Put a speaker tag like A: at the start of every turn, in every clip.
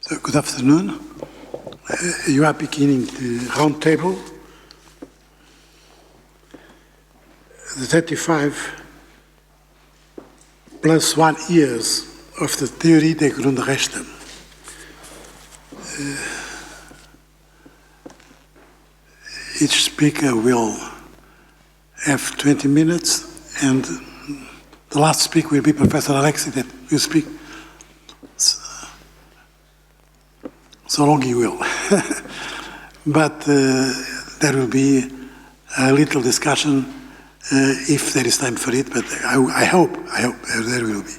A: So, good afternoon. You are beginning the round table. The 35 plus 1 years of the Theorie der Grundrechten. Each speaker will have 20 minutes, and the last speaker will be Professor Alexi, that will speak so long he will. But there will be a little discussion if there is time for it, but I hope there will be.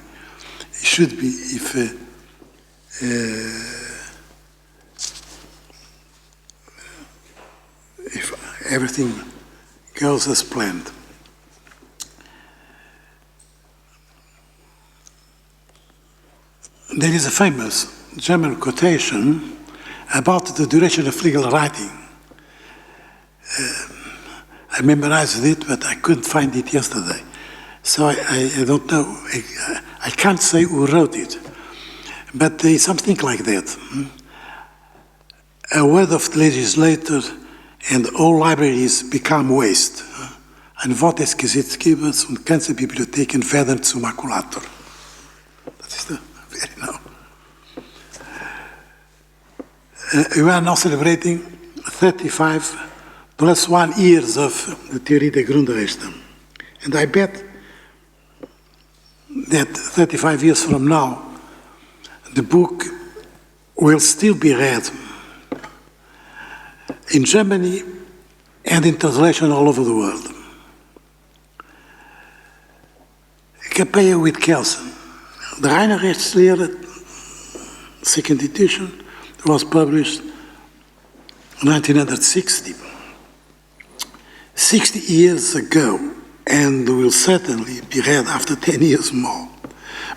A: It should be if everything goes as planned. There is a famous German quotation about the duration of legal writing. I memorized it, but I couldn't find it yesterday. So I don't know. I can't say who wrote it. But it's something like that. A word of the legislator and all libraries become waste. Ein Wort des Gesetzgebers und ganze Bibliotheken werden zu Makulator. Dat is the very now. We are now celebrating 35 plus 1 years of the Theorie der Grundrechten. And I bet that 35 years from now, the book will still be read in Germany and in translation all over the world. Compare with Kelsen. The Reinheitslehre, second edition, was published in 1960. 60 years ago, and will certainly be read after 10 years more.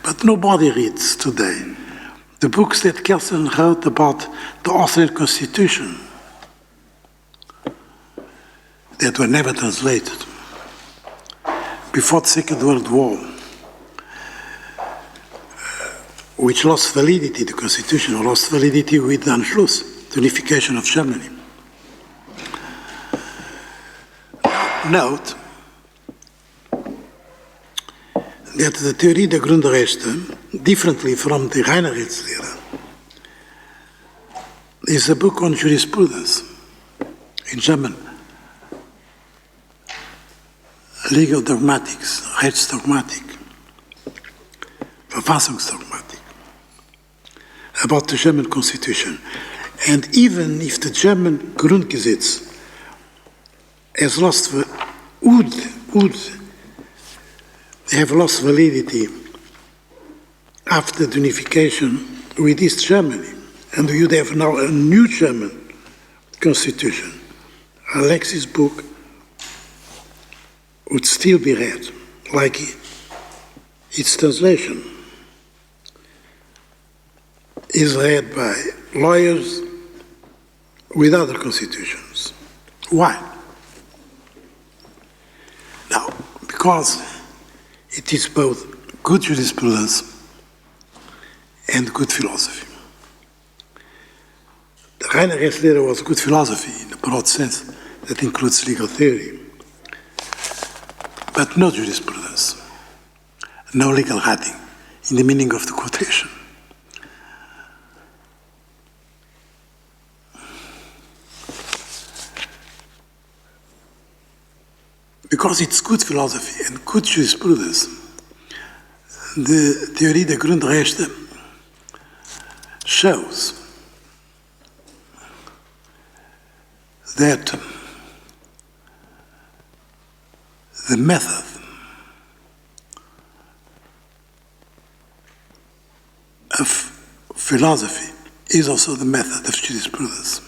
A: But nobody reads today the books that Kelsen wrote about the Austrian Constitution that were never translated before the Second World War, which lost validity, the Constitution lost validity with the Anschluss, the unification of Germany. Note that the Theorie der Grundrechten, differently from the Reinheitslehre, is a book on jurisprudence, in German, legal dogmatics, Rechtsdogmatik, Verfassungsdogmatik, about the German Constitution. And even if the German Grundgesetz has lost, would have lost validity after the unification with East Germany, and we would have now a new German constitution, Alexi's book would still be read, like its translation is read by lawyers with other constitutions. Why? Now, because it is both good jurisprudence and good philosophy. The Reinheitslehre was good philosophy in a broad sense that includes legal theory, but no jurisprudence, no legal writing in the meaning of the quotation. Because it's good philosophy and good jurisprudence, the Theorie der Grundrechte shows that the method of philosophy is also the method of jurisprudence.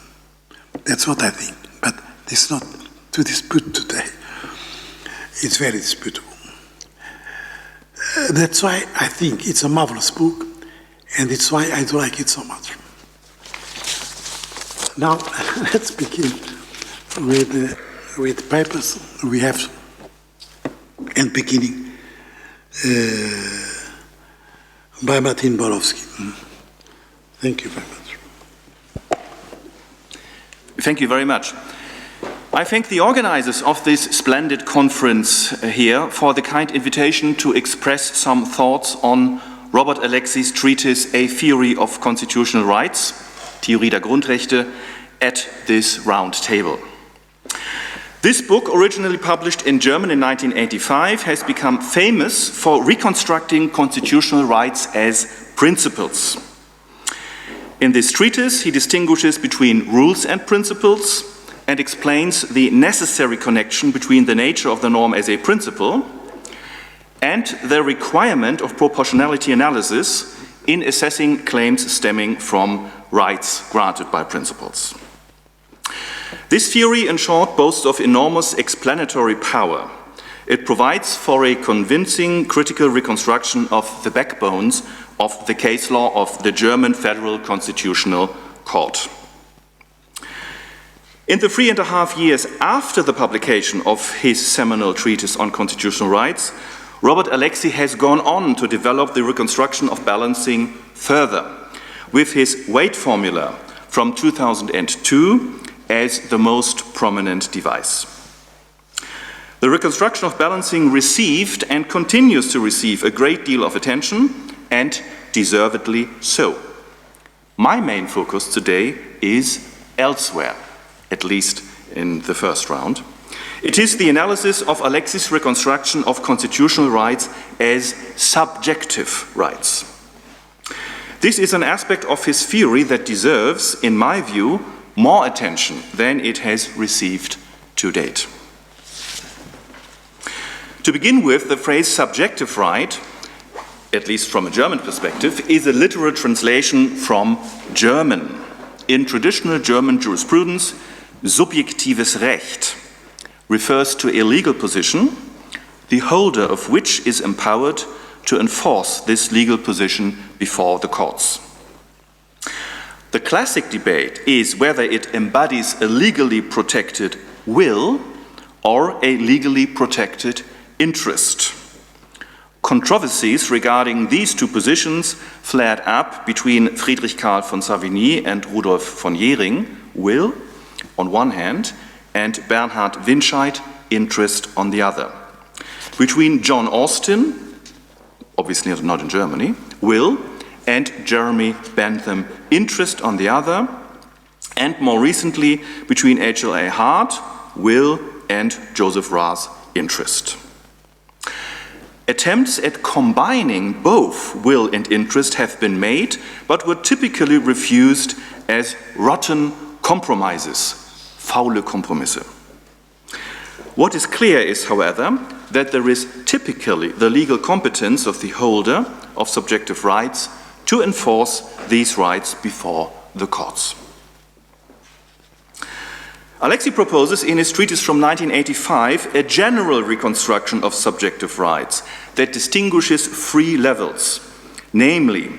A: That's what I think, but it's not to dispute today. It's very disputable. That's why I think it's a marvelous book, and it's why I do like it so much. Now, let's begin with papers we have, and beginning by Martin Borowski. Thank you very much.
B: Thank you very much. I thank the organizers of this splendid conference here for the kind invitation to express some thoughts on Robert Alexi's treatise A Theory of Constitutional Rights, Theorie der Grundrechte, at this round table. This book, originally published in German in 1985, has become famous for reconstructing constitutional rights as principles. In this treatise, he distinguishes between rules and principles and explains the necessary connection between the nature of the norm as a principle and the requirement of proportionality analysis in assessing claims stemming from rights granted by principles. This theory, in short, boasts of enormous explanatory power. It provides for a convincing critical reconstruction of the backbones of the case law of the German Federal Constitutional Court. In the 3.5 years after the publication of his seminal treatise on constitutional rights, Robert Alexi has gone on to develop the reconstruction of balancing further, with his weight formula from 2002 as the most prominent device. The reconstruction of balancing received and continues to receive a great deal of attention, and deservedly so. My main focus today is elsewhere, at least in the first round. It is the analysis of Alexi's reconstruction of constitutional rights as subjective rights. This is an aspect of his theory that deserves, in my view, more attention than it has received to date. To begin with, the phrase subjective right, at least from a German perspective, is a literal translation from German. In traditional German jurisprudence, subjektives Recht refers to a legal position, the holder of which is empowered to enforce this legal position before the courts. The classic debate is whether it embodies a legally protected will or a legally protected interest. Controversies regarding these two positions flared up between Friedrich Karl von Savigny and Rudolf von Jhering, will on one hand, and Bernhard Winscheid, interest on the other. Between John Austin, obviously not in Germany, will, and Jeremy Bentham, interest on the other, and more recently between H.L.A. Hart, will, and Joseph Raz, interest. Attempts at combining both will and interest have been made, but were typically refused as rotten compromises, faule Kompromisse. What is clear is, however, that there is typically the legal competence of the holder of subjective rights to enforce these rights before the courts. Alexi proposes in his treatise from 1985 a general reconstruction of subjective rights that distinguishes 3 levels, namely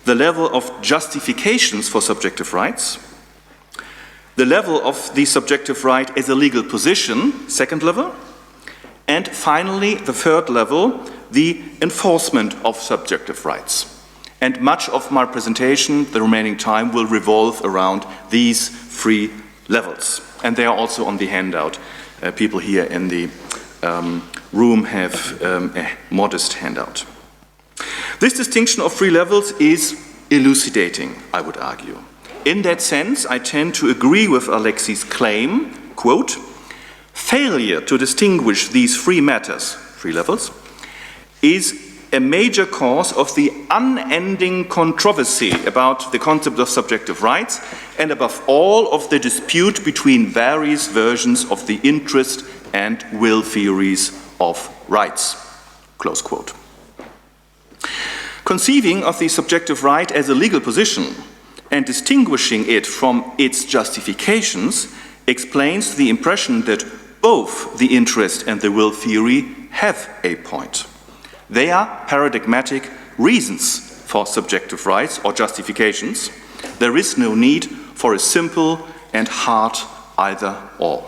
B: the level of justifications for subjective rights, the level of the subjective right as a legal position, second level, and finally, the third level, the enforcement of subjective rights. And much of my presentation, the remaining time, will revolve around these 3 levels. And they are also on the handout. People here in the room have a modest handout. This distinction of 3 levels is elucidating, I would argue. In that sense, I tend to agree with Alexi's claim, quote, failure to distinguish these 3 matters, 3 levels, is a major cause of the unending controversy about the concept of subjective rights and above all of the dispute between various versions of the interest and will theories of rights, close quote. Conceiving of the subjective right as a legal position and distinguishing it from its justifications explains the impression that both the interest and the will theory have a point. They are paradigmatic reasons for subjective rights or justifications. There is no need for a simple and hard either-or.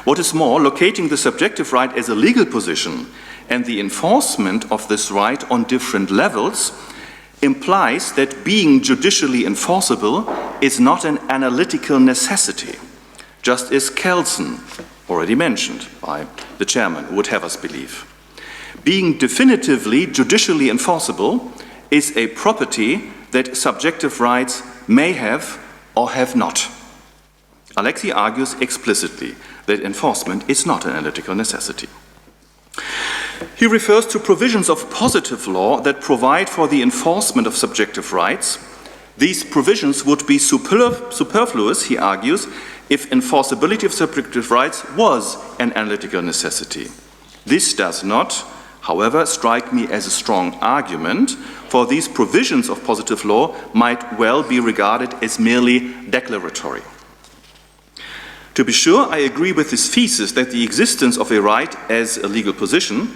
B: What is more, locating the subjective right as a legal position and the enforcement of this right on different levels implies that being judicially enforceable is not an analytical necessity, just as Kelsen, already mentioned by the chairman, would have us believe. Being definitively judicially enforceable is a property that subjective rights may have or have not. Alexei argues explicitly that enforcement is not an analytical necessity. He refers to provisions of positive law that provide for the enforcement of subjective rights. These provisions would be superfluous, he argues, if enforceability of subjective rights was an analytical necessity. This does not, however, strike me as a strong argument, for these provisions of positive law might well be regarded as merely declaratory. To be sure, I agree with his thesis that the existence of a right as a legal position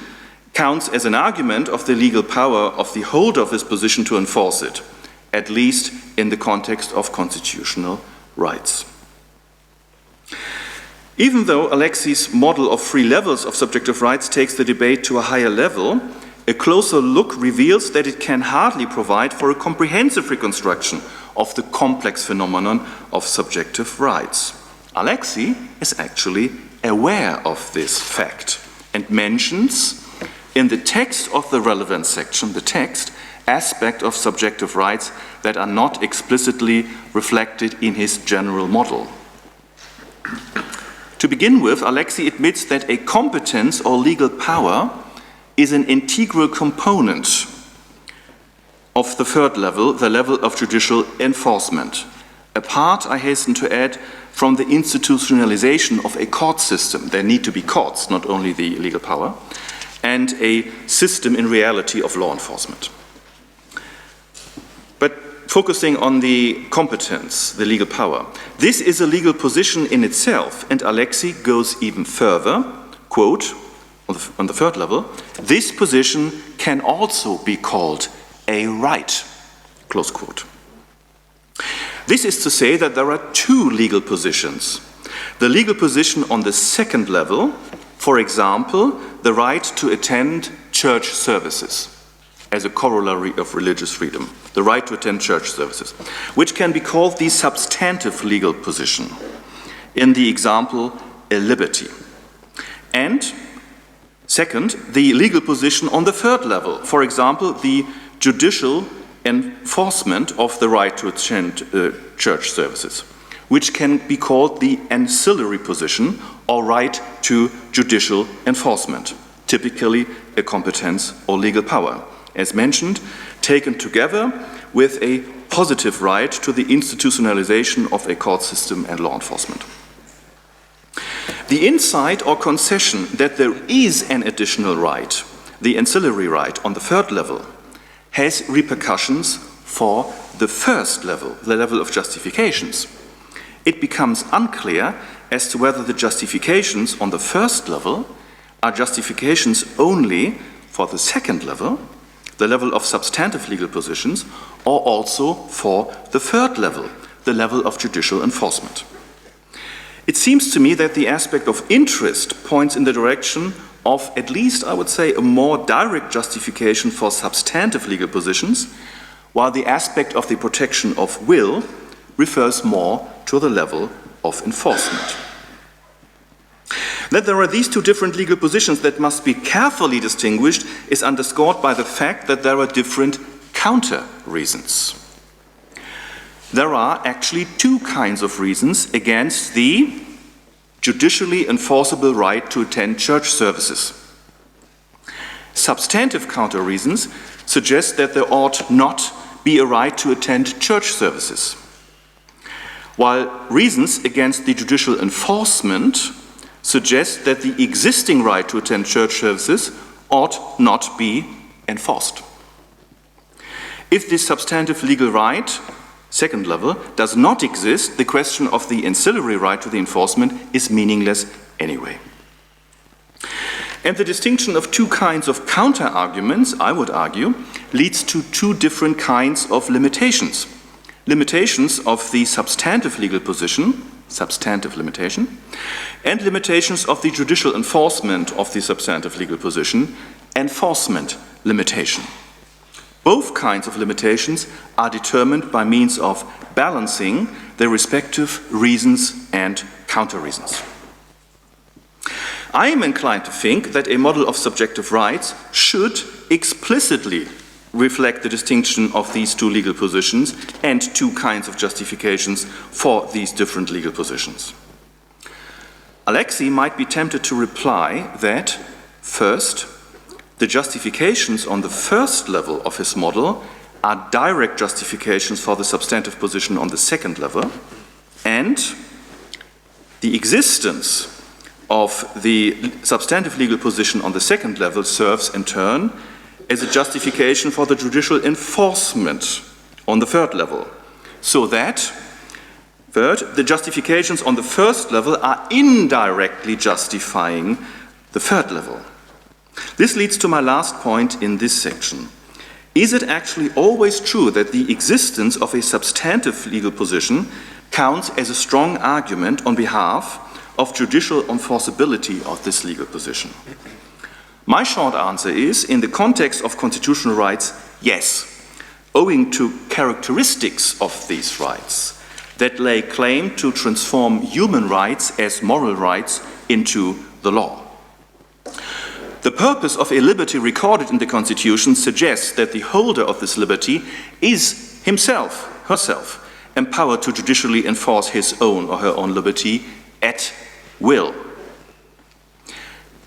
B: counts as an argument of the legal power of the holder of this position to enforce it, at least in the context of constitutional rights. Even though Alexei's model of three levels of subjective rights takes the debate to a higher level, a closer look reveals that it can hardly provide for a comprehensive reconstruction of the complex phenomenon of subjective rights. Alexei is actually aware of this fact and mentions in the text of the relevant section, the text, aspect of subjective rights that are not explicitly reflected in his general model. To begin with, Alexei admits that a competence or legal power is an integral component of the third level, the level of judicial enforcement. Apart, I hasten to add, from the institutionalization of a court system. There need to be courts, not only the legal power, and a system in reality of law enforcement. But focusing on the competence, the legal power, this is a legal position in itself, and Alexei goes even further, quote, on the third level, this position can also be called a right, close quote. This is to say that there are two legal positions. The legal position on the second level, for example, the right to attend church services as a corollary of religious freedom, the right to attend church services, which can be called the substantive legal position. In the example, a liberty. And second, the legal position on the third level, for example, the judicial enforcement of the right to attend church services, which can be called the ancillary position or right to judicial enforcement, typically a competence or legal power, as mentioned, taken together with a positive right to the institutionalization of a court system and law enforcement. The insight or concession that there is an additional right, the ancillary right on the third level, has repercussions for the first level, the level of justifications. It becomes unclear as to whether the justifications on the first level are justifications only for the second level, the level of substantive legal positions, or also for the third level, the level of judicial enforcement. It seems to me that the aspect of interest points in the direction of, at least I would say, a more direct justification for substantive legal positions, while the aspect of the protection of will refers more to the level of enforcement. That there are these two different legal positions that must be carefully distinguished is underscored by the fact that there are different counter reasons. There are actually two kinds of reasons against the judicially enforceable right to attend church services. Substantive counter reasons suggest that there ought not be a right to attend church services, while reasons against the judicial enforcement suggest that the existing right to attend church services ought not be enforced. If this substantive legal right, second level, does not exist, the question of the ancillary right to the enforcement is meaningless anyway. And the distinction of two kinds of counter-arguments, I would argue, leads to two different kinds of limitations. Limitations of the substantive legal position, substantive limitation, and limitations of the judicial enforcement of the substantive legal position, enforcement limitation. Both kinds of limitations are determined by means of balancing their respective reasons and counter-reasons. I am inclined to think that a model of subjective rights should explicitly reflect the distinction of these two legal positions and two kinds of justifications for these different legal positions. Alexei might be tempted to reply that, first, the justifications on the first level of his model are direct justifications for the substantive position on the second level, and the existence of the substantive legal position on the second level serves in turn as a justification for the judicial enforcement on the third level, so that, third, the justifications on the first level are indirectly justifying the third level. This leads to my last point in this section. Is it actually always true that the existence of a substantive legal position counts as a strong argument on behalf of judicial enforceability of this legal position? My short answer is, in the context of constitutional rights, yes, owing to characteristics of these rights that lay claim to transform human rights as moral rights into the law. The purpose of a liberty recorded in the Constitution suggests that the holder of this liberty is himself, herself, empowered to judicially enforce his own or her own liberty at will.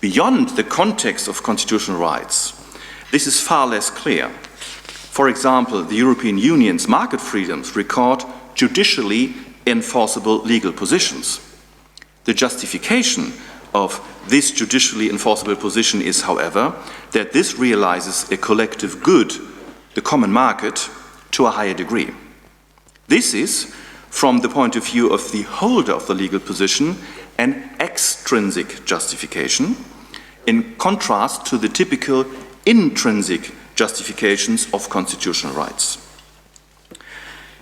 B: Beyond the context of constitutional rights, this is far less clear. For example, the European Union's market freedoms record judicially enforceable legal positions. The justification of this judicially enforceable position is, however, that this realizes a collective good, the common market, to a higher degree. This is, from the point of view of the holder of the legal position, an extrinsic justification, in contrast to the typical intrinsic justifications of constitutional rights.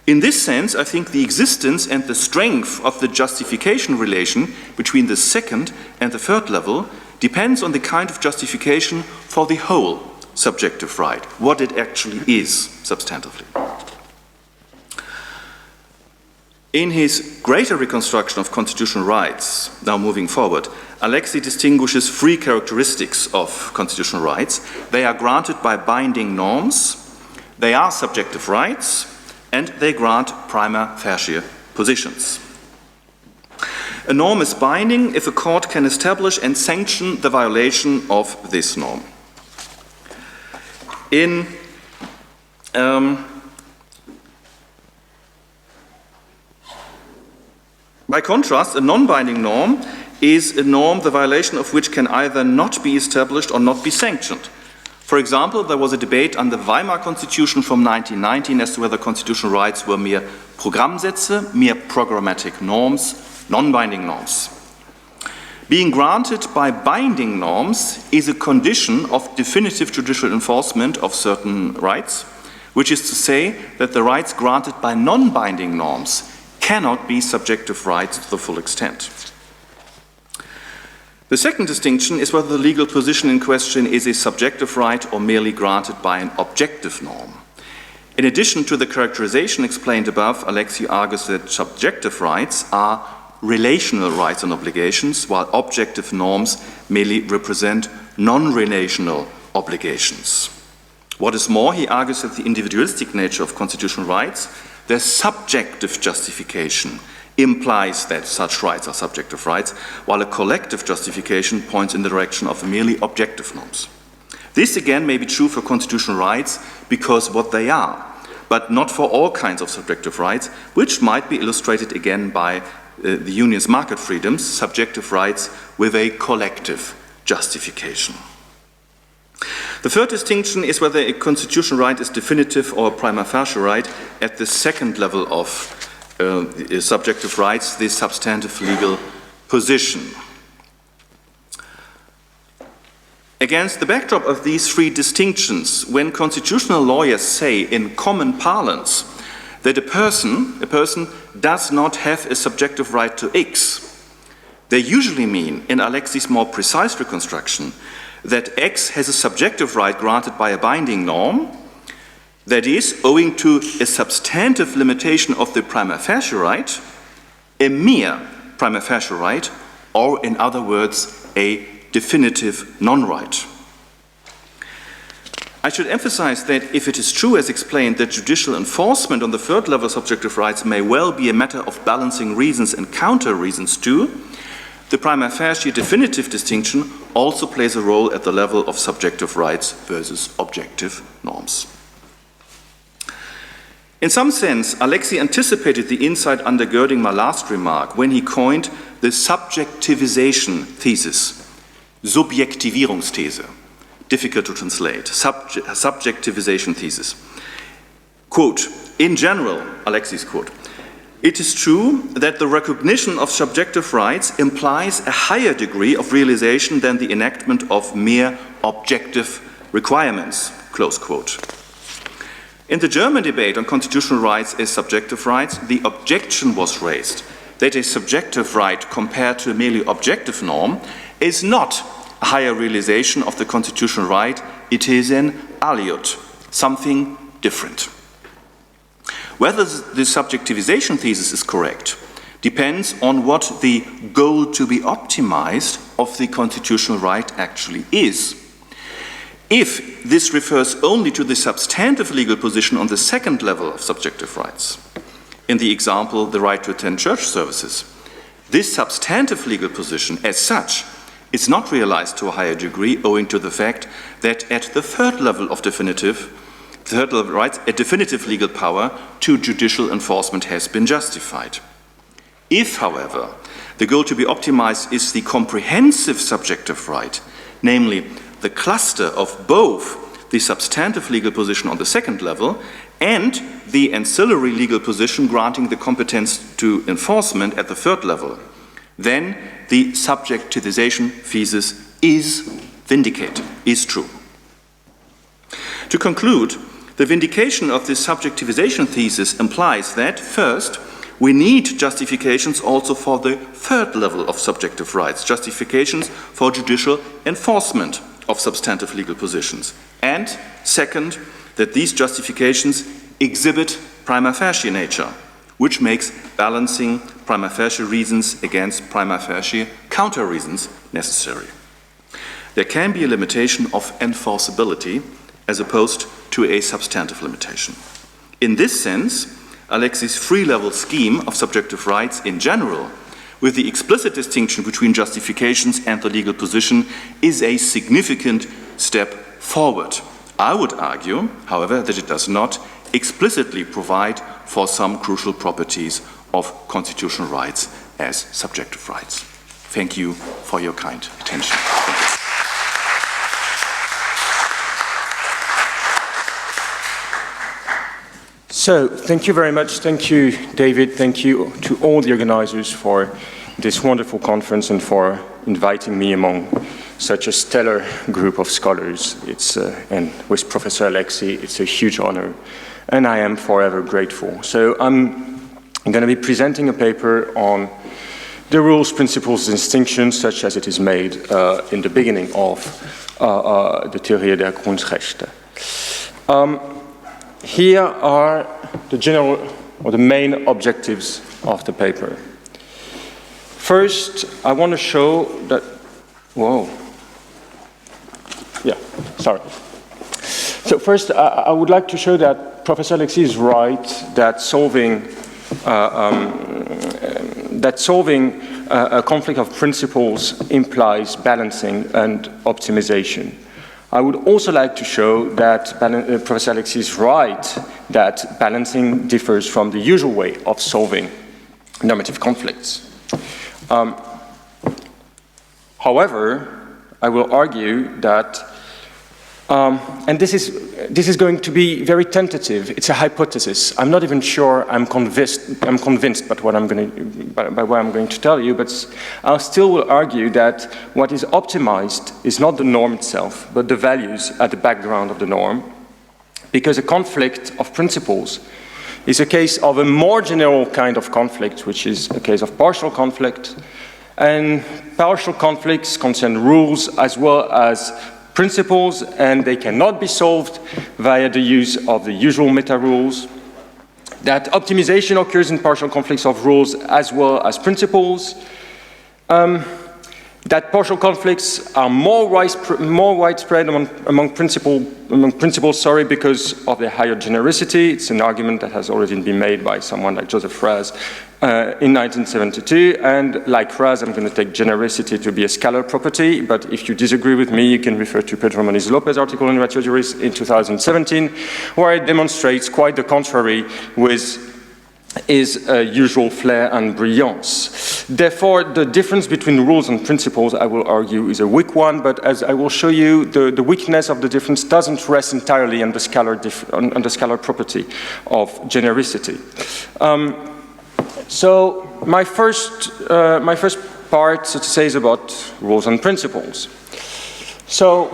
B: In this sense, I think the existence and the strength of the justification relation between the second and the third level depends on the kind of justification for the whole subjective right, what it actually is substantively. In his greater reconstruction of constitutional rights, now moving forward, Alexei distinguishes three characteristics of constitutional rights. They are granted by binding norms, they are subjective rights, and they grant prima facie positions. A norm is binding if a court can establish and sanction the violation of this norm. By contrast, a non-binding norm is a norm the violation of which can either not be established or not be sanctioned. For example, there was a debate on the Weimar Constitution from 1919 as to whether constitutional rights were mere Programmsätze, mere programmatic norms, non-binding norms. Being granted by binding norms is a condition of definitive judicial enforcement of certain rights, which is to say that the rights granted by non-binding norms cannot be subjective rights to the full extent. The second distinction is whether the legal position in question is a subjective right or merely granted by an objective norm. In addition to the characterization explained above, Alexei argues that subjective rights are relational rights and obligations, while objective norms merely represent non-relational obligations. What is more, he argues that the individualistic nature of constitutional rights, their subjective justification, implies that such rights are subjective rights, while a collective justification points in the direction of merely objective norms. This again may be true for constitutional rights because what they are, but not for all kinds of subjective rights, which might be illustrated again by the Union's market freedoms, subjective rights with a collective justification. The third distinction is whether a constitutional right is definitive or a prima facie right at the second level of subjective rights, the substantive legal position. Against the backdrop of these three distinctions, when constitutional lawyers say in common parlance that a person does not have a subjective right to X, they usually mean, in Alexei's more precise reconstruction, that X has a subjective right granted by a binding norm, That is, owing to a substantive limitation of the prima facie right, a mere prima facie right, or in other words, a definitive non-right. I should emphasize that if it is true, as explained, that judicial enforcement on the third level of subjective rights may well be a matter of balancing reasons and counter reasons too, the prima facie definitive distinction also plays a role at the level of subjective rights versus objective norms. In some sense, Alexei anticipated the insight undergirding my last remark when he coined the subjectivization thesis, Subjektivierungsthese, difficult to translate, subjectivization thesis. Quote, in general, Alexei's quote, it is true that the recognition of subjective rights implies a higher degree of realization than the enactment of mere objective requirements, close quote. In the German debate on constitutional rights as subjective rights, the objection was raised that a subjective right compared to a merely objective norm is not a higher realization of the constitutional right, it is an aliud, something different. Whether the subjectivization thesis is correct depends on what the goal to be optimized of the constitutional right actually is. If this refers only to the substantive legal position on the second level of subjective rights, in the example, the right to attend church services, this substantive legal position as such is not realized to a higher degree owing to the fact that at the third level of rights, a definitive legal power to judicial enforcement has been justified. If, however, the goal to be optimized is the comprehensive subjective right, namely the cluster of both the substantive legal position on the second level and the ancillary legal position granting the competence to enforcement at the third level, then the subjectivization thesis is vindicated, is true. To conclude, the vindication of this subjectivization thesis implies that, first, we need justifications also for the third level of subjective rights, justifications for judicial enforcement of substantive legal positions. And, second, that these justifications exhibit prima facie nature, which makes balancing prima facie reasons against prima facie counter reasons necessary. There can be a limitation of enforceability as opposed to a substantive limitation. In this sense, Alexei's three-level scheme of subjective rights in general, with the explicit distinction between justifications and the legal position, is a significant step forward. I would argue, however, that it does not explicitly provide for some crucial properties of constitutional rights as subjective rights. Thank you for your kind attention. Thank you.
C: So, thank you very much. Thank you, David. Thank you to all the organizers for this wonderful conference and for inviting me among such a stellar group of scholars. And with Professor Alexei, it's a huge honor, and I am forever grateful. So, I'm going to be presenting a paper on the rules, principles, and distinctions, such as it is made in the beginning of the Theorie der Grundrechte. Here are the general or the main objectives of the paper. First, I want to show that, So first, I would like to show that Professor Alexei is right that solving a conflict of principles implies balancing and optimization. I would also like to show that Professor Alexei is right that balancing differs from the usual way of solving normative conflicts. However, I will argue that, and this is going to be very tentative. It's a hypothesis. I'm not even sure I'm convinced by what I'm going to tell you, but I still will argue that what is optimized is not the norm itself, but the values at the background of the norm, because a conflict of principles is a case of a more general kind of conflict, which is a case of partial conflict, and partial conflicts concern rules as well as principles, and they cannot be solved via the use of the usual meta-rules. That optimization occurs in partial conflicts of rules as well as principles. That partial conflicts are more widespread among principles, because of their higher genericity. It's an argument that has already been made by someone like Joseph Raz in 1972, and like Raz, I'm going to take genericity to be a scalar property, but if you disagree with me, you can refer to Pedro Moniz Lopez's article in Ratio Juris in 2017, where it demonstrates quite the contrary with is usual flair and brilliance. Therefore, the difference between rules and principles, I will argue, is a weak one, but as I will show you, the weakness of the difference doesn't rest entirely on the scalar property of genericity. So my first part, so to say, is about rules and principles. So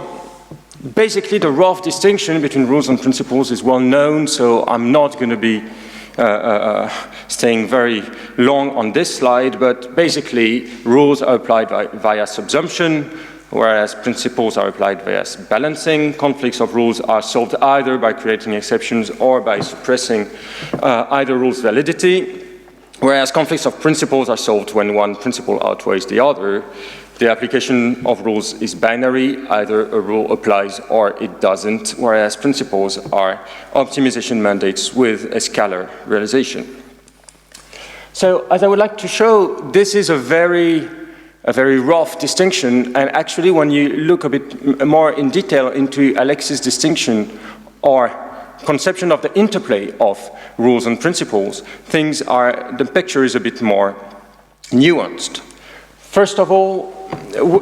C: basically, the rough distinction between rules and principles is well known, so I'm not going to be staying very long on this slide, but basically rules are applied via subsumption, whereas principles are applied via balancing. Conflicts of rules are solved either by creating exceptions or by suppressing either rule's validity, whereas conflicts of principles are solved when one principle outweighs the other. The application of rules is binary, either a rule applies or it doesn't, whereas principles are optimization mandates with a scalar realization. So, as I would like to show, this is a very rough distinction, and actually when you look a bit more in detail into Alexis' distinction or conception of the interplay of rules and principles, the picture is a bit more nuanced. First of all,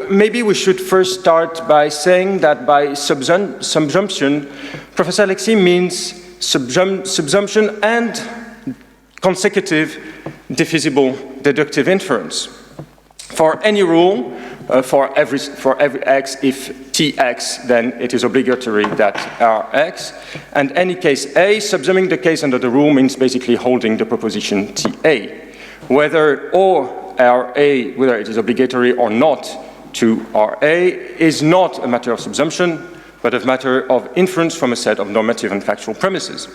C: maybe we should first start by saying that by subsumption, Professor Alexis means subsumption and consecutive divisible deductive inference. For any rule, for every x, if Tx, then it is obligatory that Rx. And any case A, subsuming the case under the rule means basically holding the proposition Ta. Whether it is obligatory or not to Ra is not a matter of subsumption, but a matter of inference from a set of normative and factual premises.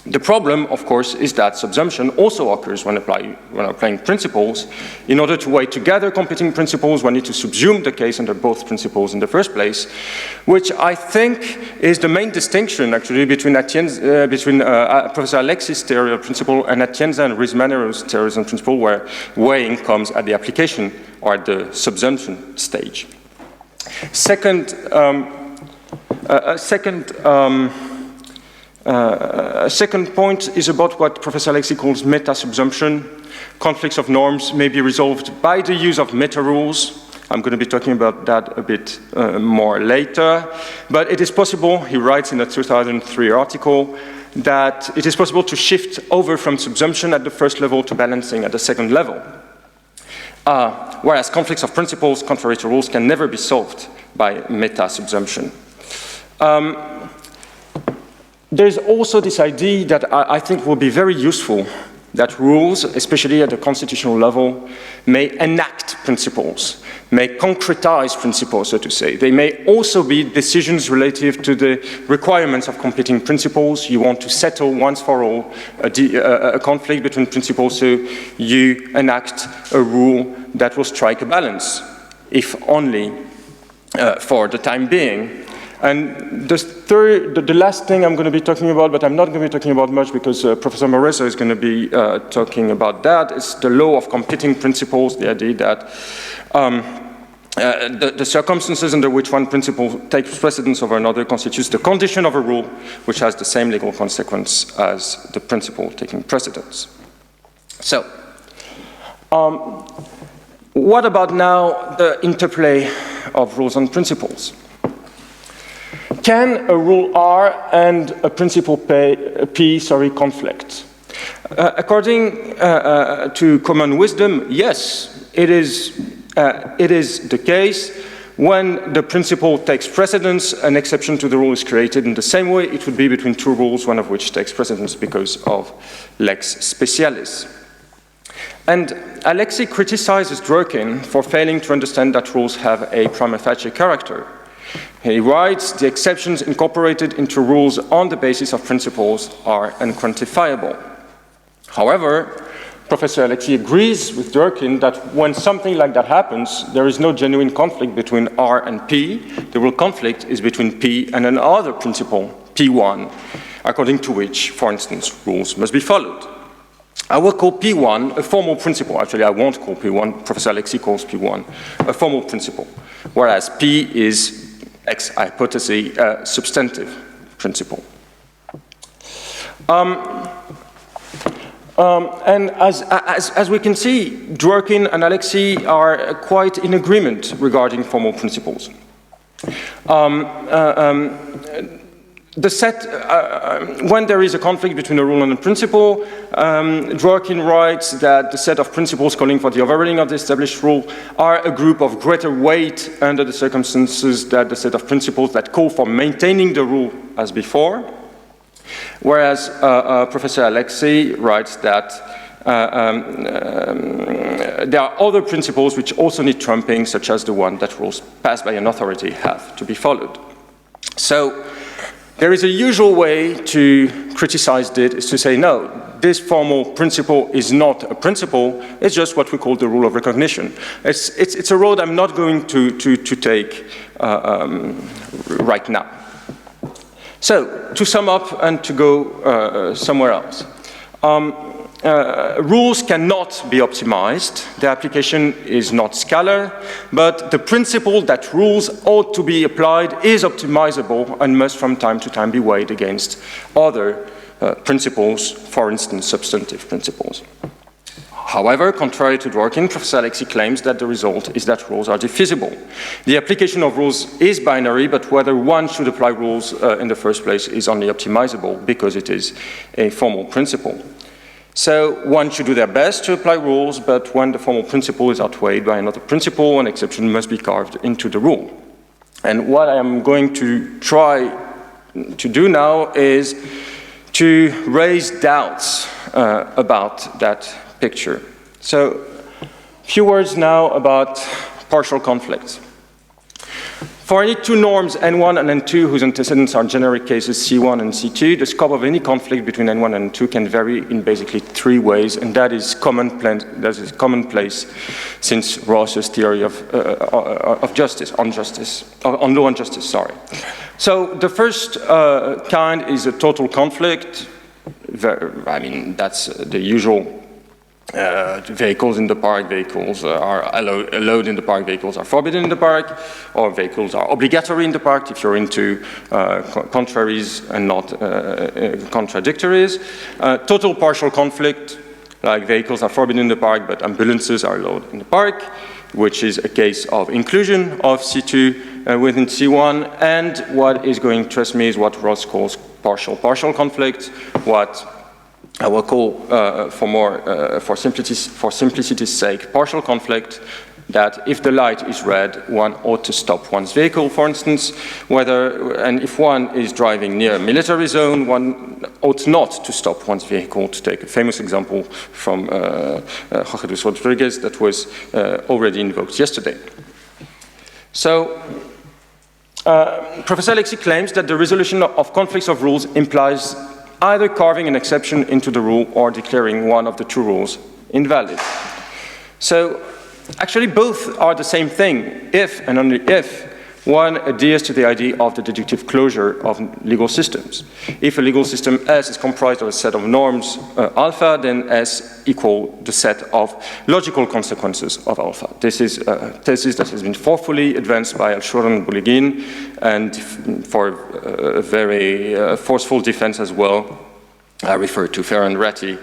C: The problem, of course, is that subsumption also occurs when applying principles. In order to weigh together competing principles, one needs to subsume the case under both principles in the first place, which I think is the main distinction, actually, between Professor Alexis' theory of principle and Atienza and Riesmanero's theories of principle, where weighing comes at the application or at the subsumption stage. A second point is about what Professor Alexis calls meta-subsumption. Conflicts of norms may be resolved by the use of meta-rules. I'm going to be talking about that a bit more later. But it is possible, he writes in a 2003 article, that it is possible to shift over from subsumption at the first level to balancing at the second level. Whereas conflicts of principles, contrary to rules, can never be solved by meta-subsumption. There's also this idea that I think will be very useful, that rules, especially at the constitutional level, may enact principles, may concretize principles, so to say. They may also be decisions relative to the requirements of competing principles. You want to settle once for all a conflict between principles, so you enact a rule that will strike a balance, if only for the time being. And the last thing I'm going to be talking about, but I'm not going to be talking about much because Professor Moreso is going to be talking about that, is the law of competing principles, the idea that the circumstances under which one principle takes precedence over another constitutes the condition of a rule which has the same legal consequence as the principle taking precedence. So, what about now the interplay of rules and principles? Can a rule R and a principle P conflict? According to common wisdom, yes, it is the case. When the principle takes precedence, an exception to the rule is created. In the same way, it would be between two rules, one of which takes precedence because of lex specialis. And Alexis criticizes Dworkin for failing to understand that rules have a prima facie character. He writes, the exceptions incorporated into rules on the basis of principles are unquantifiable. However, Professor Alexis agrees with Durkheim that when something like that happens, there is no genuine conflict between R and P. The real conflict is between P and another principle, P1, according to which, for instance, rules must be followed. I will call P1 a formal principle. Actually, I won't call P1. Professor Alexis calls P1 a formal principle, whereas P is, ex hypothesis, a substantive principle. And as we can see, Dworkin and Alexis are quite in agreement regarding formal principles. The set, when there is a conflict between a rule and a principle, Dworkin writes that the set of principles calling for the overriding of the established rule are a group of greater weight under the circumstances than the set of principles that call for maintaining the rule as before. Whereas Professor Alexis writes that there are other principles which also need trumping, such as the one that rules passed by an authority have to be followed. So there is a usual way to criticize this, is to say, no, this formal principle is not a principle, it's just what we call the rule of recognition. It's a road I'm not going to take right now. So, to sum up and to go somewhere else. Rules cannot be optimized. The application is not scalar, but the principle that rules ought to be applied is optimizable and must from time to time be weighed against other principles, for instance, substantive principles. However, contrary to Dworkin, Professor Alexis claims that the result is that rules are divisible. The application of rules is binary, but whether one should apply rules in the first place is only optimizable because it is a formal principle. So one should do their best to apply rules, but when the formal principle is outweighed by another principle, an exception must be carved into the rule. And what I am going to try to do now is to raise doubts about that picture. So, a few words now about partial conflicts. For any two norms, N1 and N2, whose antecedents are generic cases C1 and C2, the scope of any conflict between N1 and N2 can vary in basically three ways, and that is commonplace since Rawls's theory of justice, on law and justice, sorry. So the first kind is a total conflict. I mean, that's the usual. Vehicles in the park, vehicles are allowed in the park, vehicles are forbidden in the park, or vehicles are obligatory in the park if you're into contraries and not contradictories. Total partial conflict, like vehicles are forbidden in the park but ambulances are allowed in the park, which is a case of inclusion of C2 within C1, and what is going to interest me is what Ross calls partial conflict, what I will call, for simplicity's sake, partial conflict, that if the light is red, one ought to stop one's vehicle, for instance, and if one is driving near a military zone, one ought not to stop one's vehicle, to take a famous example from Jorge Luis Rodriguez that was already invoked yesterday. So, Professor Alexis claims that the resolution of conflicts of rules implies either carving an exception into the rule or declaring one of the two rules invalid. So, actually both are the same thing if and only if one adheres to the idea of the deductive closure of legal systems. If a legal system S is comprised of a set of norms alpha, then S equal the set of logical consequences of alpha. This is a thesis that has been forcefully advanced by Al-Shura and Boulighin, and for a very forceful defense as well, I refer to Ferrer and Ratti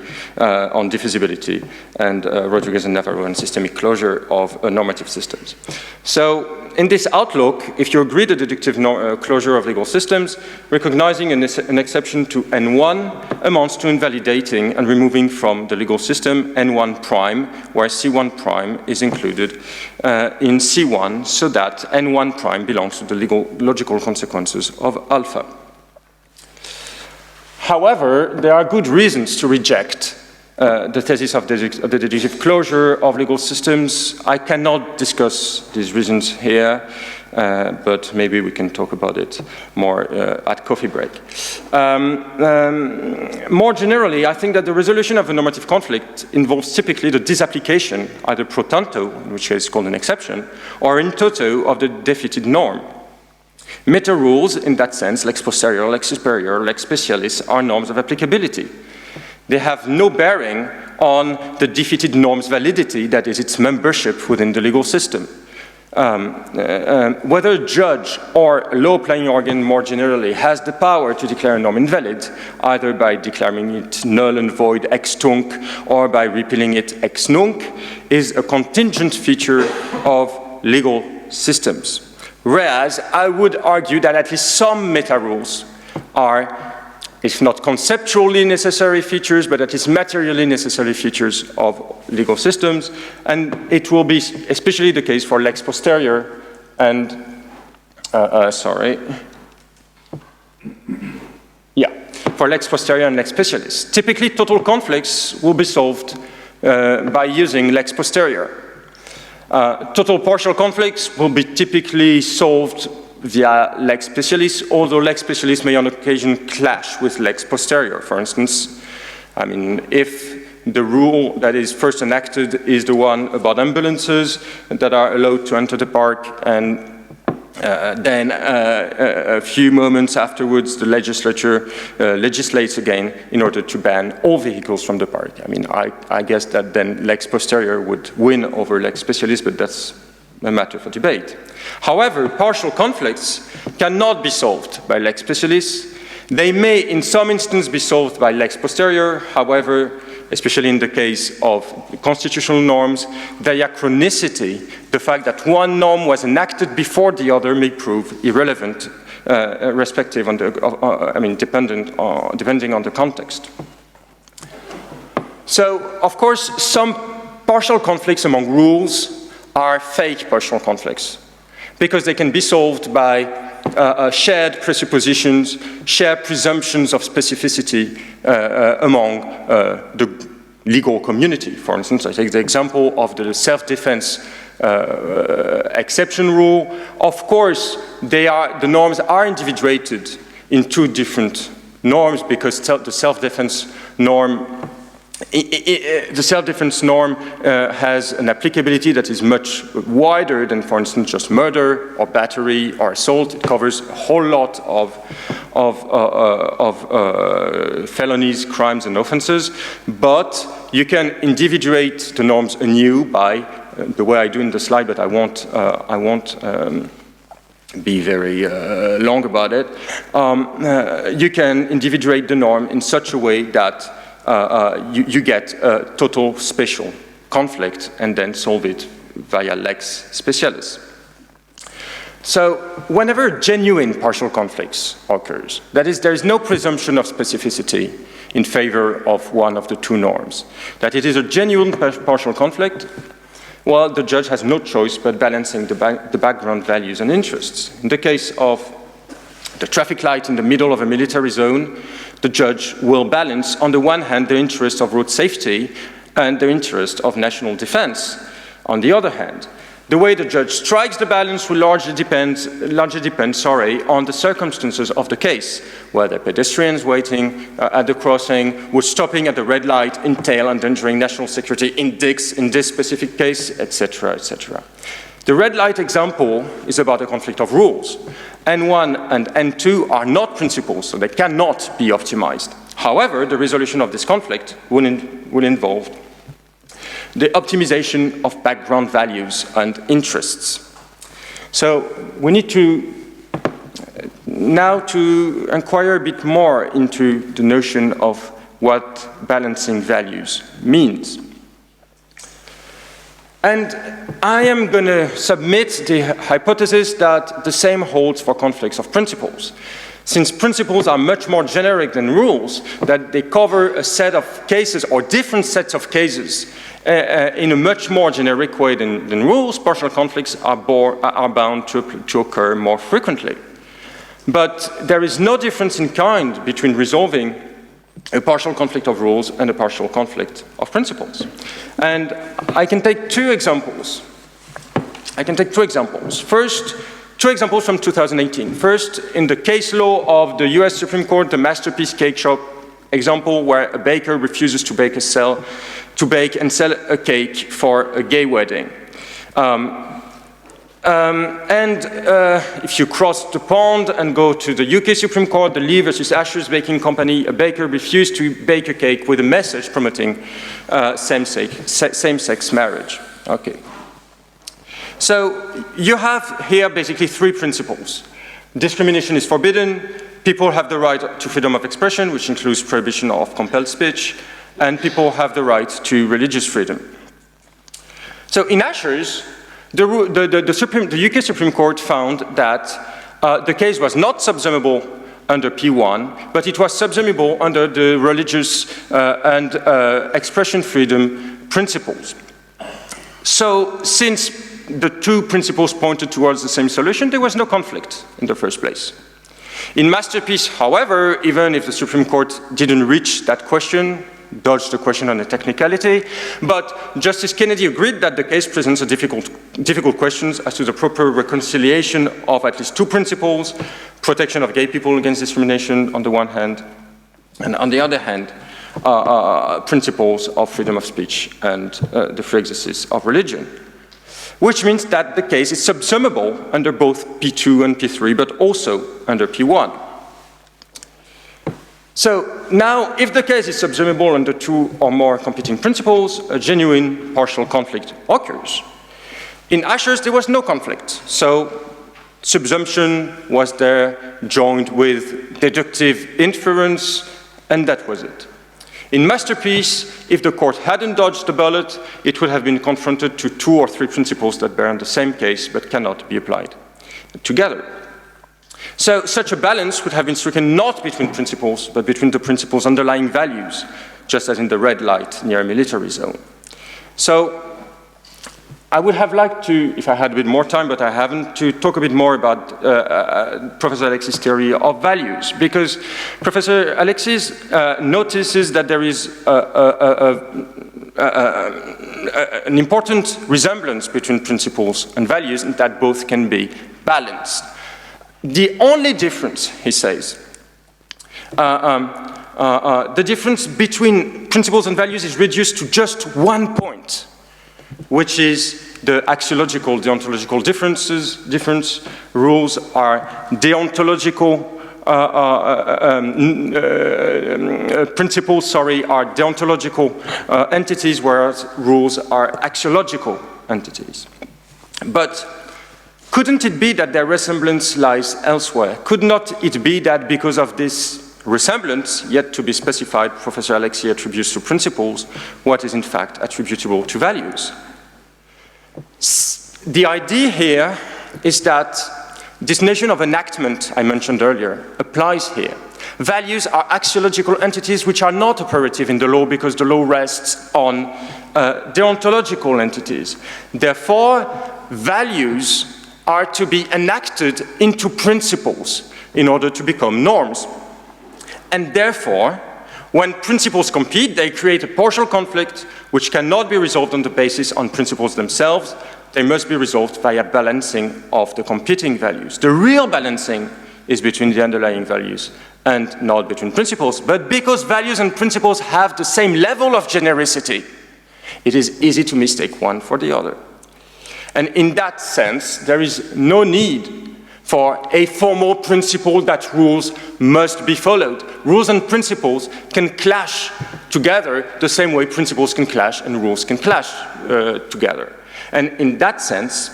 C: on divisibility, and Rodriguez and Navarro on systemic closure of normative systems. So, in this outlook, if you agree the deductive closure of legal systems, recognizing an exception to N1 amounts to invalidating and removing from the legal system N1 prime, where C1 prime is included in C1, so that N1 prime belongs to the logical consequences of alpha. However, there are good reasons to reject the thesis of the deductive closure of legal systems. I cannot discuss these reasons here, but maybe we can talk about it more at coffee break. More generally, I think that the resolution of a normative conflict involves typically the disapplication, either pro tanto, which is called an exception, or in toto of the defeated norm. Meta rules, in that sense, lex posterior, lex superior, lex specialis, are norms of applicability. They have no bearing on the defeated norm's validity, that is, its membership within the legal system. Whether a judge or a law-applying organ more generally has the power to declare a norm invalid, either by declaring it null and void ex tunc or by repealing it ex nunc, is a contingent feature of legal systems. Whereas I would argue that at least some meta-rules are, if not conceptually necessary features, but at least materially necessary features of legal systems, and it will be especially the case for lex posterior and, for lex posterior and lex specialis. Typically, total conflicts will be solved by using lex posterior. Total partial conflicts will be typically solved via lex specialis, although lex specialis may on occasion clash with lex posterior. For instance, I mean, if the rule that is first enacted is the one about ambulances that are allowed to enter the park, and then a few moments afterwards the legislature legislates again in order to ban all vehicles from the park. I mean, I guess that then lex posterior would win over lex specialis, but that's a matter for debate. However, partial conflicts cannot be solved by lex specialis. They may, in some instances, be solved by lex posterior. However, especially in the case of constitutional norms, diachronicity, the fact that one norm was enacted before the other, may prove irrelevant, depending on the context. So, of course, some partial conflicts among rules are fake partial conflicts, because they can be solved by shared presuppositions, shared presumptions of specificity among the legal community. For instance, I take the example of the self-defense exception rule. Of course, the norms are individuated in two different norms, because the self-defense norm has an applicability that is much wider than, for instance, just murder or battery or assault. It covers a whole lot of felonies, crimes, and offenses. But you can individuate the norms anew by the way I do in the slide, but I won't be very long about it. You can individuate the norm in such a way that you get a total spatial conflict and then solve it via lex specialis. So whenever genuine partial conflicts occurs, that is, there is no presumption of specificity in favor of one of the two norms, that it is a genuine partial conflict, well, the judge has no choice but balancing the background values and interests. In the case of the traffic light in the middle of a military zone, the judge will balance, on the one hand, the interest of road safety and the interest of national defense. On the other hand, the way the judge strikes the balance will largely depend on the circumstances of the case, whether pedestrians waiting at the crossing were stopping at the red light entail endangering national security in this specific case, etc., etc. The red light example is about a conflict of rules. N1 and N2 are not principles, so they cannot be optimized. However, the resolution of this conflict will involve the optimization of background values and interests. So we need to now to inquire a bit more into the notion of what balancing values means. And I am going to submit the hypothesis that the same holds for conflicts of principles. Since principles are much more generic than rules, that they cover a set of cases or different sets of cases in a much more generic way than rules, partial conflicts are bound to occur more frequently. But there is no difference in kind between resolving a partial conflict of rules and a partial conflict of principles. And I can take two examples. First, two examples from 2018. First, in the case law of the US Supreme Court, the Masterpiece Cake Shop example where a baker refuses to bake and sell a cake for a gay wedding. If you cross the pond and go to the UK Supreme Court, the Lee versus Asher's Baking Company, a baker refused to bake a cake with a message promoting same-sex marriage. Okay. So you have here basically three principles. Discrimination is forbidden, people have the right to freedom of expression, which includes prohibition of compelled speech, and people have the right to religious freedom. So in Asher's, the UK Supreme Court found that the case was not subsumable under P1, but it was subsumable under the religious and expression freedom principles. So since the two principles pointed towards the same solution, there was no conflict in the first place. In Masterpiece, however, even if the Supreme Court didn't reach that question, dodged the question on the technicality, but Justice Kennedy agreed that the case presents a difficult questions as to the proper reconciliation of at least two principles, protection of gay people against discrimination on the one hand, and on the other hand, principles of freedom of speech and the free exercise of religion. Which means that the case is subsumable under both P2 and P3, but also under P1. So now, if the case is subsumable under two or more competing principles, a genuine partial conflict occurs. In Asher's, there was no conflict. So subsumption was there, joined with deductive inference, and that was it. In Masterpiece, if the court hadn't dodged the bullet, it would have been confronted to two or three principles that bear on the same case but cannot be applied together. So such a balance would have been stricken not between principles, but between the principles' underlying values, just as in the red light near a military zone. So I would have liked to, if I had a bit more time, but I haven't, to talk a bit more about Professor Alexis' theory of values, because Professor Alexis notices that there is an important resemblance between principles and values, and that both can be balanced. The only difference, he says, the difference between principles and values is reduced to just 1 point, which is the axiological, deontological difference. Rules are deontological, principles, are deontological entities, whereas rules are axiological entities. But couldn't it be that their resemblance lies elsewhere? Could not it be that because of this resemblance, yet to be specified, Professor Alexis attributes to principles what is in fact attributable to values? The idea here is that this notion of enactment I mentioned earlier applies here. Values are axiological entities which are not operative in the law because the law rests on deontological entities. Therefore, values are to be enacted into principles in order to become norms. And therefore, when principles compete, they create a partial conflict which cannot be resolved on the basis on principles themselves. They must be resolved via balancing of the competing values. The real balancing is between the underlying values and not between principles. But because values and principles have the same level of genericity, it is easy to mistake one for the other. And in that sense, there is no need for a formal principle that rules must be followed. Rules and principles can clash together the same way principles can clash and rules can clash together. And in that sense,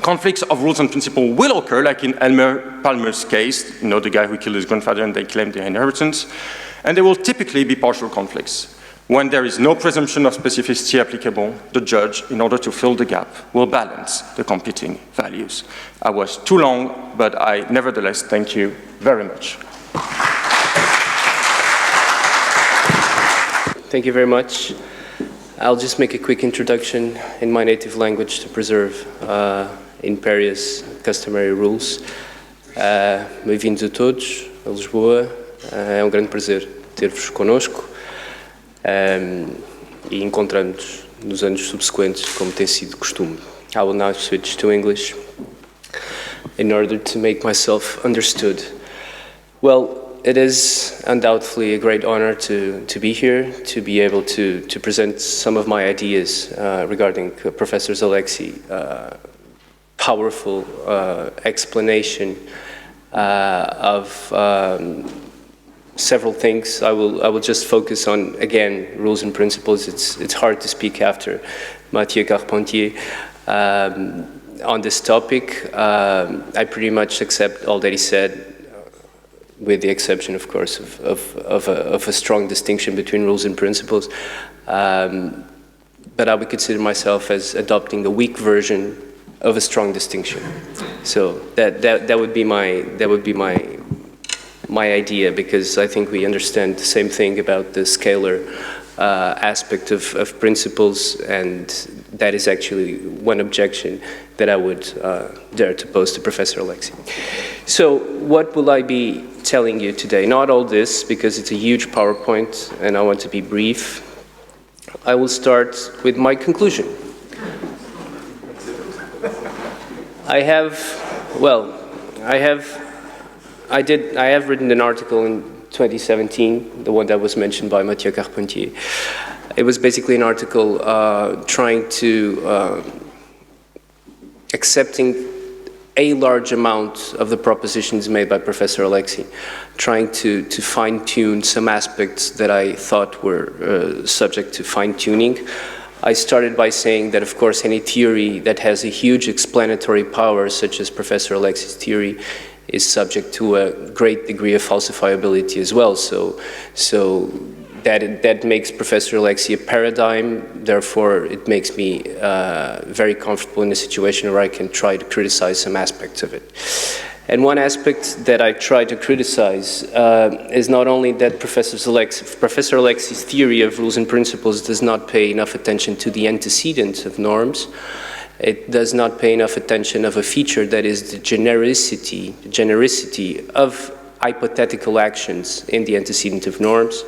C: conflicts of rules and principles will occur, like in Elmer Palmer's case, you know, the guy who killed his grandfather and they claimed their inheritance, and they will typically be partial conflicts. When there is no presumption of specificity applicable, the judge, in order to fill the gap, will balance the competing values. I was too long, but I nevertheless thank you very much.
D: Thank you very much. I'll just make a quick introduction in my native language to preserve IMPERIA's customary rules. Bem-vindos a todos, a Lisboa. É grande prazer ter-vos connosco e encontramos-nos nos anos subsequentes, como tem sido costume. I will now switch to English in order to make myself understood. Well, it is undoubtedly a great honor to be here, to be able to present some of my ideas regarding Professor Alexi. Powerful explanation of several things. I will just focus on, again, rules and principles. It's hard to speak after Mathieu Carpentier on this topic. I pretty much accept all that he said, with the exception, of course, of a strong distinction between rules and principles. But I would consider myself as adopting a weak version of a strong distinction. So that would be my idea, because I think we understand the same thing about the scalar aspect of principles, and that is actually one objection that I would dare to pose to Professor Alexi. So what will I be telling you today? Not all this, because it's a huge PowerPoint and I want to be brief. I will start with my conclusion. I have written an article in 2017, the one that was mentioned by Mathieu Carpentier. It was basically an article trying to accepting a large amount of the propositions made by Professor Alexi, trying to fine-tune some aspects that I thought were subject to fine-tuning. I started by saying that, of course, any theory that has a huge explanatory power, such as Professor Alexi's theory, is subject to a great degree of falsifiability as well. So that makes Professor Alexi a paradigm. Therefore, it makes me very comfortable in a situation where I can try to criticize some aspects of it. And one aspect that I try to criticize is not only that Professor Alexi's theory of rules and principles does not pay enough attention to the antecedents of norms. It does not pay enough attention of a feature that is the genericity of hypothetical actions in the antecedent of norms.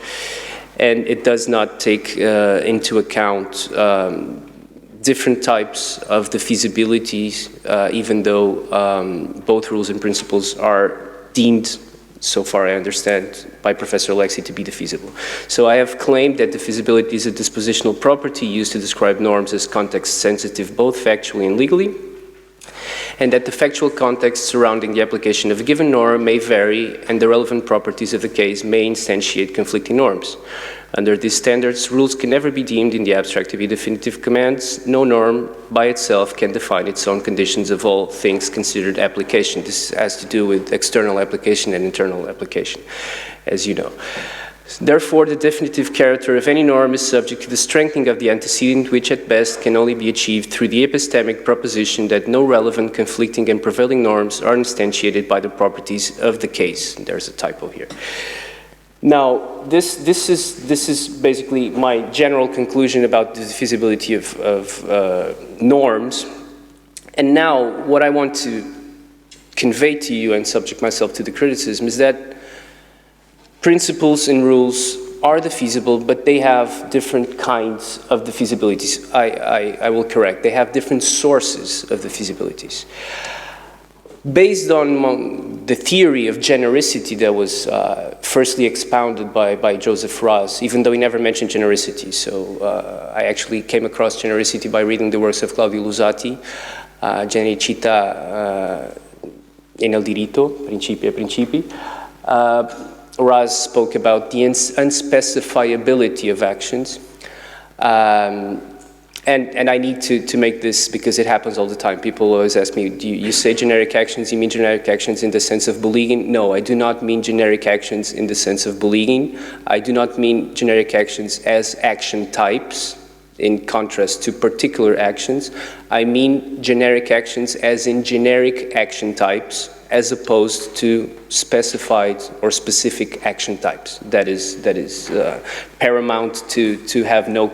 D: And it does not take into account different types of the feasibilities, even though both rules and principles are deemed, so far I understand, by Professor Alexi to be defeasible. So I have claimed that the feasibility is a dispositional property used to describe norms as context sensitive, both factually and legally, and that the factual context surrounding the application of a given norm may vary, and the relevant properties of the case may instantiate conflicting norms. Under these standards, rules can never be deemed in the abstract to be definitive commands. No norm by itself can define its own conditions of all things considered application. This has to do with external application and internal application, as you know. Therefore, the definitive character of any norm is subject to the strengthening of the antecedent, which at best can only be achieved through the epistemic proposition that no relevant, conflicting, and prevailing norms are instantiated by the properties of the case. There's a typo here. Now, this is basically my general conclusion about the feasibility of norms. And now, what I want to convey to you and subject myself to the criticism is that principles and rules are defeasible, but they have different kinds of defeasibilities. I will correct. They have different sources of defeasibilities. Based on the theory of genericity that was firstly expounded by Joseph Raz, even though he never mentioned genericity. So I actually came across genericity by reading the works of Claudio Luzzati, Genericità in el diritto, Principi e Principi. Raz spoke about the unspecifiability of actions. And I need to make this because it happens all the time. People always ask me, do you say generic actions, you mean generic actions in the sense of beleaguing? No, I do not mean generic actions in the sense of beleaguing. I do not mean generic actions as action types in contrast to particular actions. I mean generic actions as in generic action types as opposed to specified or specific action types. That is paramount to have no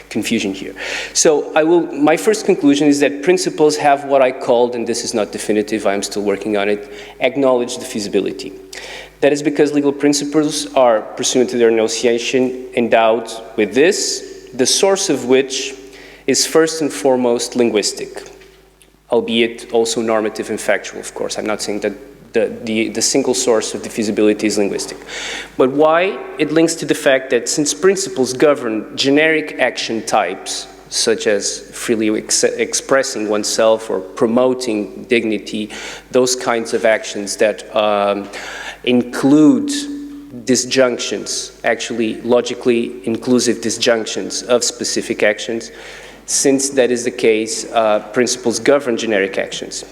D: confusion here. So my first conclusion is that principles have what I called, and this is not definitive, I'm still working on it, acknowledge the feasibility. That is because legal principles are, pursuant to their enunciation, endowed with this, the source of which is first and foremost linguistic, albeit also normative and factual, of course. I'm not saying that the single source of the feasibility is linguistic. But why? It links to the fact that since principles govern generic action types, such as freely expressing oneself or promoting dignity, those kinds of actions that include disjunctions, actually logically inclusive disjunctions of specific actions. Since that is the case, principles govern generic actions.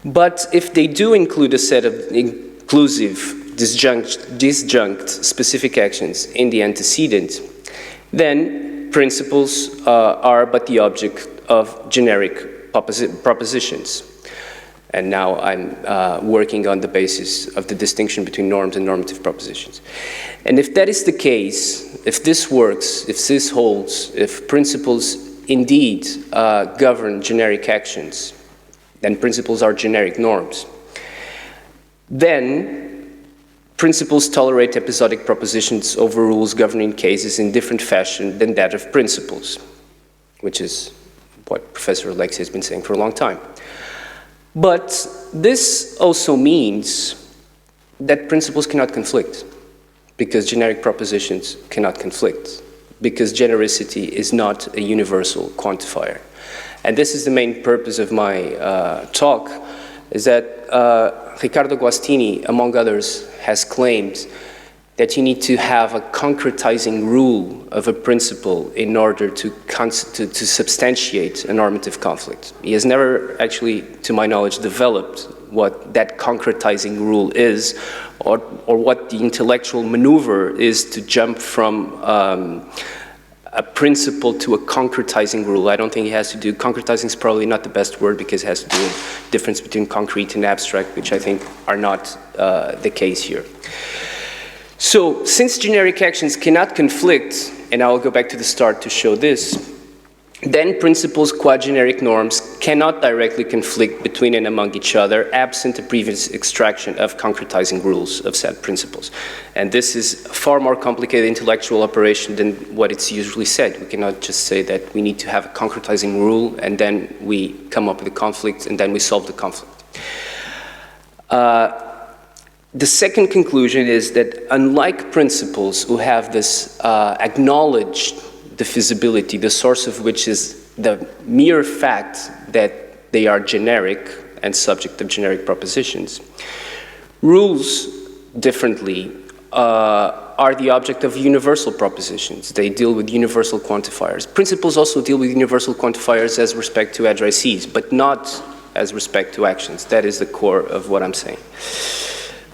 D: But if they do include a set of inclusive disjunct specific actions in the antecedent, then principles are but the object of generic propositions. And now I'm working on the basis of the distinction between norms and normative propositions. And if that is the case, if this works, if this holds, if principles indeed govern generic actions, then principles are generic norms, then principles tolerate episodic propositions over rules governing cases in different fashion than that of principles, which is what Professor Alexi has been saying for a long time. But this also means that principles cannot conflict, because generic propositions cannot conflict, because genericity is not a universal quantifier. And this is the main purpose of my talk, is that Riccardo Guastini, among others, has claimed that you need to have a concretizing rule of a principle in order to substantiate a normative conflict. He has never actually, to my knowledge, developed what that concretizing rule is, or what the intellectual maneuver is to jump from a principle to a concretizing rule. I don't think it has to do, concretizing is probably not the best word, because it has to do with the difference between concrete and abstract, which I think are not the case here. So, since generic actions cannot conflict, and I'll go back to the start to show this, then principles qua generic norms cannot directly conflict between and among each other, absent a previous extraction of concretizing rules of said principles. And this is a far more complicated intellectual operation than what it's usually said. We cannot just say that we need to have a concretizing rule, and then we come up with a conflict, and then we solve the conflict. The second conclusion is that unlike principles who have this acknowledged divisibility, the source of which is the mere fact that they are generic and subject of generic propositions, rules, differently, are the object of universal propositions. They deal with universal quantifiers. Principles also deal with universal quantifiers as respect to addressees, but not as respect to actions. That is the core of what I'm saying.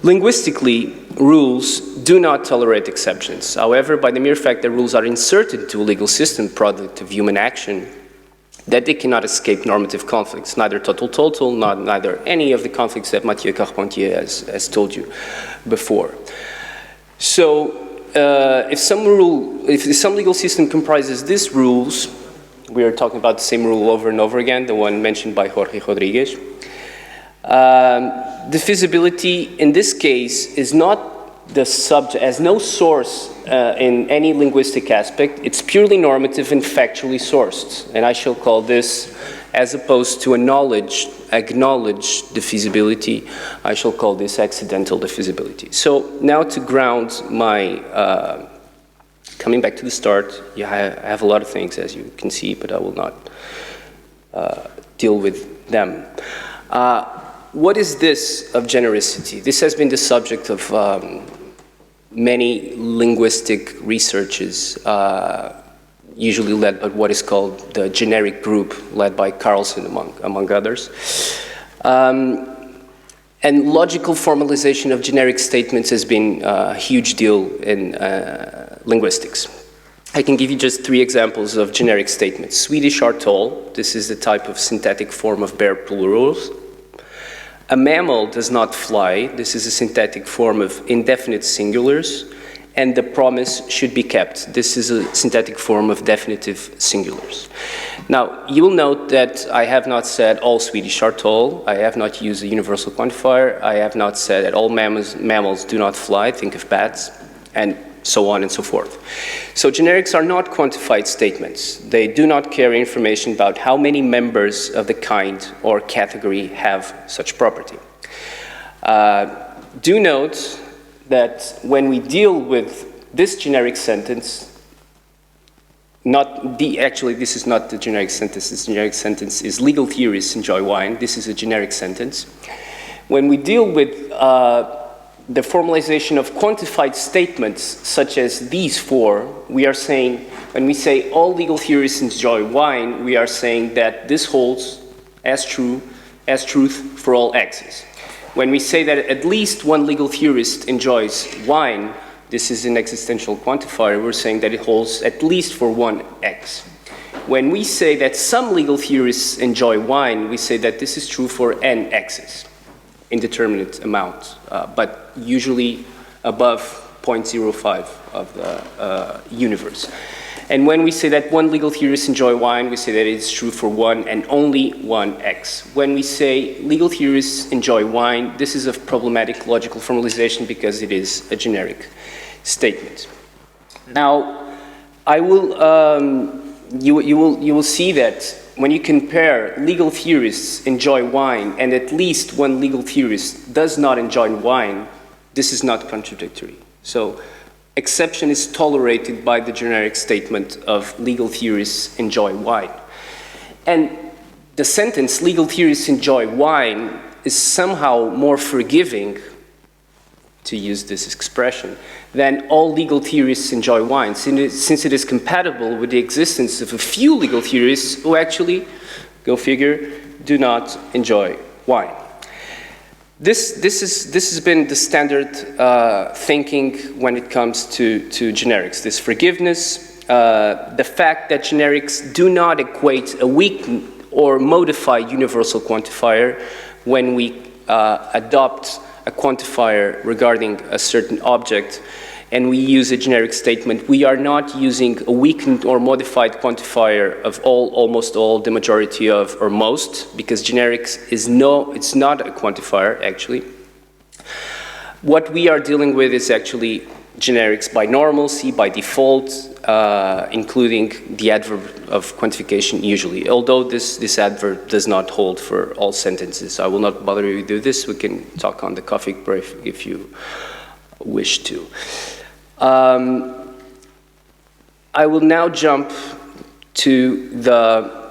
D: Linguistically, rules do not tolerate exceptions. However, by the mere fact that rules are inserted into a legal system, product of human action, that they cannot escape normative conflicts, neither total, neither any of the conflicts that Mathieu Carpentier has told you before. So, if some legal system comprises these rules, we are talking about the same rule over and over again, the one mentioned by Jorge Rodriguez. The feasibility in this case is not the subject, as no source in any linguistic aspect. It's purely normative and factually sourced. And I shall call this, as opposed to acknowledged defeasibility, I shall call this accidental defeasibility. So now to ground my, coming back to the start, yeah, I have a lot of things, as you can see, but I will not deal with them. What is this of genericity? This has been the subject of many linguistic researches, usually led by what is called the generic group, led by Carlson, among others. And logical formalization of generic statements has been a huge deal in linguistics. I can give you just 3 examples of generic statements. Swedish atoll, this is the type of synthetic form of bare plurals. A mammal does not fly, this is a synthetic form of indefinite singulars. and the promise should be kept. This is a synthetic form of definitive singulars. Now, you will note that I have not said all Swedish are tall. I have not used a universal quantifier. I have not said that all mammals do not fly, think of bats, and so on and so forth. So generics are not quantified statements. They do not carry information about how many members of the kind or category have such property. Do note that when we deal with this generic sentence, actually this is not the generic sentence, this generic sentence is legal theorists enjoy wine. This is a generic sentence. When we deal with the formalization of quantified statements such as these four, we are saying, when we say all legal theorists enjoy wine, we are saying that this holds as truth for all x's. When we say that at least one legal theorist enjoys wine, this is an existential quantifier, we're saying that it holds at least for one x. When we say that some legal theorists enjoy wine, we say that this is true for n x's, indeterminate amount, but usually above 0.05 of the universe. And when we say that one legal theorist enjoy wine, we say that it's true for one and only one x. When we say legal theorists enjoy wine, this is a problematic logical formalization because it is a generic statement. Now, I will, you will see that when you compare legal theorists enjoy wine and at least one legal theorist does not enjoy wine, this is not contradictory. So, exception is tolerated by the generic statement of legal theorists enjoy wine. And the sentence, legal theorists enjoy wine, is somehow more forgiving, to use this expression, than all legal theorists enjoy wine, since it is compatible with the existence of a few legal theorists who actually, go figure, do not enjoy wine. This has been the standard thinking when it comes to generics. This forgiveness, the fact that generics do not equate a weak or modified universal quantifier when we adopt a quantifier regarding a certain object and we use a generic statement, we are not using a weakened or modified quantifier of all, almost all, the majority of, or most, because generics is it's not a quantifier, actually. What we are dealing with is actually generics by normalcy, by default, including the adverb of quantification usually, although this adverb does not hold for all sentences. I will not bother you to do this. We can talk on the coffee break if you wish to. I will now jump to the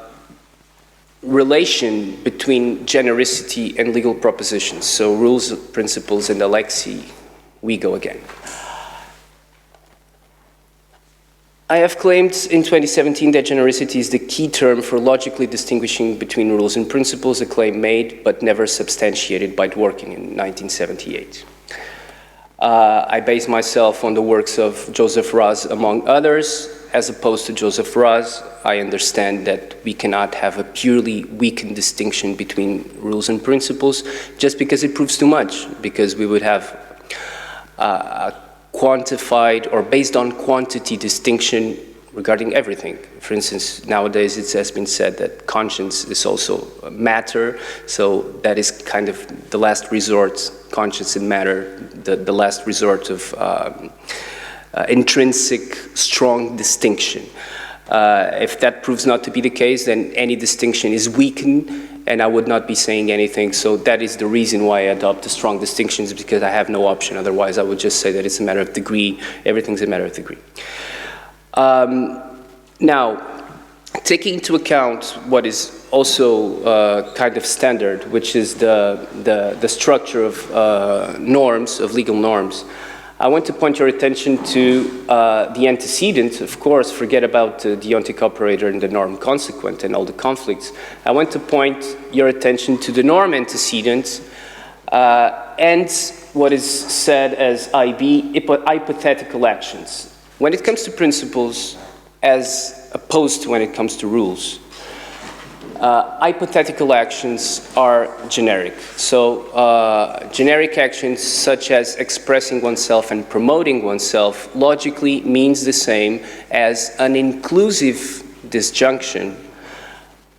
D: relation between genericity and legal propositions. So rules, principles, and alexi, we go again. I have claimed in 2017 that genericity is the key term for logically distinguishing between rules and principles, a claim made but never substantiated by Dworkin in 1978. I base myself on the works of Joseph Raz, among others. As opposed to Joseph Raz, I understand that we cannot have a purely weakened distinction between rules and principles just because it proves too much, because we would have a quantified or based on quantity distinction regarding everything. For instance, nowadays it has been said that conscience is also matter, so that is kind of the last resort, conscience and matter, the last resort of intrinsic, strong distinction. If that proves not to be the case, then any distinction is weakened, and I would not be saying anything. So that is the reason why I adopt the strong distinctions, because I have no option. Otherwise, I would just say that it's a matter of degree. Everything's a matter of degree. Now, taking into account what is also kind of standard, which is the structure of norms, of legal norms, I want to point your attention to the antecedent. Of course, forget about the deontic operator and the norm consequent and all the conflicts. I want to point your attention to the norm antecedent and what is said as IB, hypothetical actions. When it comes to principles, as opposed to when it comes to rules, Hypothetical actions are generic. So generic actions such as expressing oneself and promoting oneself logically means the same as an inclusive disjunction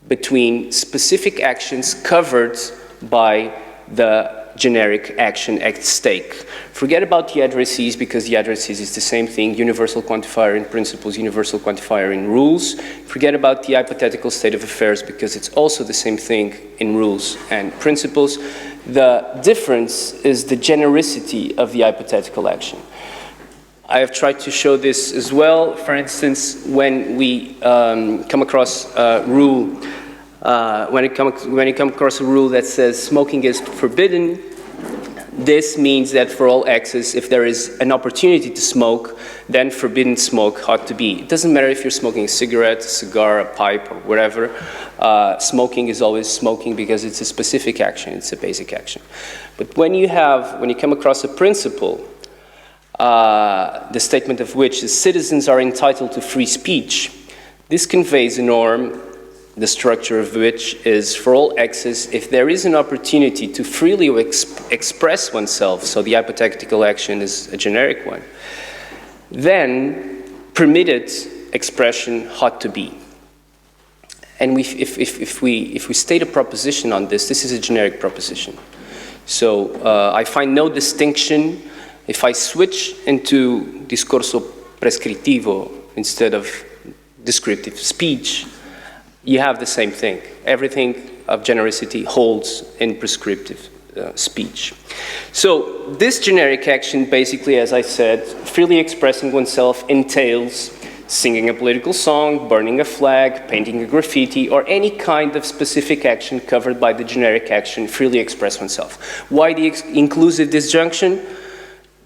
D: between specific actions covered by the generic action at stake. Forget about the addressees, because the addressees is the same thing, universal quantifier in principles, universal quantifier in rules. Forget about the hypothetical state of affairs, because it's also the same thing in rules and principles. The difference is the genericity of the hypothetical action. I have tried to show this as well. For instance, when we come across a rule, when you come across a rule that says smoking is forbidden, this means that for all x's, if there is an opportunity to smoke, then forbidden smoke ought to be. It doesn't matter if you're smoking a cigarette, a cigar, a pipe, or whatever. Smoking is always smoking because it's a specific action, it's a basic action. But when you come across a principle, the statement of which is citizens are entitled to free speech, this conveys a norm, the structure of which is for all x's, if there is an opportunity to freely express oneself, so the hypothetical action is a generic one, then permitted expression ought to be. And if we state a proposition on this, this is a generic proposition. So I find no distinction if I switch into discorso prescriptivo instead of descriptive speech. You have the same thing. Everything of genericity holds in prescriptive speech. So this generic action, basically, as I said, freely expressing oneself entails singing a political song, burning a flag, painting a graffiti, or any kind of specific action covered by the generic action, freely express oneself. Why the inclusive disjunction?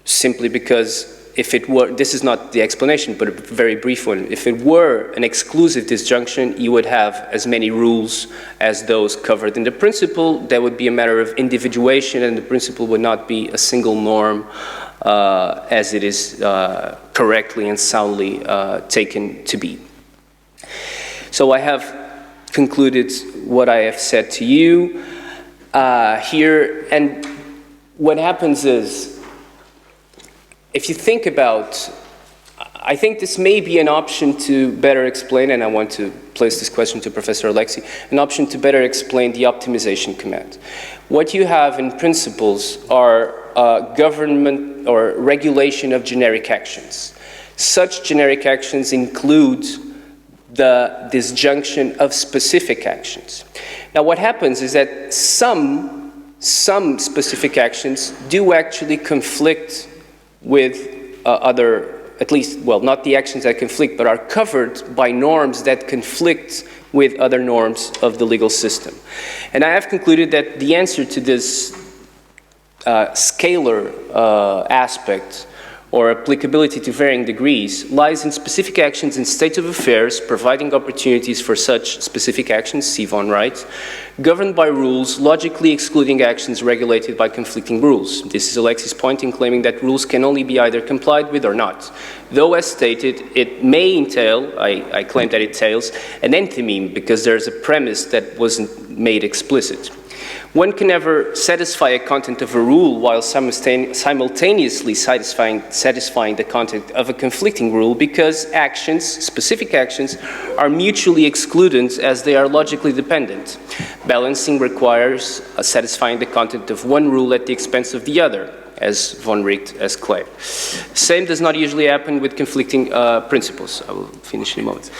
D: Simply because if it were, this is not the explanation, but a very brief one. If it were an exclusive disjunction, you would have as many rules as those covered in the principle. That would be a matter of individuation, and the principle would not be a single norm as it is correctly and soundly taken to be. So I have concluded what I have said to you here, and what happens is, if you think about, I think this may be an option to better explain, and I want to place this question to Professor Alexi, an option to better explain the optimization command. What you have in principles are government or regulation of generic actions. Such generic actions include the disjunction of specific actions. Now what happens is that some specific actions do actually conflict with other, at least, well, not the actions that conflict, but are covered by norms that conflict with other norms of the legal system. And I have concluded that the answer to this scalar aspect or applicability to varying degrees lies in specific actions in states of affairs, providing opportunities for such specific actions, see von Wright, governed by rules, logically excluding actions regulated by conflicting rules. This is Alexi's point in claiming that rules can only be either complied with or not. Though, as stated, it may entail, I claim that it entails, an enthymeme, because there's a premise that wasn't made explicit. One can never satisfy a content of a rule while simultaneously satisfying the content of a conflicting rule, because actions, specific actions, are mutually excluded as they are logically dependent. Balancing requires satisfying the content of one rule at the expense of the other, as von Wright has claimed. Same does not usually happen with conflicting principles. I will finish in a moment.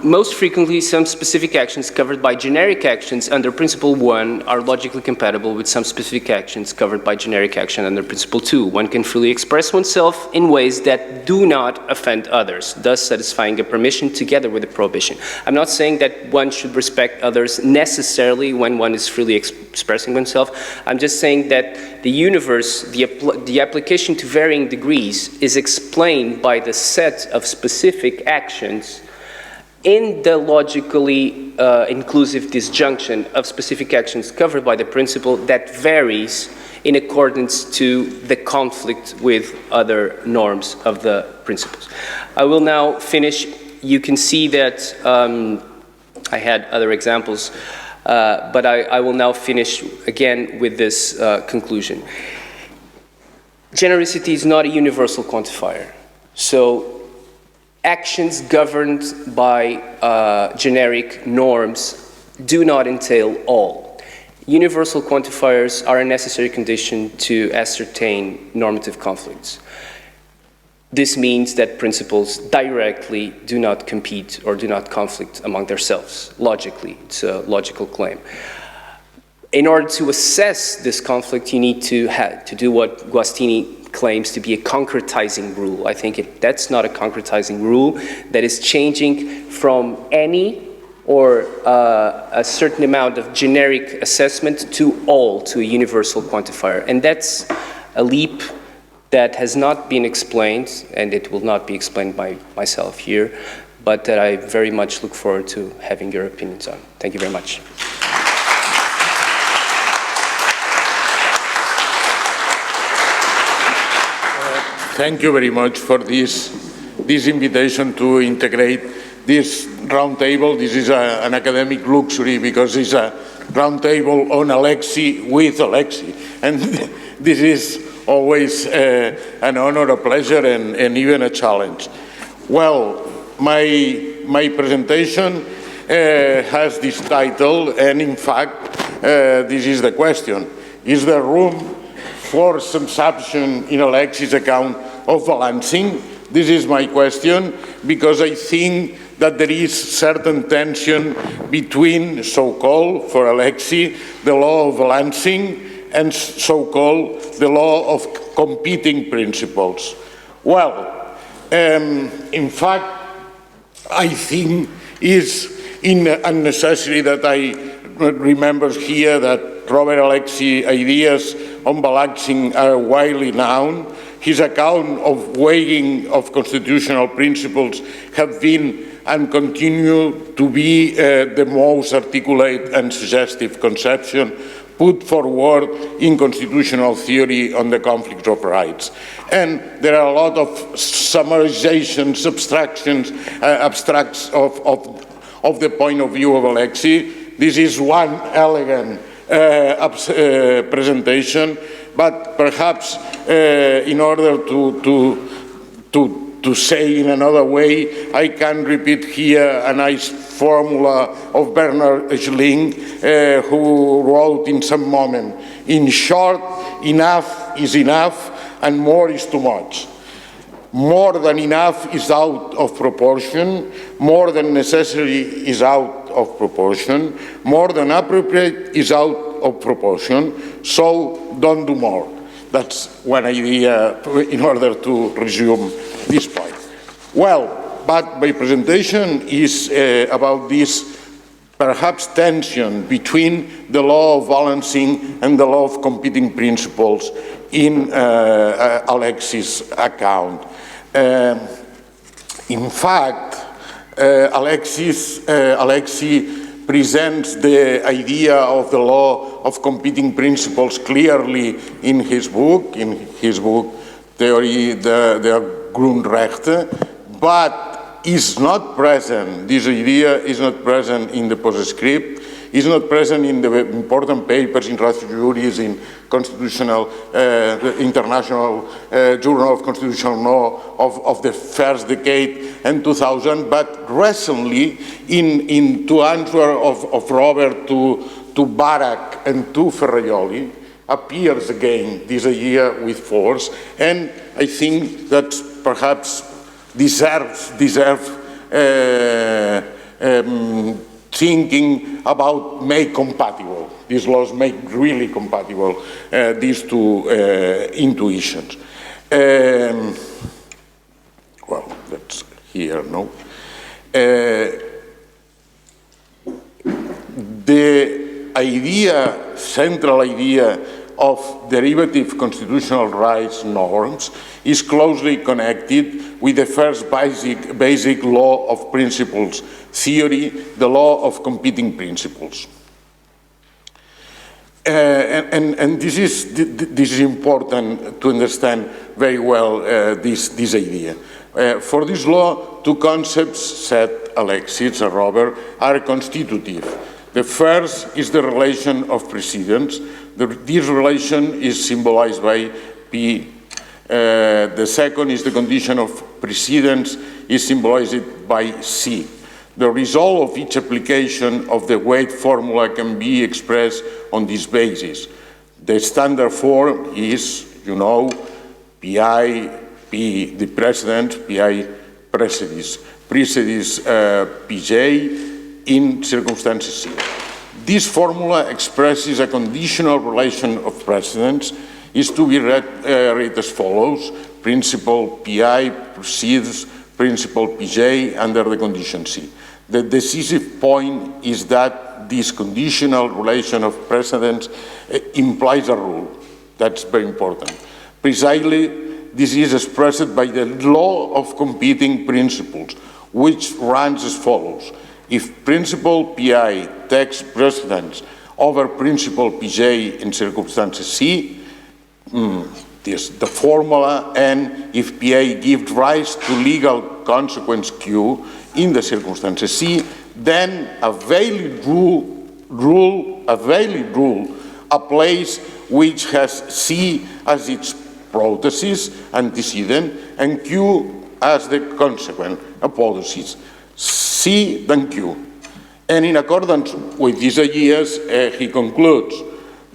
D: Most frequently, some specific actions covered by generic actions under Principle 1 are logically compatible with some specific actions covered by generic action under Principle 2. One can freely express oneself in ways that do not offend others, thus satisfying a permission together with a prohibition. I'm not saying that one should respect others necessarily when one is freely expressing oneself. I'm just saying that the universe, the application to varying degrees, is explained by the set of specific actions in the logically inclusive disjunction of specific actions covered by the principle that varies in accordance to the conflict with other norms of the principles. I will now finish. You can see that I had other examples, but I will now finish again with this conclusion. Genericity is not a universal quantifier. So actions governed by generic norms do not entail all. Universal quantifiers are a necessary condition to ascertain normative conflicts. This means that principles directly do not compete or do not conflict among themselves, logically. It's a logical claim. In order to assess this conflict, you need to do what Guastini claims to be a concretizing rule. I think that's not a concretizing rule, that is changing from any or a certain amount of generic assessment to all, to a universal quantifier. And that's a leap that has not been explained, and it will not be explained by myself here, but that I very much look forward to having your opinions on. Thank you very much.
E: Thank you very much for this invitation to integrate this roundtable. This is an academic luxury because it's a roundtable on Alexi with Alexi. And this is always an honor, a pleasure, and even a challenge. Well, my presentation has this title, and in fact, this is the question. Is there room for subsumption in Alexi's account of balancing? This is my question, because I think that there is certain tension between so-called, for Alexi, the law of balancing, and so-called the law of competing principles. Well, in fact, I think is unnecessary that I remember here that Robert Alexi ideas on balancing are widely known. His account of weighing of constitutional principles have been and continue to be the most articulate and suggestive conception put forward in constitutional theory on the conflict of rights. And there are a lot of summarizations, abstractions, abstracts of the point of view of Alexi. This is one elegant presentation, but perhaps in order to say in another way, I can repeat here a nice formula of Bernard Schling, who wrote in some moment, in short, enough is enough and more is too much. More than enough is out of proportion, more than necessary is out of proportion, more than appropriate is out of proportion, so don't do more. That's one idea in order to resume this point. Well, but my presentation is about this perhaps tension between the law of balancing and the law of competing principles in Alexi's account. In fact, Alexi presents the idea of the law of competing principles clearly in his book Theorie der Grundrechte, but is not present, this idea is not present in the postscript, is not present in the important papers in Ratio Juris, in Constitutional, International Journal of Constitutional Law of the first decade and 2000, but recently in two answers of Robert to Barak and to Ferraioli appears again this idea with force, and I think that perhaps deserve thinking about make compatible. These laws make really compatible these two intuitions. Well, that's here, no? The idea, central idea of derivative constitutional rights norms is closely connected with the first basic law of principles theory, the law of competing principles. And this is important to understand very well this idea. For this law, two concepts set Alexis, Robert, are constitutive. The first is the relation of precedence. This relation is symbolized by P. The second is the condition of precedence is symbolized by C. The result of each application of the weight formula can be expressed on this basis. The standard form is, you know, PI, P, the precedent, PI precedes PJ in circumstances C. This formula expresses a conditional relation of precedence, is to be read as follows: principle PI precedes principle PJ under the condition C. The decisive point is that this conditional relation of precedence implies a rule. That's very important. Precisely, this is expressed by the law of competing principles, which runs as follows. If principle PI takes precedence over principle PJ in circumstances C, the formula, and if PA gives rise to legal consequence Q in the circumstances C, then a valid rule applies which has C as its prothesis, antecedent, and Q as the consequent, apothesis. C then Q. And in accordance with these ideas, he concludes,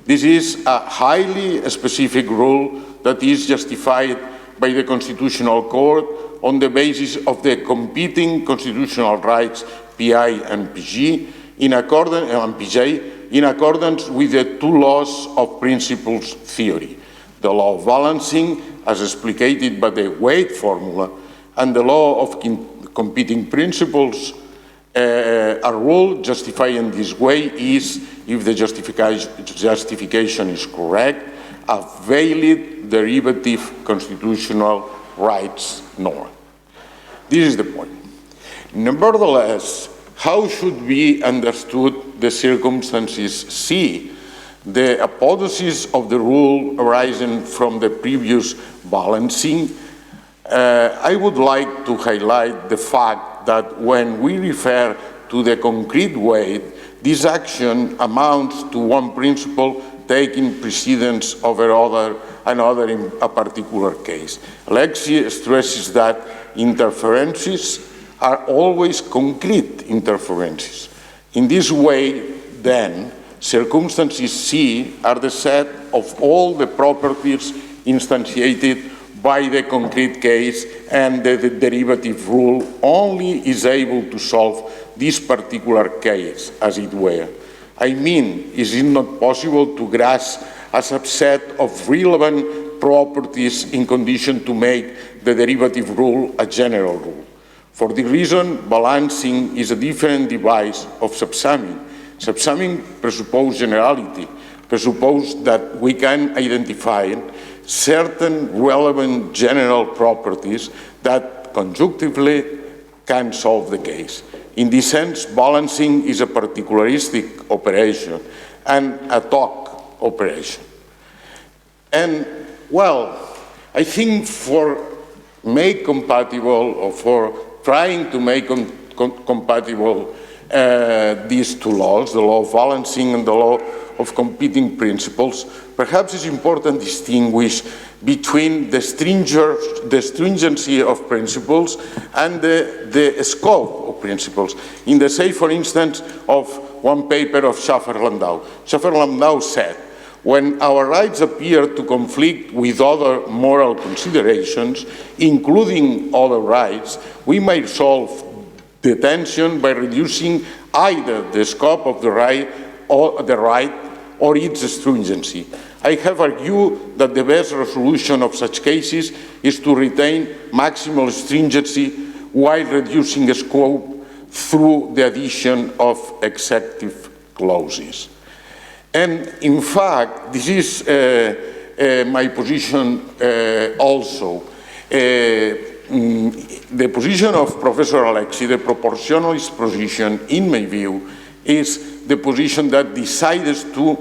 E: this is a highly specific rule that is justified by the Constitutional Court on the basis of the competing constitutional rights PI and PJ in accordance with the two laws of principles theory, the law of balancing as explicated by the weight formula, and the law of competing principles. A rule justified in this way is, if the justification is correct, a valid derivative constitutional rights norm. This is the point. Nevertheless, how should be understood the circumstances C? The apotheosis of the rule arising from the previous balancing. I would like to highlight the fact that when we refer to the concrete weight, this action amounts to one principle taking precedence over another in a particular case. Alexi stresses that interferences are always concrete interferences. In this way, then, circumstances C are the set of all the properties instantiated by the concrete case, and the derivative rule only is able to solve this particular case, as it were. I mean, is it not possible to grasp a subset of relevant properties in condition to make the derivative rule a general rule? For this reason, balancing is a different device of subsumming. Subsumming presupposes generality, presupposes that we can identify certain relevant general properties that conjunctively can solve the case. In this sense, balancing is a particularistic operation and ad hoc operation. And, well, I think for make compatible, or for trying to make compatible these two laws, the law of balancing and the law of competing principles, perhaps it's important to distinguish between the stringency of principles and the scope of principles. In the case, for instance, of one paper of Schaffer-Landau. Schaffer-Landau said, when our rights appear to conflict with other moral considerations, including other rights, we may solve the tension by reducing either the scope of the right or its stringency. I have argued that the best resolution of such cases is to retain maximal stringency while reducing the scope through the addition of executive clauses. And in fact, this is my position also. The position of Professor Alexi, the proportionalist position, in my view, is the position that decides to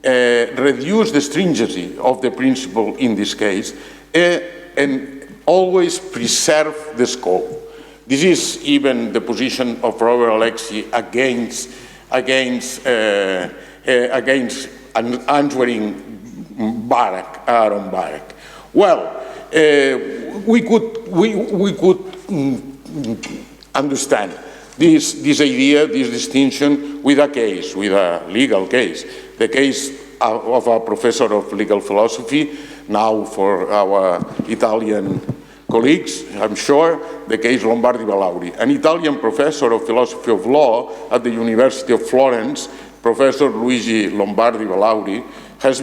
E: reduce the stringency of the principle in this case and always preserve the scope. This is even the position of Robert Alexi against answering Aaron Barak. Well, we could understand this idea, this distinction with a case, with a legal case. The case of a professor of legal philosophy, now for our Italian colleagues, I'm sure, the case Lombardi-Valauri. An Italian professor of philosophy of law at the University of Florence, Professor Luigi Lombardi-Valauri, has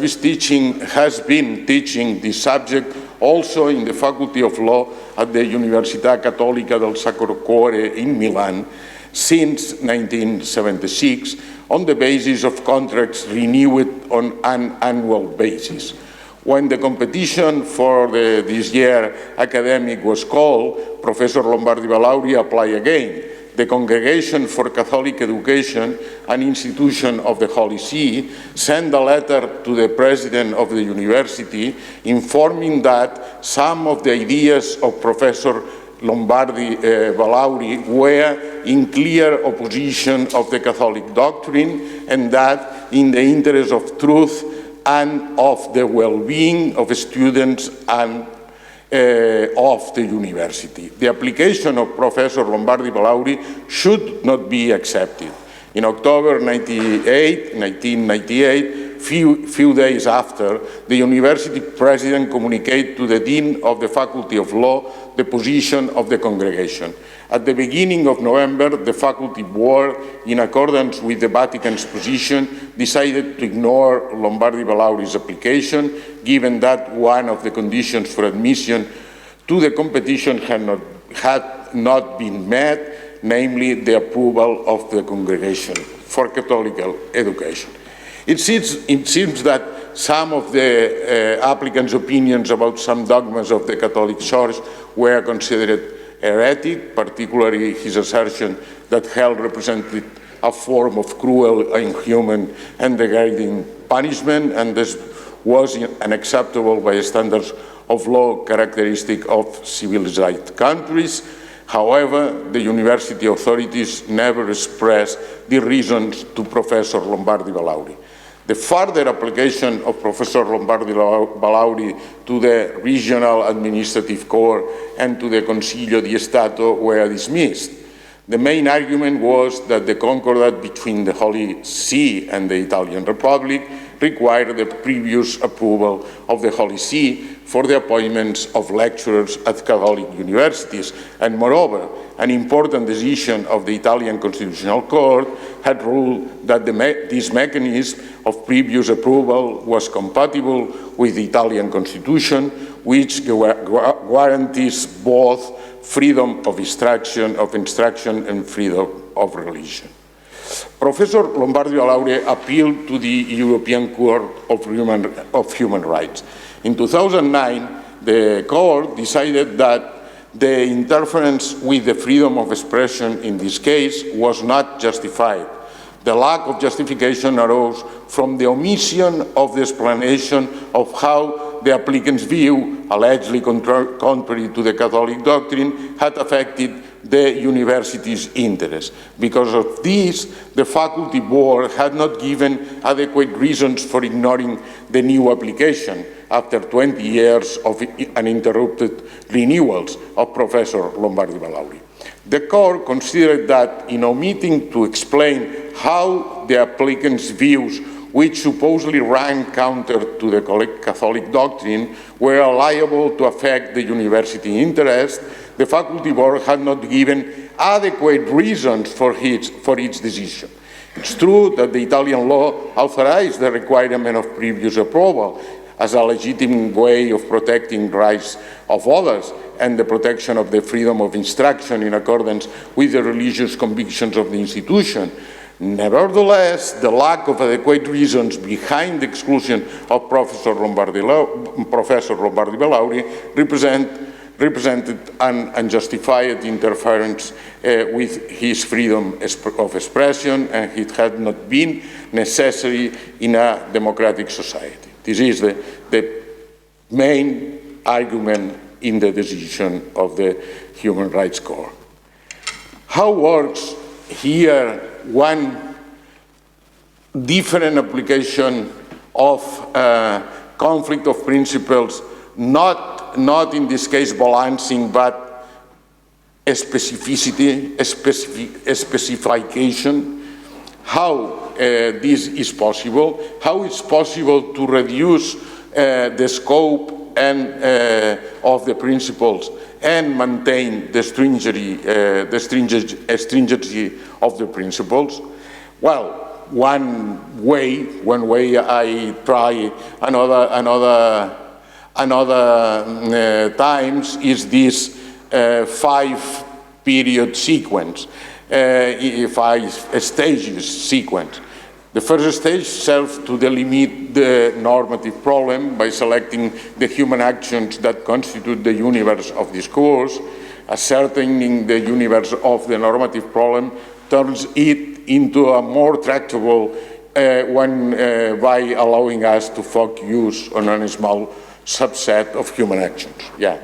E: been teaching this subject also in the Faculty of Law at the Università Cattolica del Sacro Cuore in Milan since 1976 on the basis of contracts renewed on an annual basis. When the competition for this year academic was called, Professor Lombardi-Valauri applied again. The Congregation for Catholic Education, an institution of the Holy See, sent a letter to the president of the university informing that some of the ideas of Professor Lombardi-Valauri were in clear opposition of the Catholic doctrine, and that in the interest of truth and of the well-being of students and of the university. The application of Professor Lombardi-Valauri should not be accepted. In October 1998, few days after, the university president communicated to the dean of the Faculty of Law the position of the congregation. At the beginning of November, the faculty board, in accordance with the Vatican's position, decided to ignore Lombardi-Valauri's application, given that one of the conditions for admission to the competition had not been met, namely the approval of the Congregation for Catholic Education. It seems that some of the applicants' opinions about some dogmas of the Catholic Church were considered heretic, particularly his assertion that hell represented a form of cruel, inhuman, and degrading punishment, and this was unacceptable by standards of law characteristic of civilized countries. However, the university authorities never expressed the reasons to Professor Lombardi-Valauri. The further application of Professor Lombardi-Valauri to the regional administrative court and to the Consiglio di Stato were dismissed. The main argument was that the concordat between the Holy See and the Italian Republic required the previous approval of the Holy See for the appointments of lecturers at Catholic universities, and moreover, an important decision of the Italian Constitutional Court had ruled that this mechanism of previous approval was compatible with the Italian Constitution, which guarantees both freedom of instruction and freedom of religion. Professor Lombardi-Valauri appealed to the European Court of Human Rights. In 2009, the court decided that the interference with the freedom of expression in this case was not justified. The lack of justification arose from the omission of the explanation of how the applicant's view, allegedly contrary to the Catholic doctrine, had affected the university's interest. Because of this, the faculty board had not given adequate reasons for ignoring the new application after 20 years of uninterrupted renewals of Professor Lombardi-Valauri. The court considered that in omitting to explain how the applicant's views, which supposedly ran counter to the Catholic doctrine, were liable to affect the university interest, the faculty board had not given adequate reasons for its decision. It's true that the Italian law authorized the requirement of previous approval as a legitimate way of protecting rights of others and the protection of the freedom of instruction in accordance with the religious convictions of the institution. Nevertheless, the lack of adequate reasons behind the exclusion of Professor Lombardi-Valauri represented an unjustified interference with his freedom of expression, and it had not been necessary in a democratic society. This is the main argument in the decision of the Human Rights Court. How works here one different application of conflict of principles, not in this case balancing, but a specificity, a specification, how this is possible, how it's possible to reduce the scope and of the principles and maintain the stringency of the principles. Well, one way I try another times is this 5-period sequence, 5 stages sequence. The first stage serves to delimit the normative problem by selecting the human actions that constitute the universe of discourse. Ascertaining the universe of the normative problem turns it into a more tractable one by allowing us to focus on a small subset of human actions. Yeah.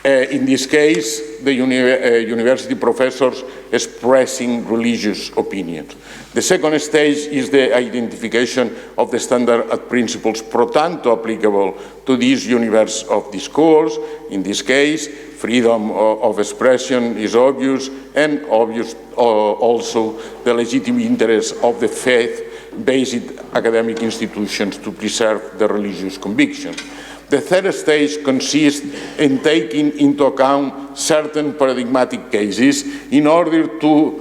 E: In this case, the university professors expressing religious opinions. The second stage is the identification of the standard principles pro tanto applicable to this universe of discourse. In this case, freedom of expression is obvious, and obvious also the legitimate interest of the faith-based academic institutions to preserve the religious conviction. The third stage consists in taking into account certain paradigmatic cases in order to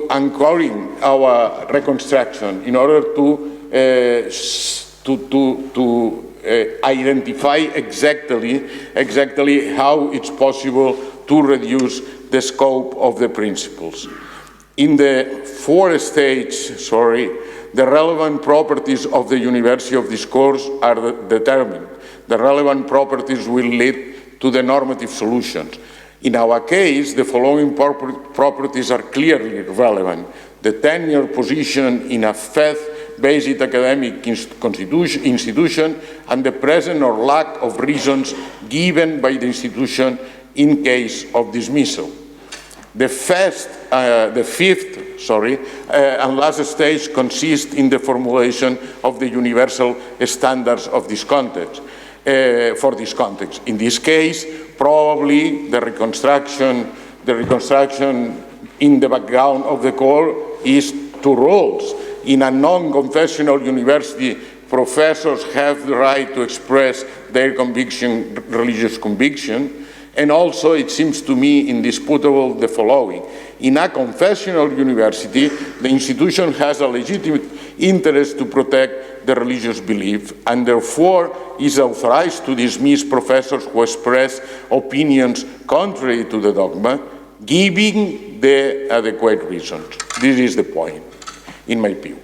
E: anchoring our reconstruction, in order to identify exactly how it's possible to reduce the scope of the principles. In the fourth stage, the relevant properties of the university of discourse are determined. The relevant properties will lead to the normative solutions. In our case, the following properties are clearly relevant. The tenure position in a faith-based academic institution and the present or lack of reasons given by the institution in case of dismissal. The fifth and last stage consists in the formulation of the universal standards of this context. For this context. In this case, probably the reconstruction in the background of the core is 2 roles. In a non-confessional university, professors have the right to express their conviction, religious conviction, and also it seems to me indisputable the following. In a confessional university, the institution has a legitimate interest to protect the religious belief, and therefore is authorized to dismiss professors who express opinions contrary to the dogma, giving the adequate reasons. This is the point, in my view.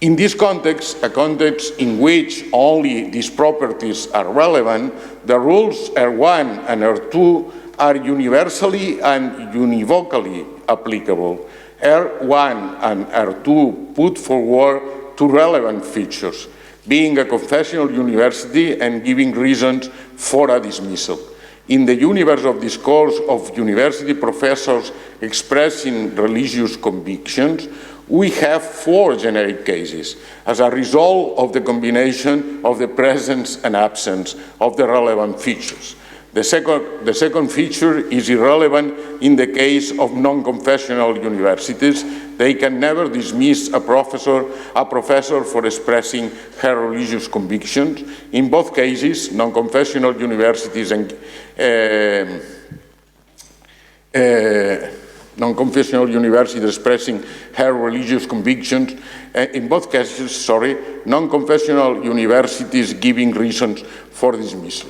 E: In this context, a context in which only these properties are relevant, the rules R1 and R2 are universally and univocally applicable. R1 and R2 put forward 2 relevant features, being a confessional university and giving reasons for a dismissal. In the universe of discourse of university professors expressing religious convictions, we have 4 generic cases as a result of the combination of the presence and absence of the relevant features. The second feature is irrelevant in the case of non-confessional universities. They can never dismiss a professor for expressing her religious convictions. In both cases, non-confessional universities and non-confessional universities expressing her religious convictions. In both cases, non-confessional universities giving reasons for dismissal.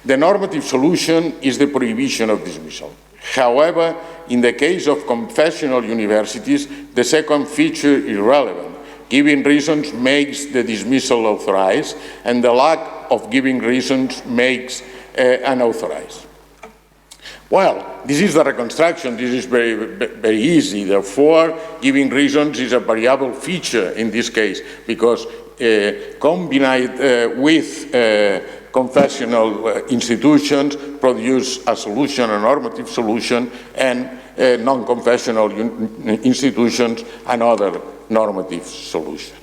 E: The normative solution is the prohibition of dismissal. However, in the case of confessional universities, the second feature is irrelevant. Giving reasons makes the dismissal authorized, and the lack of giving reasons makes unauthorized. Well, this is the reconstruction. This is very, very easy. Therefore, giving reasons is a variable feature in this case, because combined with confessional institutions produce a solution, a normative solution, and non-confessional institutions another normative solution.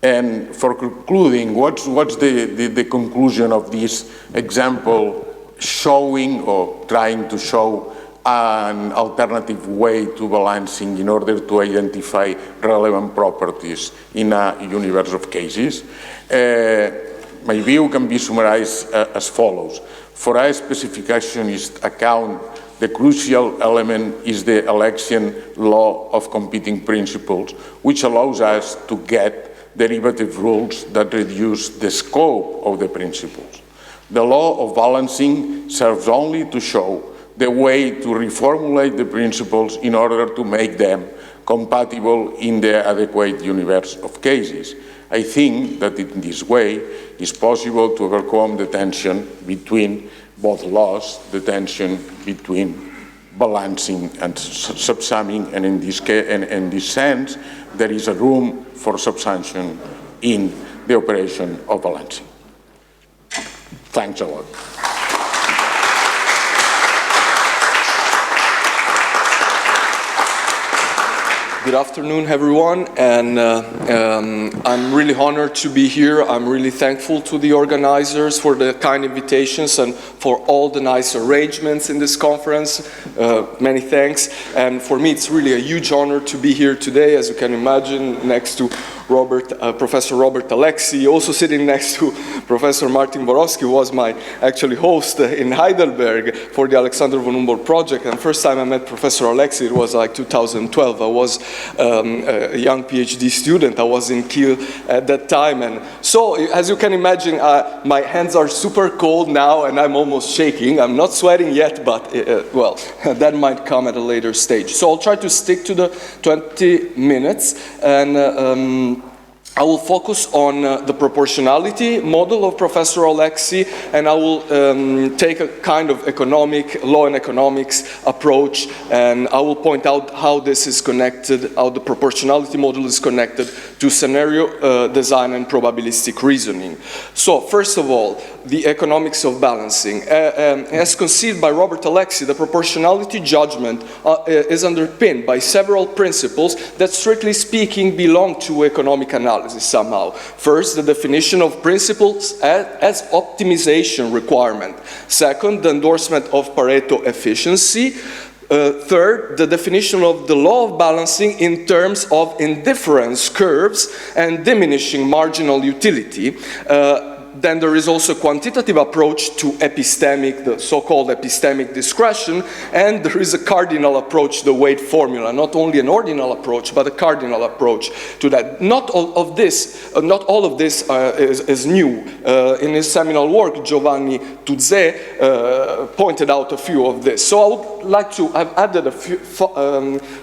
E: And for concluding, what's the conclusion of this example showing or trying to show an alternative way to balancing in order to identify relevant properties in a universe of cases? My view can be summarized as follows. For a specificationist account, the crucial element is the election law of competing principles, which allows us to get derivative rules that reduce the scope of the principles. The law of balancing serves only to show the way to reformulate the principles in order to make them compatible in the adequate universe of cases. I think that in this way it's possible to overcome the tension between both laws, the tension between balancing and subsumming, and in this sense, there is a room for subsumption in the operation of balancing. Thanks a lot.
F: Good afternoon, everyone, and I'm really honored to be here. I'm really thankful to the organizers for the kind invitations and for all the nice arrangements in this conference. Many thanks. And for me, it's really a huge honor to be here today, as you can imagine, next to Professor Robert Alexi, also sitting next to Professor Martin Borowski, who was my actually host in Heidelberg for the Alexander von Humboldt project. And first time I met Professor Alexi, it was like 2012. I was a young PhD student. I was in Kiel at that time. And so, as you can imagine, my hands are super cold now and I'm almost shaking. I'm not sweating yet, but well, that might come at a later stage. So I'll try to stick to the 20 minutes and I will focus on the proportionality model of Professor Alexi, and I will take a kind of law and economics approach, and I will point out how this is connected, how the proportionality model is connected to scenario design and probabilistic reasoning. So, first of all, the economics of balancing. As conceived by Robert Alexi, the proportionality judgment is underpinned by several principles that, strictly speaking, belong to economic analysis somehow. First, the definition of principles as optimization requirement. Second, the endorsement of Pareto efficiency. Third, the definition of the law of balancing in terms of indifference curves and diminishing marginal utility. Then there is also a quantitative approach to epistemic, the so-called epistemic discretion, and there is a cardinal approach, the weight formula, not only an ordinal approach, but a cardinal approach to that. Not all of this is new. In his seminal work, Giovanni Tuzze pointed out a few of this. So I would like to have added a few,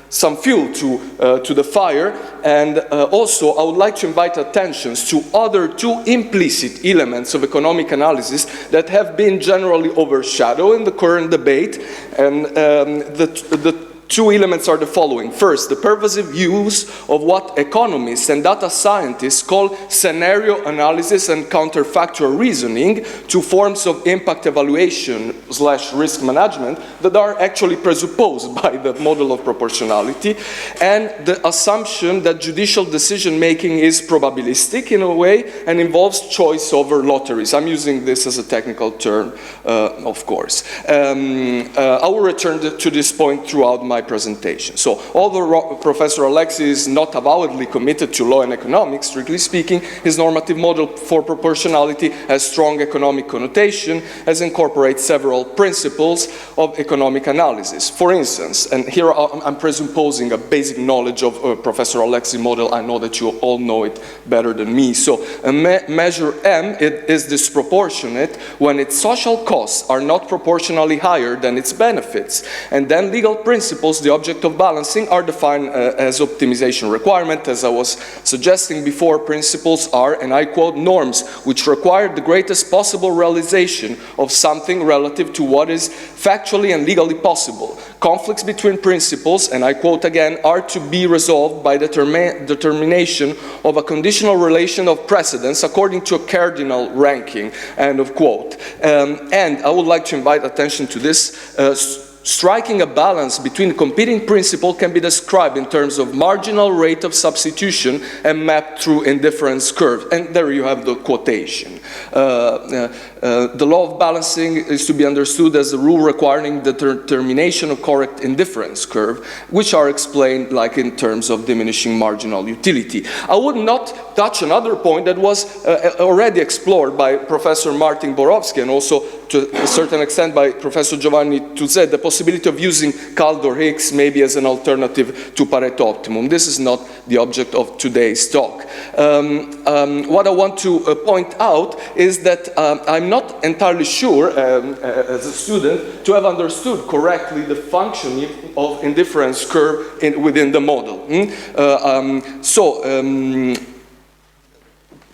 F: some fuel to the fire, and also I would like to invite attentions to other two implicit elements of economic analysis that have been generally overshadowed in the current debate, and the two elements are the following. First, the pervasive use of what economists and data scientists call scenario analysis and counterfactual reasoning, two forms of impact evaluation / risk management that are actually presupposed by the model of proportionality, and the assumption that judicial decision-making is probabilistic in a way and involves choice over lotteries. I'm using this as a technical term, of course. I will return to this point throughout my presentation. So, although Professor Alexi is not avowedly committed to law and economics, strictly speaking, his normative model for proportionality has strong economic connotation, as incorporates several principles of economic analysis. For instance, and here I'm presupposing a basic knowledge of Professor Alexi model. I know that you all know it better than me. So, a measure M is disproportionate when its social costs are not proportionally higher than its benefits, and then legal principles principles, the object of balancing, are defined as optimization requirement. As I was suggesting before, principles are, and I quote, norms which require the greatest possible realization of something relative to what is factually and legally possible. Conflicts between principles, and I quote again, are to be resolved by determination of a conditional relation of precedence according to a cardinal ranking, end of quote. And I would like to invite attention to this. Striking a balance between competing principles can be described in terms of marginal rate of substitution and mapped through indifference curve. And there you have the quotation. The law of balancing is to be understood as a rule requiring the determination of correct indifference curve, which are explained like in terms of diminishing marginal utility. I would not touch another point that was already explored by Professor Martin Borowski and also to a certain extent by Professor Giovanni Tuzet, the possibility of using Kaldor-Hicks maybe as an alternative to Pareto optimum. This is not the object of today's talk. What I want to point out is that I'm not entirely sure, as a student, to have understood correctly the functioning of indifference curve within the model.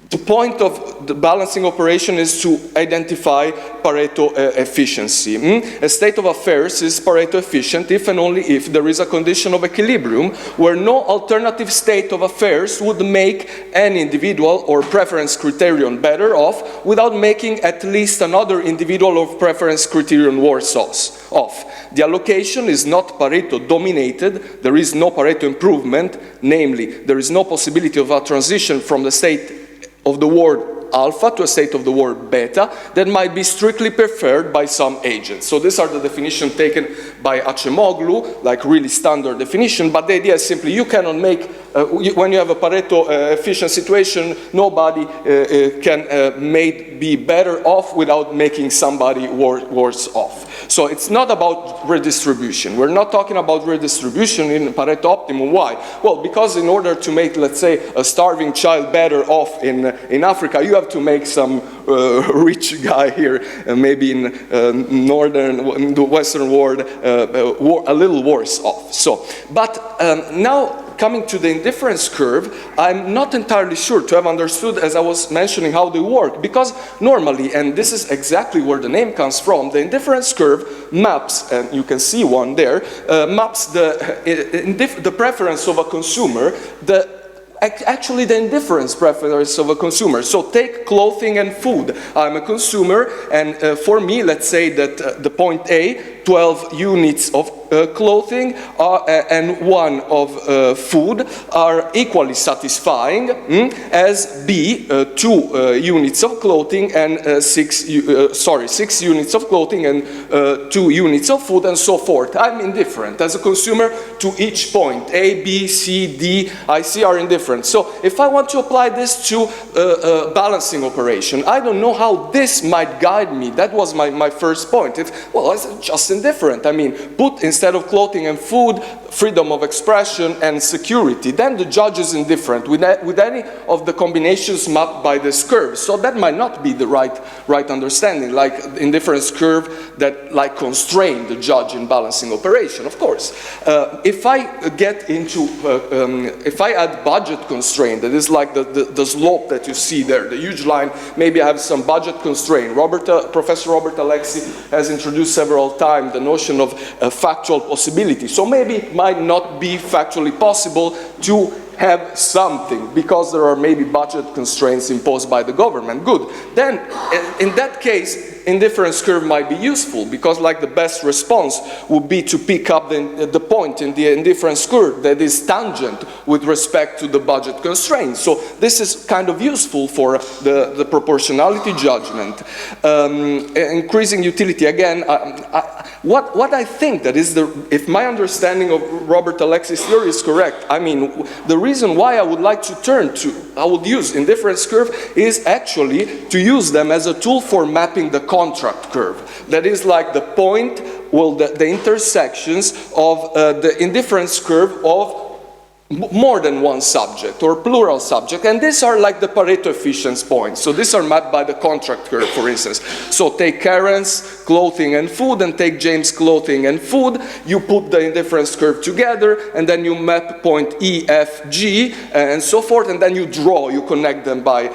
F: The point of the balancing operation is to identify Pareto efficiency. A state of affairs is Pareto efficient if and only if there is a condition of equilibrium where no alternative state of affairs would make any individual or preference criterion better off without making at least another individual or preference criterion worse off. The allocation is not Pareto dominated, there is no Pareto improvement, namely there is no possibility of a transition from the state of the word alpha to a state of the word beta that might be strictly preferred by some agents. So these are the definitions taken by Acemoglu, like really standard definition, but the idea is simply you cannot make, when you have a Pareto efficient situation, nobody can be better off without making somebody worse off. So it's not about redistribution. We're not talking about redistribution in Pareto optimum. Why? Well, because in order to make, let's say, a starving child better off in Africa, you have to make some rich guy here, maybe in the Western world, a little worse off. So, but now coming to the indifference curve, I'm not entirely sure to have understood, as I was mentioning, how they work, because normally, and this is exactly where the name comes from, the indifference curve maps, and you can see one there, maps the preference of a consumer, actually the indifference preference of a consumer. So take clothing and food. I'm a consumer, and for me, let's say that the point A, 12 units of clothing and 1 of food are equally satisfying, as B, 2 units of clothing and 6 units of clothing and 2 units of food and so forth. I'm indifferent as a consumer to each point. A, B, C, D, I, C are indifferent. So if I want to apply this to a balancing operation, I don't know how this might guide me. That was my first point. Well, it's just indifferent. I mean, put instead of clothing and food, freedom of expression and security. Then the judge is indifferent with any of the combinations mapped by this curve. So that might not be the right understanding, like indifference curve that like constrain the judge in balancing operation, of course. If I get into, if I add budget constraint, that is like the slope that you see there, the huge line, maybe I have some budget constraint. Professor Robert Alexi has introduced several times the notion of factual possibility. So maybe it might not be factually possible to have something because there are maybe budget constraints imposed by the government. Good. Then, in that case, indifference curve might be useful because like the best response would be to pick up the point in the indifference curve that is tangent with respect to the budget constraints. So this is kind of useful for the proportionality judgment. Increasing utility, again, what I think that is if my understanding of Robert Alexi's theory is correct, I mean, the reason why I would like to I would use indifference curve is actually to use them as a tool for mapping the contract curve. That is like the point, well, the intersections of the indifference curve of more than one subject or plural subject, and these are like the Pareto efficiency points. So these are mapped by the contract curve, for instance. So take Karen's clothing and food, and take James' clothing and food, you put the indifference curve together, and then you map point E, F, G, and so forth, and then you connect them by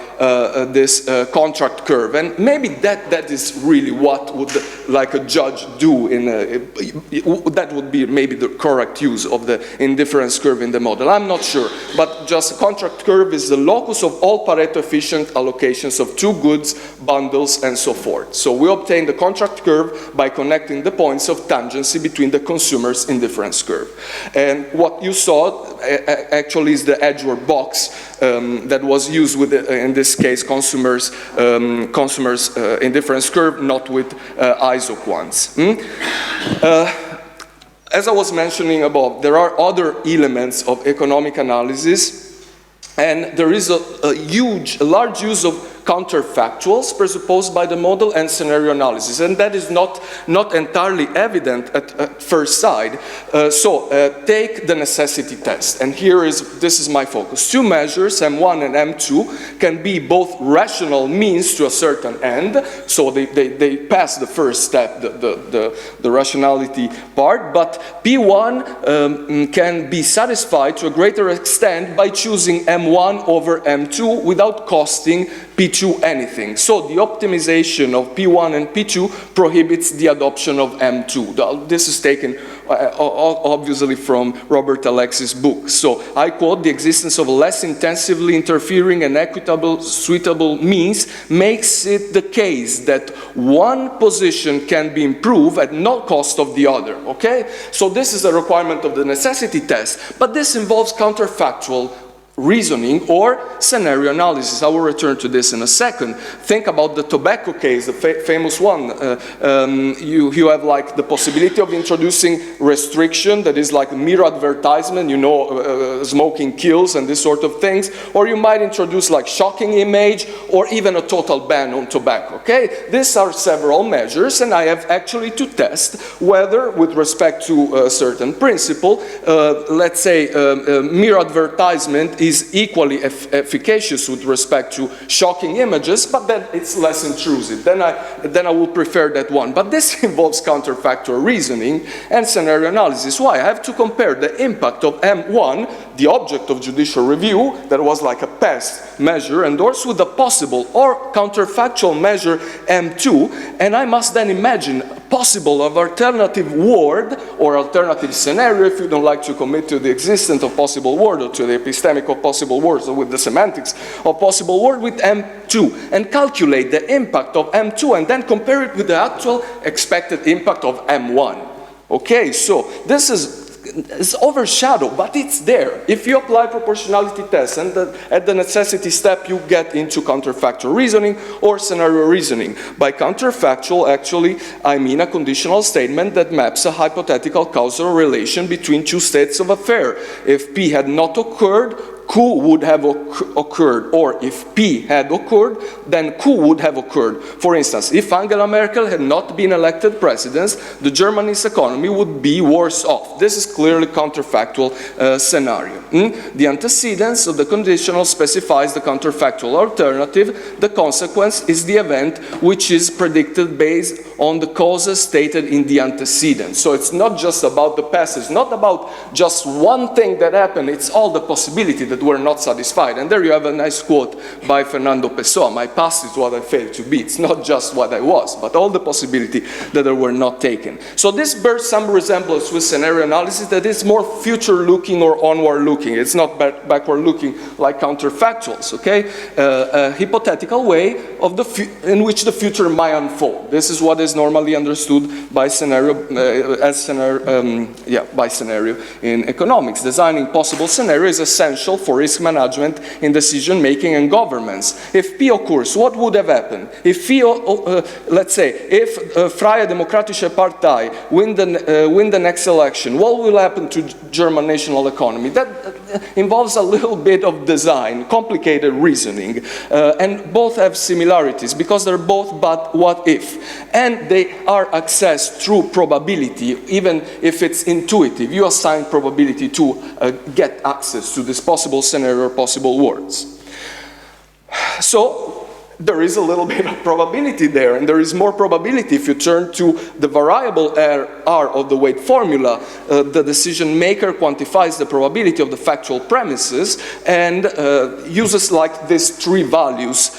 F: this contract curve. And maybe that is really what would like a judge do that would be maybe the correct use of the indifference curve in the model. I'm not sure, but just a contract curve is the locus of all Pareto efficient allocations of two goods, bundles, and so forth. So we obtain the contract curve by connecting the points of tangency between the consumer's indifference curve. And what you saw actually is the Edgeworth box that was used with, in this case, consumers' indifference curve, not with ISOC ones. As I was mentioning above, there are other elements of economic analysis, and there is a large use of counterfactuals presupposed by the model and scenario analysis, and that is not entirely evident at first sight. Take the necessity test, and this is my focus. Two measures, M1 and M2, can be both rational means to a certain end, so they pass the first step, the rationality part, but P1 can be satisfied to a greater extent by choosing M1 over M2 without costing P2 anything. So the optimization of P1 and P2 prohibits the adoption of M2. This is taken obviously from Robert Alexis' book. So I quote, "The existence of a less intensively interfering and equitable, suitable means makes it the case that one position can be improved at no cost of the other." Okay? So this is a requirement of the necessity test, but this involves counterfactual reasoning or scenario analysis. I will return to this in a second. Think about the tobacco case, the famous one. You have like the possibility of introducing restriction that is like mere advertisement, smoking kills and this sort of things, or you might introduce like shocking image or even a total ban on tobacco, okay? These are several measures, and I have actually to test whether with respect to a certain principle, let's say mere advertisement is equally efficacious with respect to shocking images, but then it's less intrusive. Then I will prefer that one. But this involves counterfactual reasoning and scenario analysis. Why? I have to compare the impact of M1, the object of judicial review, that was like a past measure endorsed, with the possible or counterfactual measure M2, and I must then imagine a possible of alternative word or alternative scenario, if you don't like to commit to the existence of possible word or to the epistemic of possible words or with the semantics of possible word with M2, and calculate the impact of M2 and then compare it with the actual expected impact of M1. Okay, so this is overshadowed, but it's there. If you apply proportionality tests and at the necessity step you get into counterfactual reasoning or scenario reasoning. By counterfactual, actually, I mean a conditional statement that maps a hypothetical causal relation between two states of affair. If P had not occurred, Q would have occurred, or if P had occurred, then Q would have occurred. For instance, if Angela Merkel had not been elected president, the Germany's economy would be worse off. This is clearly counterfactual scenario. The antecedents of the conditional specifies the counterfactual alternative. The consequence is the event which is predicted based on the causes stated in the antecedent. So it's not just about the past, it's not about just one thing that happened, it's all the possibility that were not satisfied. And there you have a nice quote by Fernando Pessoa: "My past is what I failed to be." It's not just what I was, but all the possibility that they were not taken. So this bears some resemblance with scenario analysis that is more future-looking or onward-looking. It's not backward-looking like counterfactuals, okay? A hypothetical way of in which the future might unfold. This is what is normally understood by scenario, by scenario in economics. Designing possible scenario is essential for risk management in decision-making and governments. If P occurs, what would have happened? If let's say, if Freie Demokratische Partei win the next election, what will happen to German national economy? That involves a little bit of design, complicated reasoning, and both have similar similarities because they're both but what if. And they are accessed through probability, even if it's intuitive. You assign probability to get access to this possible scenario or possible words. So there is a little bit of probability there, and there is more probability if you turn to the variable R of the weight formula. The decision maker quantifies the probability of the factual premises and uses like these three values,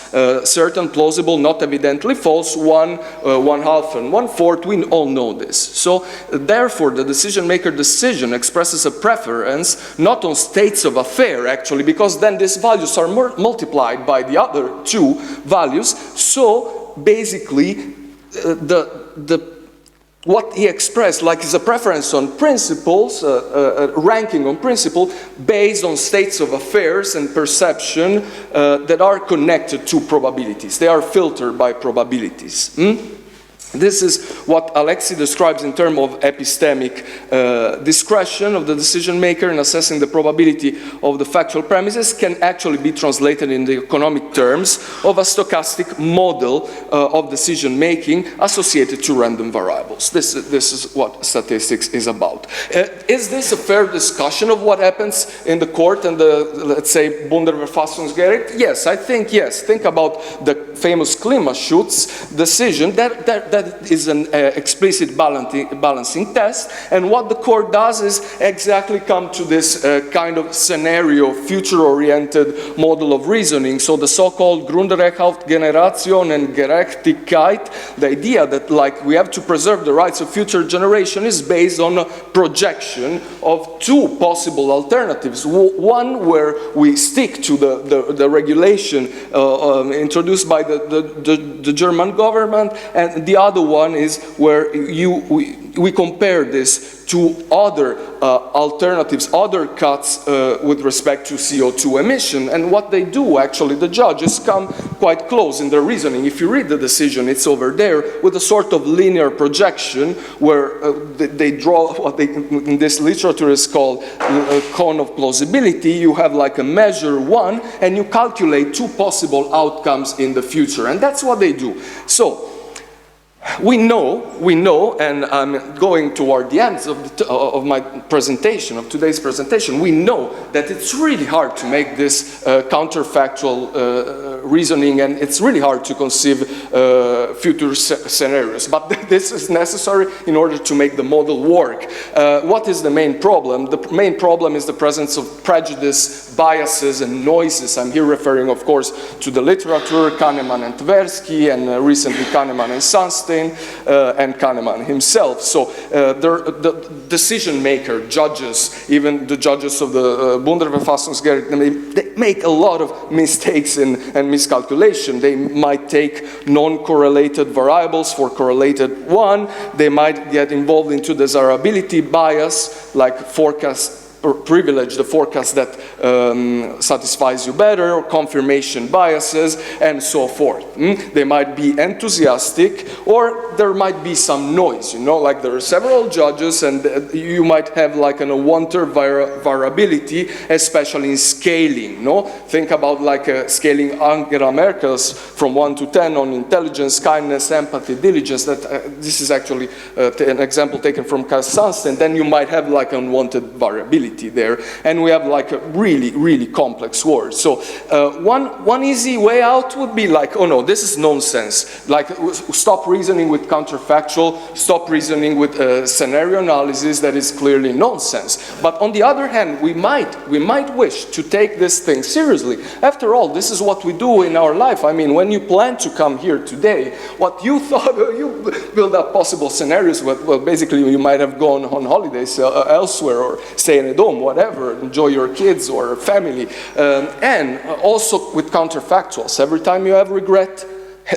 F: certain, plausible, not evidently false, 1, 1/2, and 1/4. We all know this. So therefore, the decision maker decision expresses a preference not on states of affair, actually, because then these values are multiplied by the other two values. So basically, what he expressed like is a preference on principles, ranking on principle based on states of affairs and perception that are connected to probabilities. They are filtered by probabilities. This is what Alexis describes in terms of epistemic discretion of the decision maker in assessing the probability of the factual premises can actually be translated in the economic terms of a stochastic model of decision making associated to random variables. This is what statistics is about. Is this a fair discussion of what happens in the court and the, let's say, Bundesverfassungsgericht? Yes, I think yes. Think about the famous Klimaschutz decision that is an explicit balancing test, and what the court does is exactly come to this kind of scenario, future-oriented model of reasoning. So the so-called Grundrecht auf Generation and Gerechtigkeit, the idea that like we have to preserve the rights of future generation is based on a projection of two possible alternatives. One where we stick to the regulation introduced by the German government, and the other one is where we compare this to other alternatives, other cuts with respect to CO2 emission. And what they do, actually, the judges come quite close in their reasoning. If you read the decision, it's over there with a sort of linear projection where they draw what they, in this literature is called a cone of plausibility. You have like a measure 1 and you calculate two possible outcomes in the future. And that's what they do. So, we know, and I'm going toward the end of my presentation, of today's presentation, we know that it's really hard to make this counterfactual reasoning, and it's really hard to conceive future scenarios. But this is necessary in order to make the model work. What is the main problem? The main problem is the presence of prejudice, biases, and noises. I'm here referring, of course, to the literature, Kahneman and Tversky, and recently Kahneman and Sunstein, and Kahneman himself. So the decision maker, judges, even the judges of the Bundesverfassungsgericht, they make a lot of mistakes and miscalculation. They might take non-correlated variables for correlated one. They might get involved into desirability bias, like forecast or privilege the forecast that satisfies you better, or confirmation biases, and so forth. They might be enthusiastic, or there might be some noise, you know, like there are several judges, and you might have like an unwanted variability, especially in scaling, no? Think about like scaling Angela Merkel's from 1 to 10 on intelligence, kindness, empathy, diligence. That this is actually an example taken from Carl Sunstein. Then you might have like unwanted variability there, and we have like a really complex world. So one easy way out would be like, oh no, this is nonsense. Like stop reasoning with counterfactual, stop reasoning with scenario analysis. That is clearly nonsense. But on the other hand, we might wish to take this thing seriously. After all, this is what we do in our life. I mean, when you plan to come here today, what you thought, you build up possible scenarios. Well, basically, you might have gone on holidays elsewhere, or stay in a dome, whatever, enjoy your kids or family. And also with counterfactuals. Every time you have regret,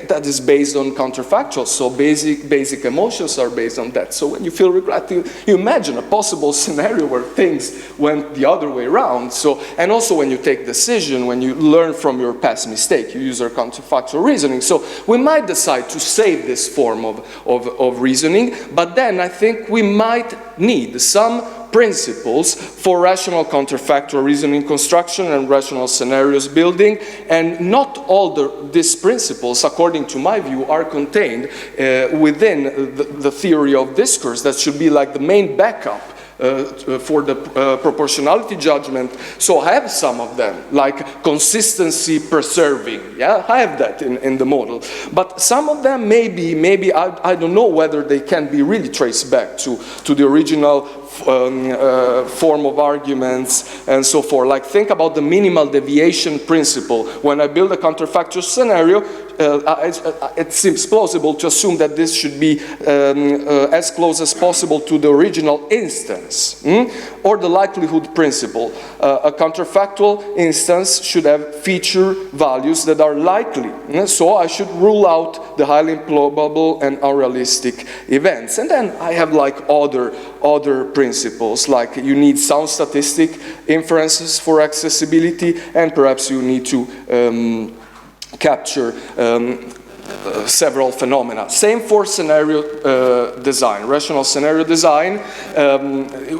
F: that is based on counterfactuals. So basic emotions are based on that. So when you feel regret, you imagine a possible scenario where things went the other way around. So, and also when you take decision, when you learn from your past mistake, you use your counterfactual reasoning. So we might decide to save this form of reasoning, but then I think we might need some principles for rational counterfactual reasoning construction and rational scenarios building, and not all these principles, according to my view, are contained within the theory of discourse that should be like the main backup for the proportionality judgment. So I have some of them, like consistency preserving. Yeah, I have that in the model. But some of them maybe I don't know whether they can be really traced back to the original form of arguments and so forth. Like think about the minimal deviation principle. When I build a counterfactual scenario, it seems plausible to assume that this should be as close as possible to the original instance. Or the likelihood principle. A counterfactual instance should have feature values that are likely. So I should rule out the highly improbable and unrealistic events. And then I have like other principles, like you need sound statistic inferences for accessibility, and perhaps you need to capture several phenomena. Same for scenario design, rational scenario design.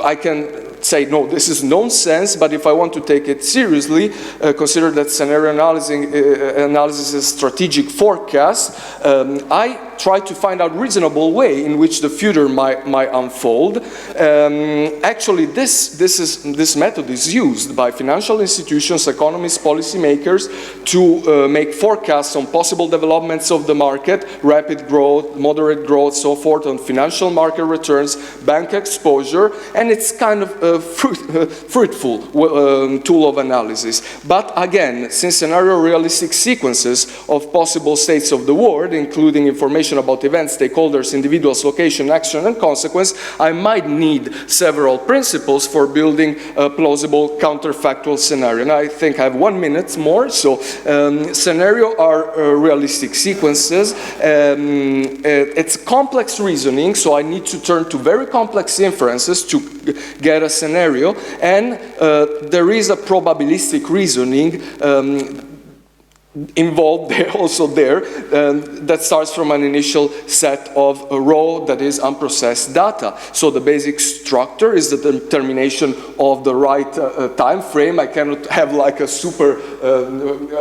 F: I can say, no, this is nonsense, but if I want to take it seriously, consider that scenario analysis is strategic forecast. I try to find out reasonable way in which the future might unfold. Actually, this method is used by financial institutions, economists, policymakers to make forecasts on possible developments of the market, rapid growth, moderate growth, so forth, on financial market returns, bank exposure, and it's kind of a fruitful tool of analysis. But again, since scenario realistic sequences of possible states of the world, including information about events, stakeholders, individuals, location, action, and consequence, I might need several principles for building a plausible counterfactual scenario. And I think I have 1 minute more. So scenario are realistic sequences. It's complex reasoning, so I need to turn to very complex inferences to get a scenario, and there is a probabilistic reasoning involved there, also there, that starts from an initial set of raw, that is unprocessed data. So the basic structure is the determination of the right time frame. I cannot have like a super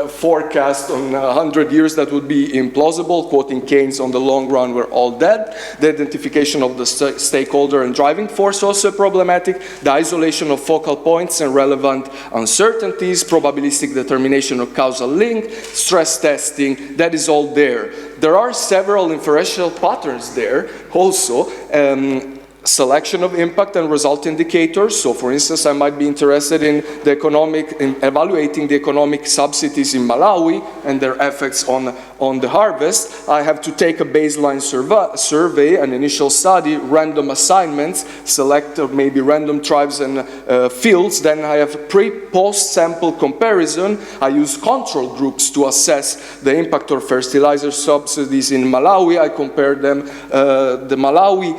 F: forecast on 100 years, that would be implausible. Quoting Keynes, on the long run we're all dead. The identification of the stakeholder and driving force also problematic. The isolation of focal points and relevant uncertainties. Probabilistic determination of causal link. Stress testing, that is all there. There are several inferential patterns there also. Selection of impact and result indicators. So for instance, I might be interested in evaluating the economic subsidies in Malawi and their effects on the harvest. I have to take a baseline survey, an initial study, random assignments, select maybe random tribes and fields. Then I have pre-post sample comparison. I use control groups to assess the impact of fertilizer subsidies in Malawi. I compare them, the Malawi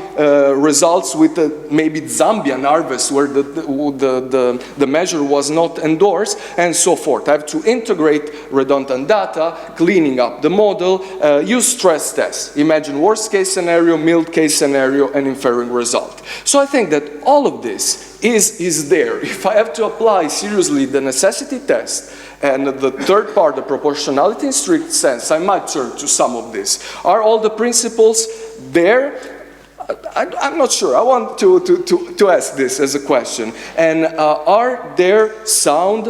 F: results with maybe Zambian harvest, where the measure was not endorsed, and so forth. I have to integrate redundant data, cleaning up the model, use stress tests, imagine worst case scenario, mild case scenario, and inferring result. So I think that all of this is there. If I have to apply seriously the necessity test and the third part, the proportionality in strict sense, I might turn to some of this. Are all the principles there? I'm not sure. I want to ask this as a question. And are there sound,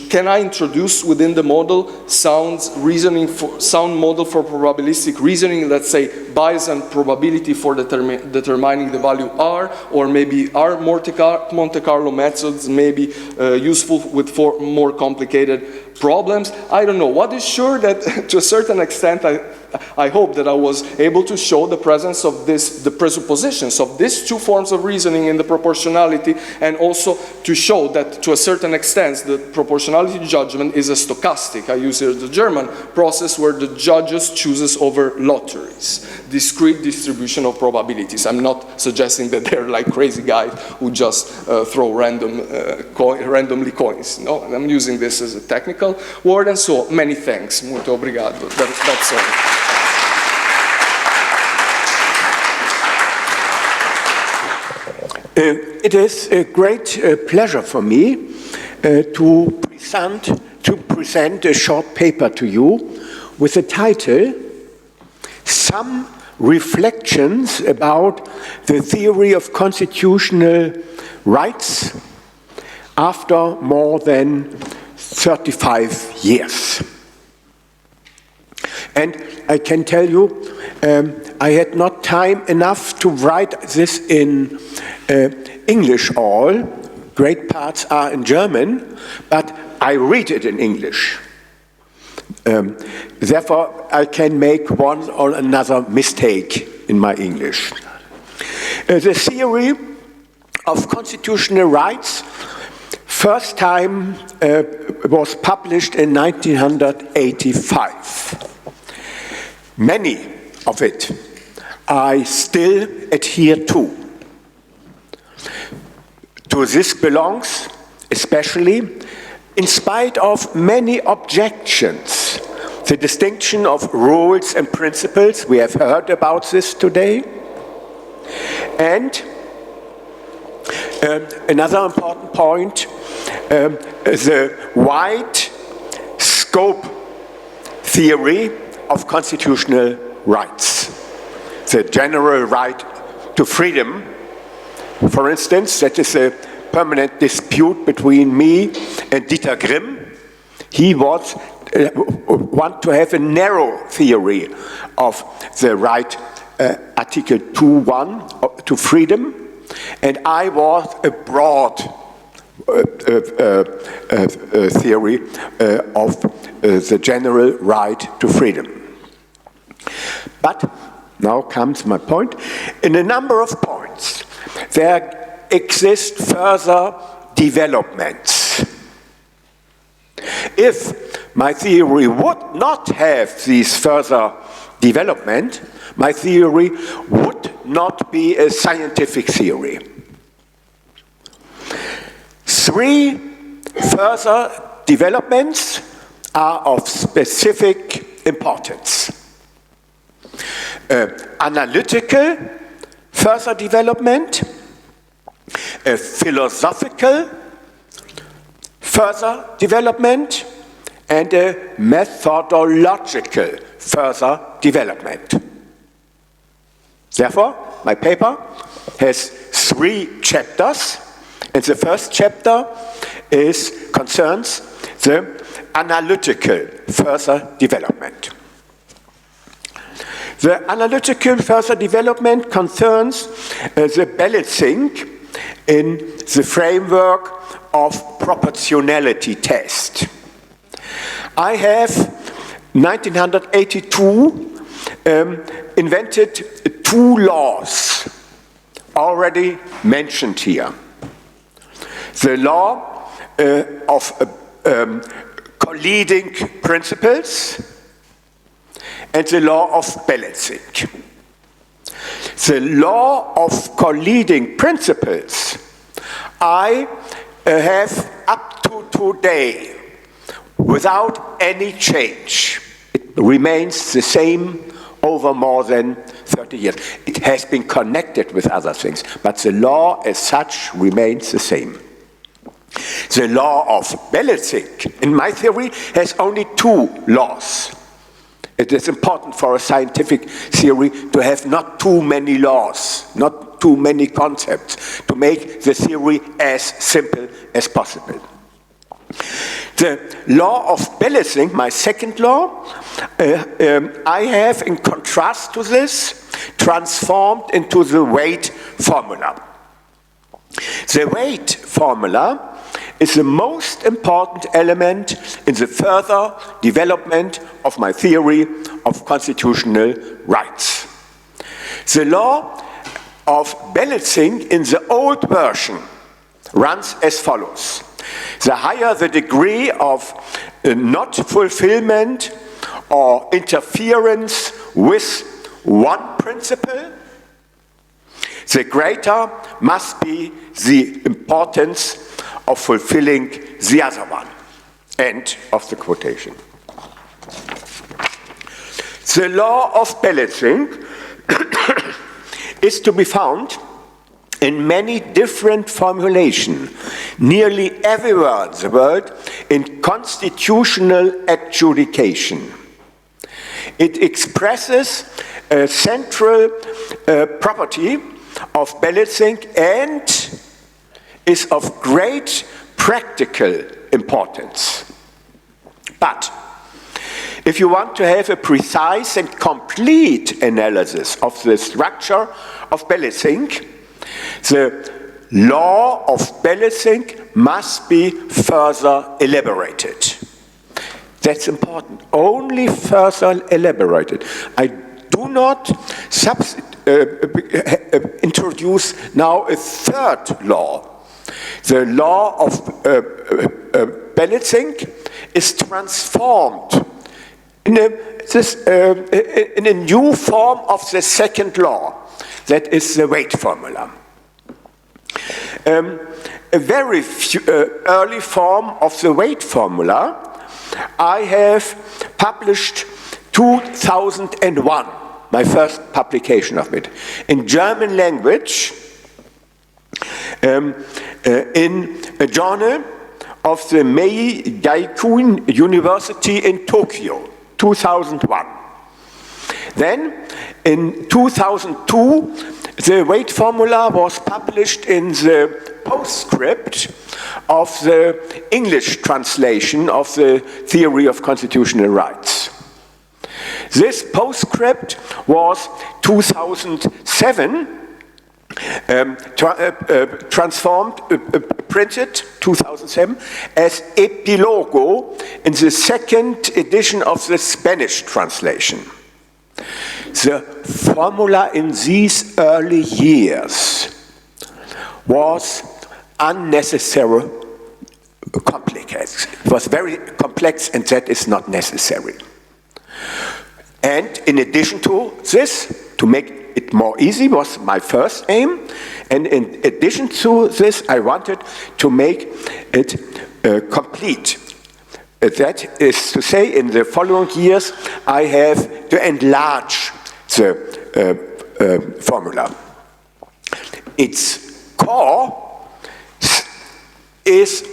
F: can I introduce within the model sound model for probabilistic reasoning, let's say bias and probability for determining the value R, or maybe are Monte Carlo methods maybe useful with more complicated problems? I don't know. What is sure that to a certain extent I hope that I was able to show the presence of the presuppositions of these two forms of reasoning in the proportionality, and also to show that to a certain extent the proportionality judgment is a stochastic, I use here the German process, where the judges chooses over lotteries, discrete distribution of probabilities. I'm not suggesting that they're like crazy guys who just throw randomly coins. No, I'm using this as a technical word, and so many thanks. Muito obrigado. That's all.
G: It is a great pleasure for me to present a short paper to you with the title, Some Reflections about the Theory of Constitutional Rights after more than 35 years. And I can tell you, I had not time enough to write this in English all. Great parts are in German, but I read it in English. Therefore, I can make one or another mistake in my English. The theory of constitutional rights first time was published in 1985. Many of it I still adhere to. To this belongs, especially, in spite of many objections, the distinction of rules and principles. We have heard about this today. And another important point, the wide scope theory of constitutional rights. The general right to freedom, for instance, that is a permanent dispute between me and Dieter Grimm. He want to have a narrow theory of the right, Article 2.1 to freedom, and I want a broad theory of the general right to freedom. But now comes my point. In a number of points, there exist further developments. If my theory would not have these further development, my theory would not be a scientific theory. Three further developments are of specific importance. Analytical further development, a philosophical further development, and a methodological further development. Therefore, my paper has 3 chapters, and the first chapter concerns the analytical further development. The analytical further development concerns the balancing in the framework of proportionality test. I have, 1982, invented 2 laws already mentioned here. The law of colliding principles and the law of balancing. The law of colliding principles I have up to today without any change. It remains the same over more than 30 years. It has been connected with other things, but the law as such remains the same. The law of balancing, in my theory, has only 2 laws. It is important for a scientific theory to have not too many laws, not too many concepts, to make the theory as simple as possible. The law of balancing, my second law, I have, in contrast to this, transformed into the weight formula. The weight formula is the most important element in the further development of my theory of constitutional rights. The law of balancing in the old version runs as follows. The higher the degree of not fulfillment or interference with one principle, the greater must be the importance of fulfilling the other one. End of the quotation. The law of balancing is to be found in many different formulations, nearly everywhere in the world, in constitutional adjudication. It expresses a central property of balancing and is of great practical importance. But if you want to have a precise and complete analysis of the structure of balancing, the law of balancing must be further elaborated. That's important. Only further elaborated. I do not introduce now a third law. The law of balancing is transformed in a new form of the second law. That is the weight formula. A very early form of the weight formula I have published 2001, my first publication of it, in German language, in a journal of the Meiji-Gakuin University in Tokyo, 2001. Then, in 2002, the weight formula was published in the postscript of the English translation of the Theory of Constitutional Rights. This postscript was 2007, transformed, printed 2007 as Epilogo in the second edition of the Spanish translation. The formula in these early years was unnecessary, complicated. It was very complex, and that is not necessary. And in addition to this, to make it more easy was my first aim, and in addition to this, I wanted to make it complete. That is to say, in the following years, I have to enlarge the formula. Its core is,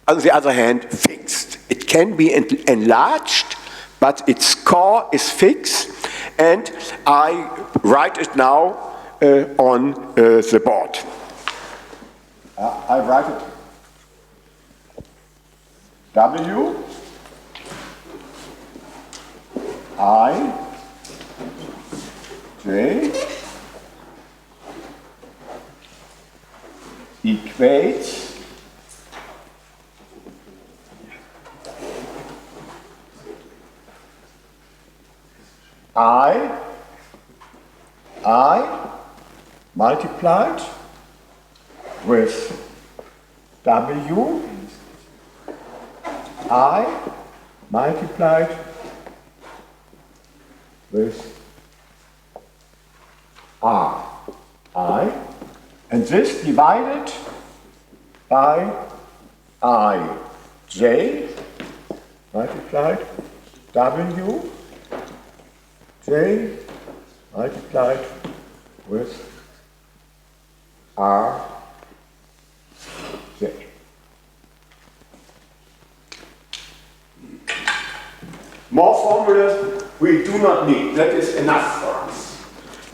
G: on the other hand, fixed. It can be enlarged, but its core is fixed, and I write it now on the board. I write it W, I, J, equates I multiplied with W, I multiplied with R, I, and this divided by I, J, multiplied W, J, multiplied with R, J. More formulas we do not need. That is enough for us.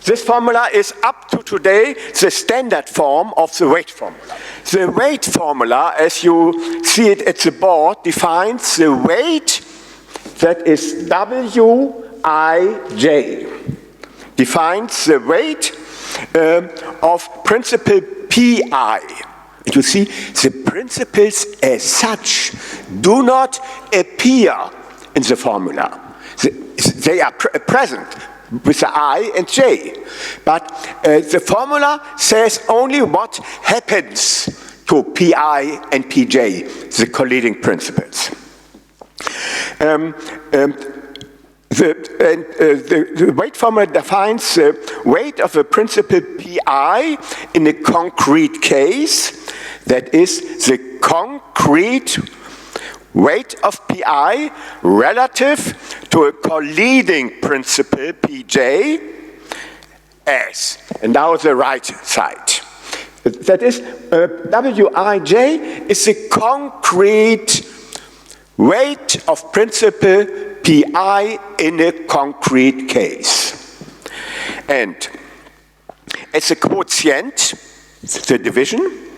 G: This formula is up to today the standard form of the weight formula. The weight formula, as you see it at the board, defines the weight that is Wij, defines the weight of principle Pi. And you see, the principles as such do not appear in the formula. They are present with the I and J. But the formula says only what happens to Pi and Pj, the colliding principles. The weight formula defines the weight of a principle Pi in a concrete case, that is, the concrete weight of Pi relative to a colliding principle Pj as, and now the right side, That is, Wij is the concrete weight of principle Pi in a concrete case. And it's a quotient, the division,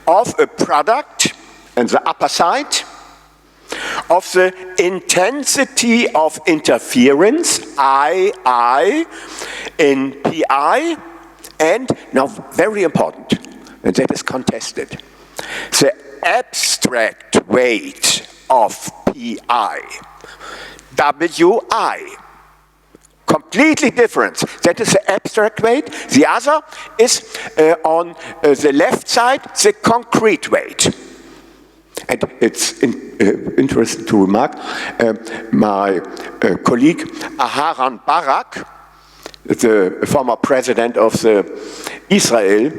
G: of a product on the upper side of the intensity of interference, I, in Pi, and, now very important, and that is contested, the abstract weight of Pi, Wi. Completely different. That is the abstract weight. The other is on the left side, the concrete weight. And it's interesting to remark, my colleague Aharon Barak, the former president of the Israel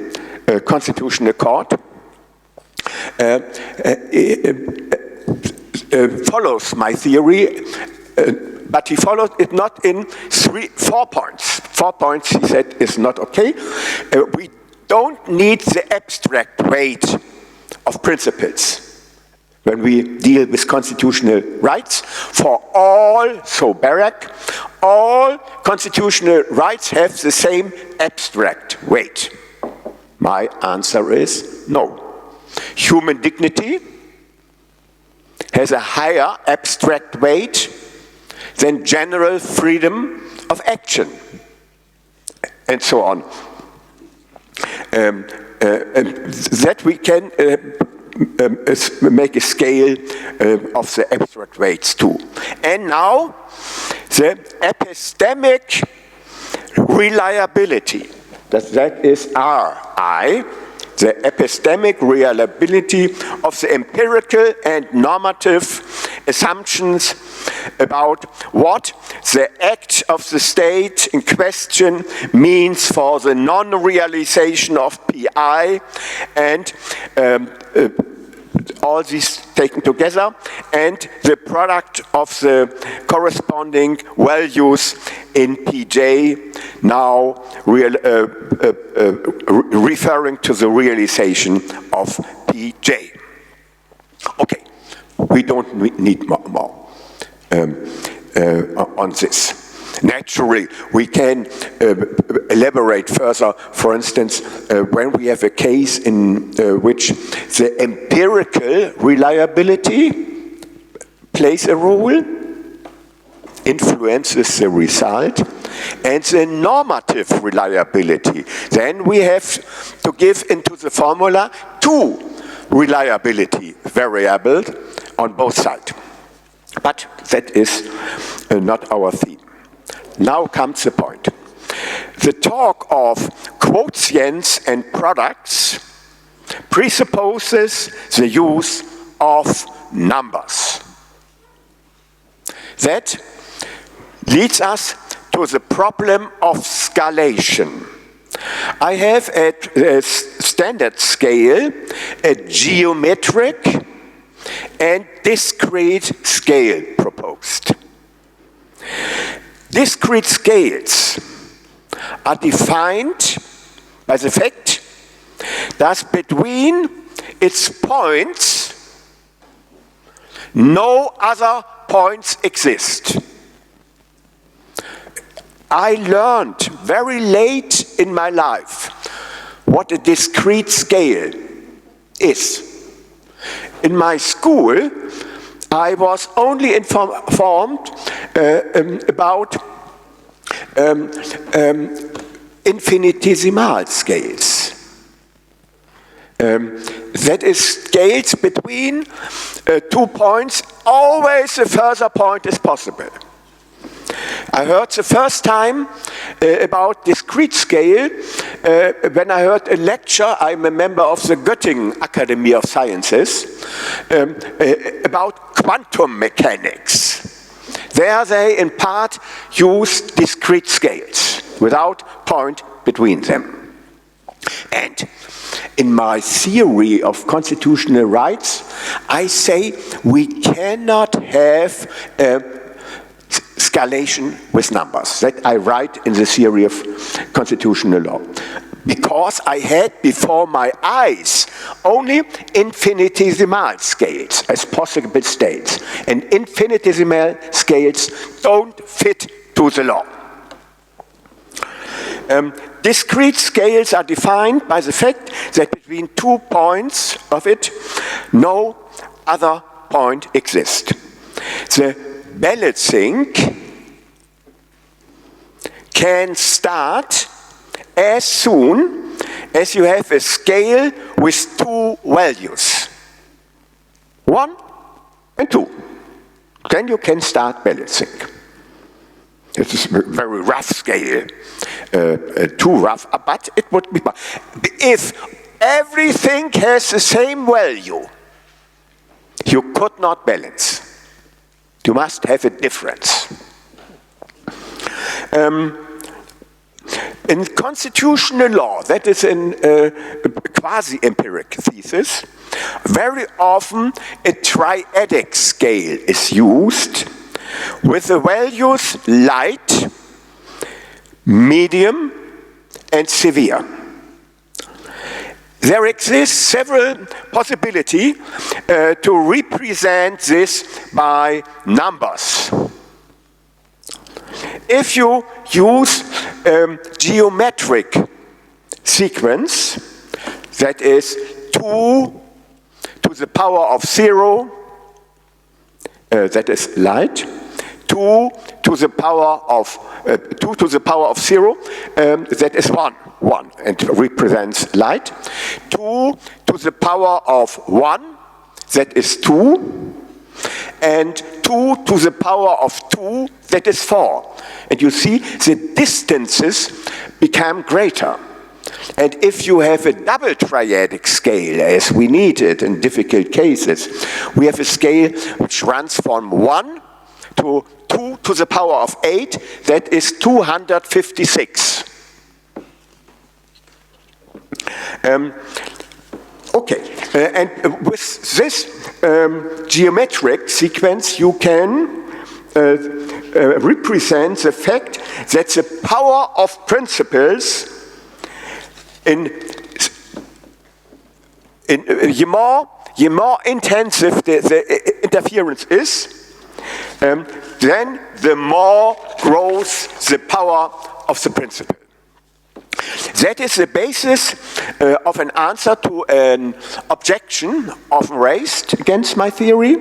G: Constitutional Court, follows my theory, but he followed it not in 4 points. 4 points, he said, is not okay. We don't need the abstract weight of principles when we deal with constitutional rights. For all, so Barak, all constitutional rights have the same abstract weight. My answer is no. Human dignity has a higher abstract weight than general freedom of action, and so on. That we can make a scale of the abstract weights too. And now, the epistemic reliability, that is Ri, the epistemic reliability of the empirical and normative assumptions about what the act of the state in question means for the non-realization of Pi, and all these taken together, and the product of the corresponding values in Pj, now referring to the realization of Pj. Okay, we don't need more on this. Naturally, we can elaborate further. For instance, when we have a case in which the empirical reliability plays a role, influences the result, and the normative reliability, then we have to give into the formula 2 reliability variables on both sides. But that is not our theme. Now comes the point. The talk of quotients and products presupposes the use of numbers. That leads us to the problem of scalation. I have at a standard scale a geometric and discrete scale proposed. Discrete scales are defined by the fact that between its points no other points exist. I learned very late in my life what a discrete scale is. In my school, I was only informed about infinitesimal scales. That is scales between 2 points, always the further point is possible. I heard the first time about discrete scale when I heard a lecture. I'm a member of the Göttingen Academy of Sciences about quantum mechanics. There they in part use discrete scales without point between them. And in my theory of constitutional rights, I say we cannot have scalation with numbers. That I write in the theory of constitutional law. because I had before my eyes only infinitesimal scales as possible states, and infinitesimal scales don't fit to the law. Discrete scales are defined by the fact that between 2 points of it, no other point exists. The balancing can start as soon as you have a scale with 2 values, 1 and 2. Then you can start balancing. It is a very rough scale, too rough, but it would be. If everything has the same value, you could not balance. You must have a difference. In constitutional law, that is in quasi-empiric thesis, very often a triadic scale is used with the values light, medium, and severe. There exists several possibilities to represent this by numbers. If you use geometric sequence, that is 2 to the power of 0, that is light, 2 to the power of 0, that is 1 and represents light. 2 to the power of 1, that is 2, and 2 to the power of 2, that is 4. And you see, the distances become greater. And if you have a double triadic scale, as we need it in difficult cases, we have a scale which runs from 1 to 2 to the power of 8, that is 256. And with this geometric sequence, you can represent the fact that the power of principles the more intensive the interference is, then the more grows the power of the principle. That is the basis of an answer to an objection often raised against my theory,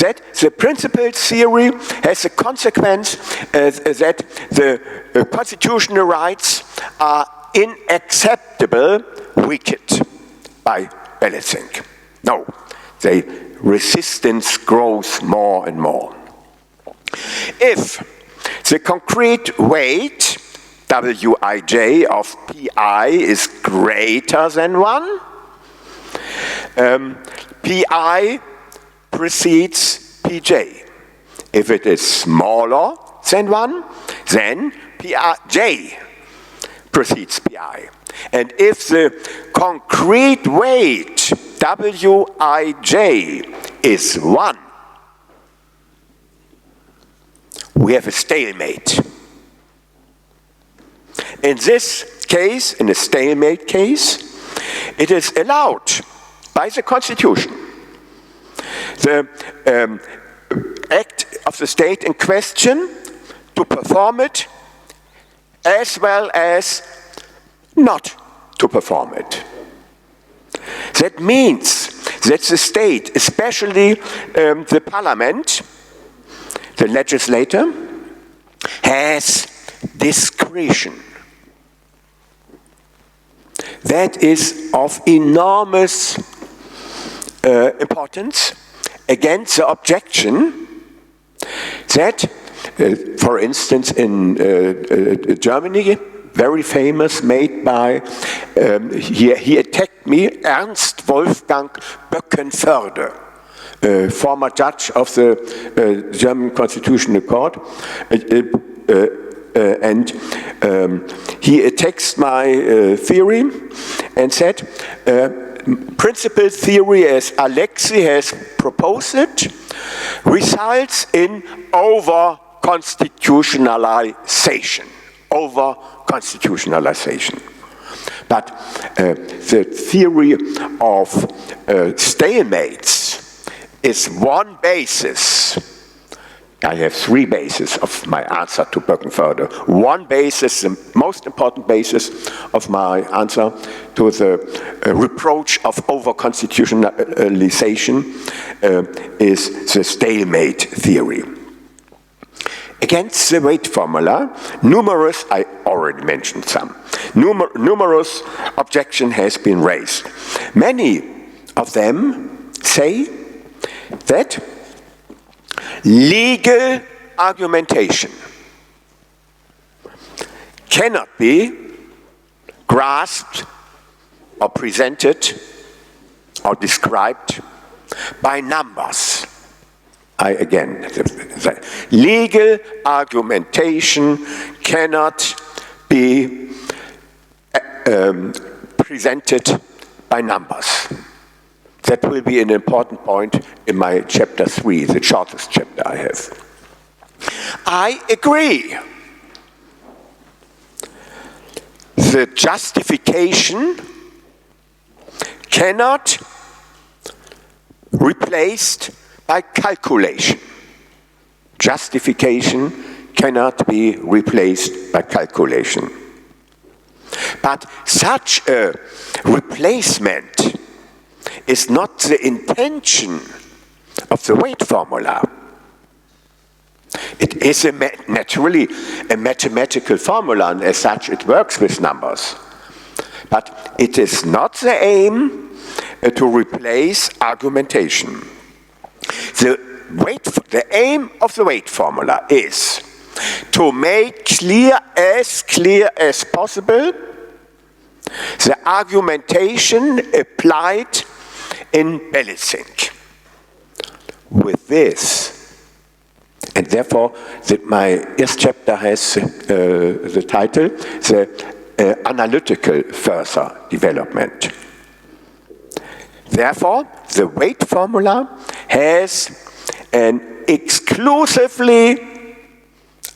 G: that the principle theory has a consequence that the constitutional rights are unacceptable, weakened by balancing. No, the resistance grows more and more. If the concrete weight Wij of Pi is greater than 1, Pi precedes Pj. If it is smaller than 1, then Pj precedes Pi. And if the concrete weight Wij is 1, we have a stalemate. In this case, in a stalemate case, it is allowed by the Constitution the act of the state in question to perform it as well as not to perform it. That means that the state, especially the parliament, the legislator, has discretion. That is of enormous importance against the objection that, for instance, in Germany, very famous, made by, he attacked me, Ernst Wolfgang Böckenförde, former judge of the German Constitutional Court, and he attacks my theory and said, principal theory as Alexei has proposed it results in over-constitutionalization. But the theory of stalemates is one basis. I have three bases of my answer to Birkenförde. One basis, the most important basis of my answer to the reproach of over-constitutionalization is the stalemate theory. Against the weight formula, I already mentioned some, numerous objection has been raised. Many of them say that legal argumentation cannot be grasped or presented or described by numbers. The legal argumentation cannot be presented by numbers. That will be an important point in my chapter 3, the shortest chapter I have. I agree. The justification cannot be replaced by calculation. Justification cannot be replaced by calculation. But such a replacement is not the intention of the weight formula. It is naturally a mathematical formula, and as such it works with numbers. But it is not the aim to replace argumentation. The aim of the weight formula is to make clear as possible the argumentation applied in balancing. With this, and therefore my first chapter has the title, the analytical further development. Therefore, the weight formula has an exclusively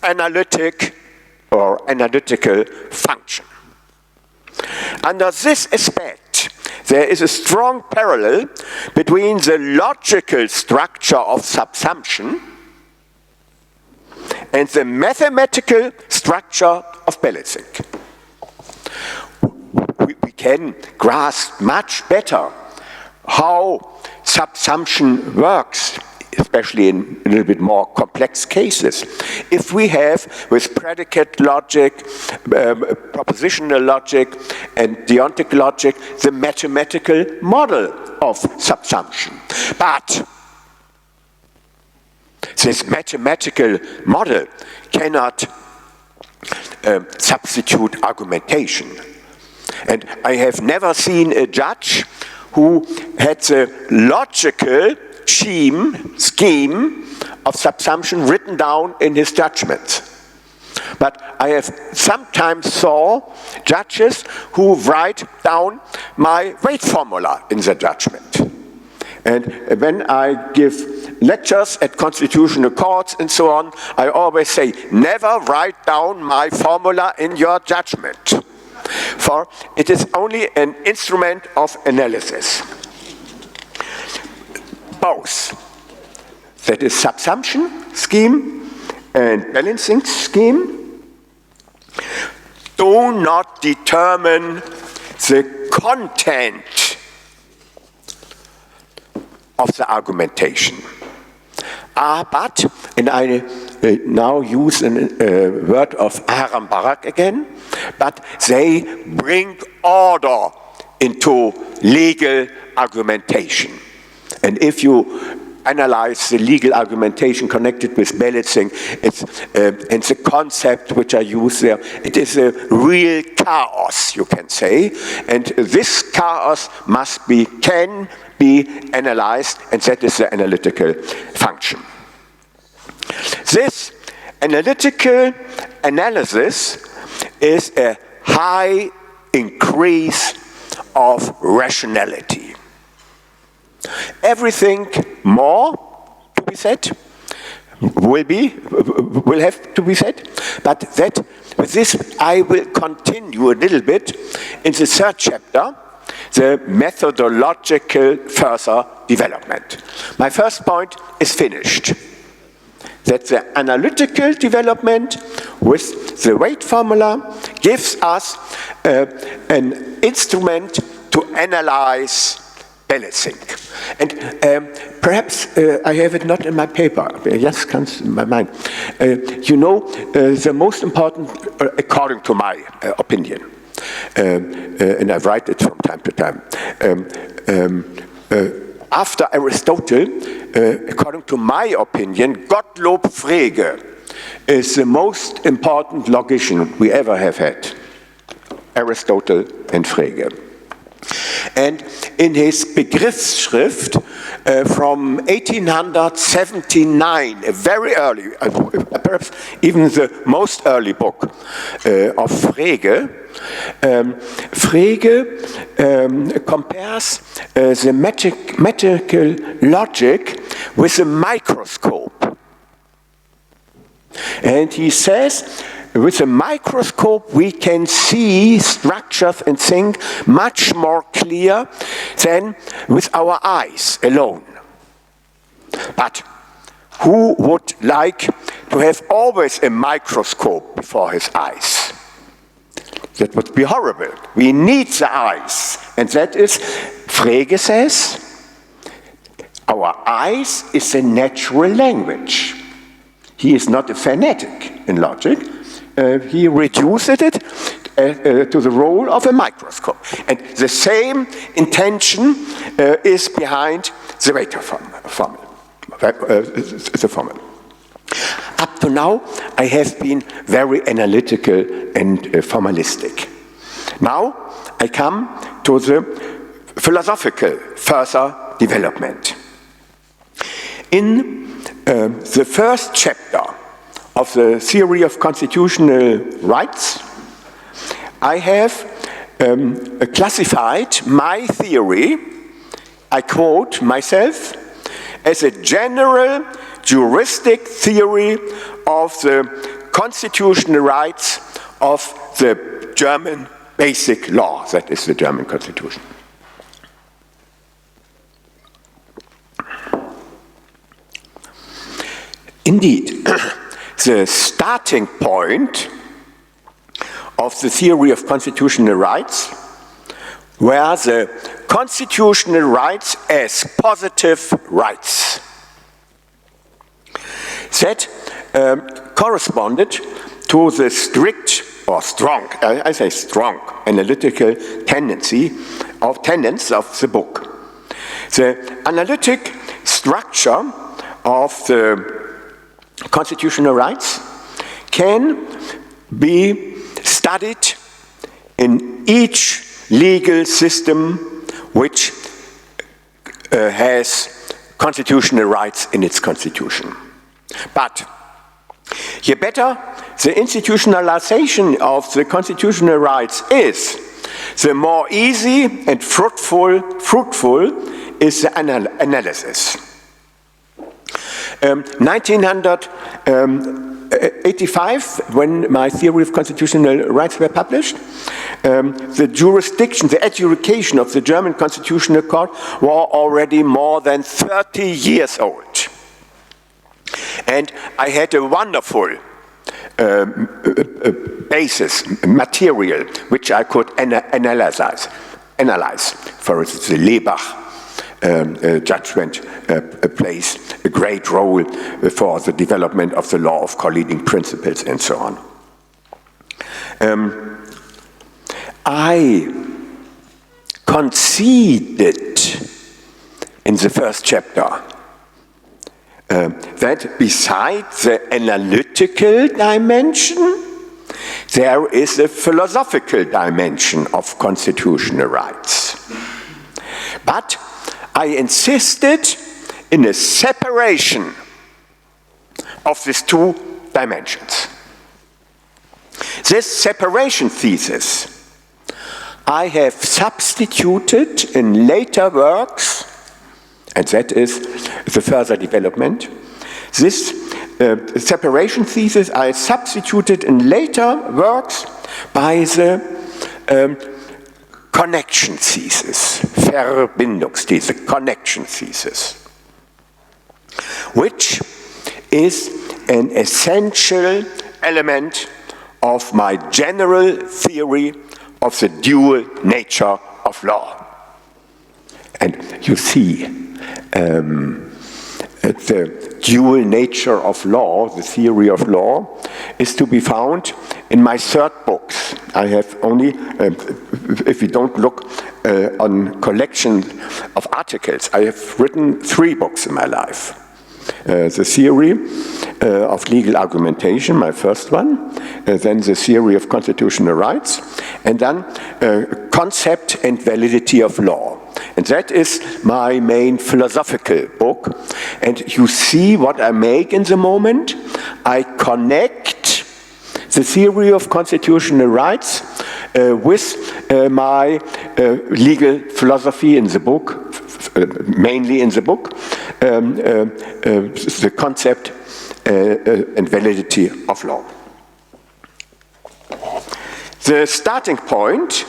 G: analytical function. Under this aspect, there is a strong parallel between the logical structure of subsumption and the mathematical structure of balancing. We can grasp much better how subsumption works, especially in a little bit more complex cases, if we have with predicate logic, propositional logic, and deontic logic, the mathematical model of subsumption. But this mathematical model cannot substitute argumentation. And I have never seen a judge who had the logical scheme of subsumption written down in his judgment. But I have sometimes saw judges who write down my weight formula in the judgment. And when I give lectures at constitutional courts and so on, I always say, never write down my formula in your judgment. For it is only an instrument of analysis. Both, that is subsumption scheme and balancing scheme, do not determine the content of the argumentation. But, and I now use a word of Aram Barak again, but they bring order into legal argumentation. And if you analyze the legal argumentation connected with balancing, it's and the concept which I use there, it is a real chaos, you can say. And this chaos can be analyzed, and that is the analytical function. This analytical analysis is a high increase of Everything more to be said, will have to be said, but that with this I will continue a little bit in the third chapter, the methodological further development. My first point is finished. That the analytical development with the weight formula gives us an instrument to analyze balancing. And perhaps I have it not in my paper, just comes in my mind. You know, the most important, according to my opinion, and I write it from time to time, after Aristotle, according to my opinion, Gottlob Frege is the most important logician we ever have had. Aristotle and Frege. And in his Begriffsschrift from 1879, a very early, perhaps even the most early book of Frege, Frege compares the mathematical logic with a microscope. And he says, with a microscope we can see structures and things much more clear than with our eyes alone. But who would like to have always a microscope before his eyes? That would be horrible. We need the eyes. And that is, Frege says, our eyes is a natural language. He is not a fanatic in logic. He reduced it to the role of a microscope. And the same intention is behind the Rayter formula. Up to now, I have been very analytical and formalistic. Now, I come to the philosophical further development. In the first chapter of the theory of constitutional rights, I have classified my theory, I quote myself, as a general juristic theory of the constitutional rights of the German basic law, that is the German constitution. Indeed, the starting point of the theory of constitutional rights were the constitutional rights as positive rights. That corresponded to the strict or strong, I say strong, analytical tenets of the book. The analytic structure of the constitutional rights can be studied in each legal system which has constitutional rights in its constitution. But the better the institutionalization of the constitutional rights is, the more easy and fruitful is the analysis. 1985, when my theory of constitutional rights were published, the jurisdiction, the adjudication of the German Constitutional Court were already more than 30 years old. And I had a wonderful basis, material, which I could analyze. For instance, the Lebach judgment plays a great role for the development of the law of co-leading principles and so on. I conceded in the first chapter that besides the analytical dimension, there is a philosophical dimension of constitutional rights. But I insisted in a separation of these two dimensions. This separation thesis I have substituted in later works, and that is the further development. This separation thesis I substituted in later works by the connection thesis, Verbindungsthese, connection thesis, which is an essential element of my general theory of the dual nature of law. And you see, the dual nature of law, the theory of law, is to be found in my third book. I have only, if we don't look on collection of articles, I have written 3 books in my life. The theory of legal argumentation, my first one, then the theory of constitutional rights, and then concept and validity of law. And that is my main philosophical book. And you see what I make in the moment. I connect the theory of constitutional rights with my legal philosophy in the book, mainly in the book, the concept and validity of law. The starting point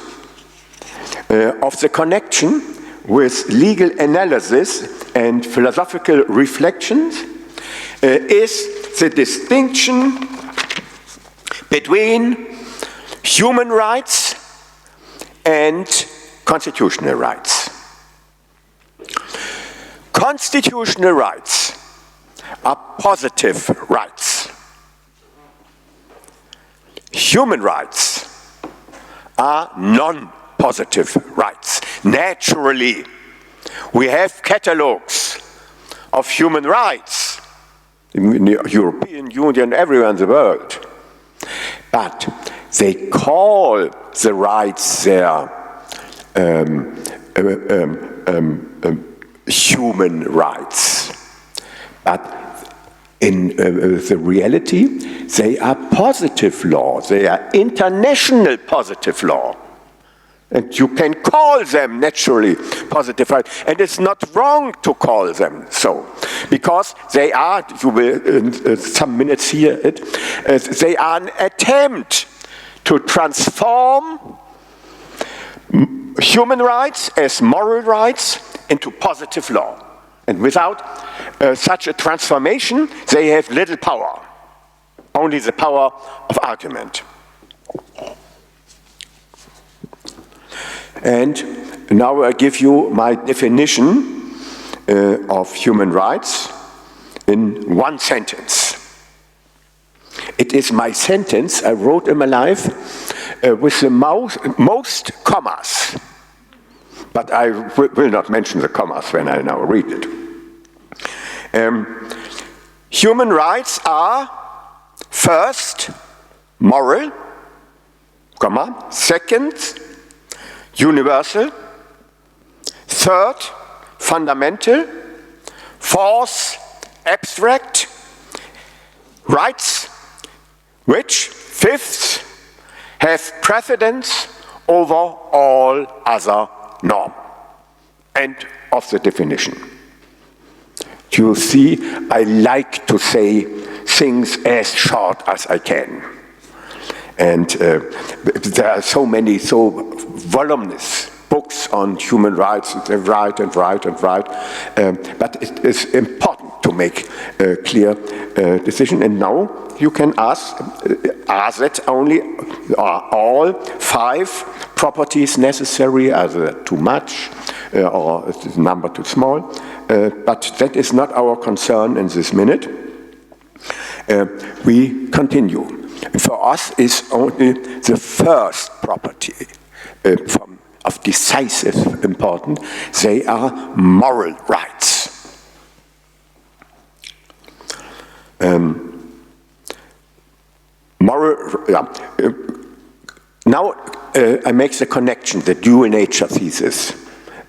G: of the connection with legal analysis and philosophical reflections is the distinction between human rights and constitutional rights. Constitutional rights are positive rights. Human rights are non-positive rights. Naturally, we have catalogues of human rights in the European Union, everywhere in the world. But they call the rights there human rights. But in the reality, they are positive law. They are international positive law. And you can call them naturally positive rights. And it's not wrong to call them so. Because they are, you will in some minutes hear it, they are an attempt to transform human rights as moral rights into positive law. And without such a transformation, they have little power. Only the power of argument. And now I give you my definition of human rights in one sentence. It is my sentence I wrote in my life with the most commas. But I will not mention the commas when I now read it. Human rights are first, moral, comma, second, universal, third, fundamental, fourth, abstract, rights, which, fifth, have precedence over all other norm. End of the definition. You see, I like to say things as short as I can. And there are so many, so voluminous books on human rights. They write and write and write. But it is important to make a clear decision. And now you can ask, are that only, are all 5 properties necessary? Are they too much? Or is the number too small? But that is not our concern in this minute. We continue. For us is only the first property of decisive importance. They are moral rights. Now I make the connection, the dual nature thesis,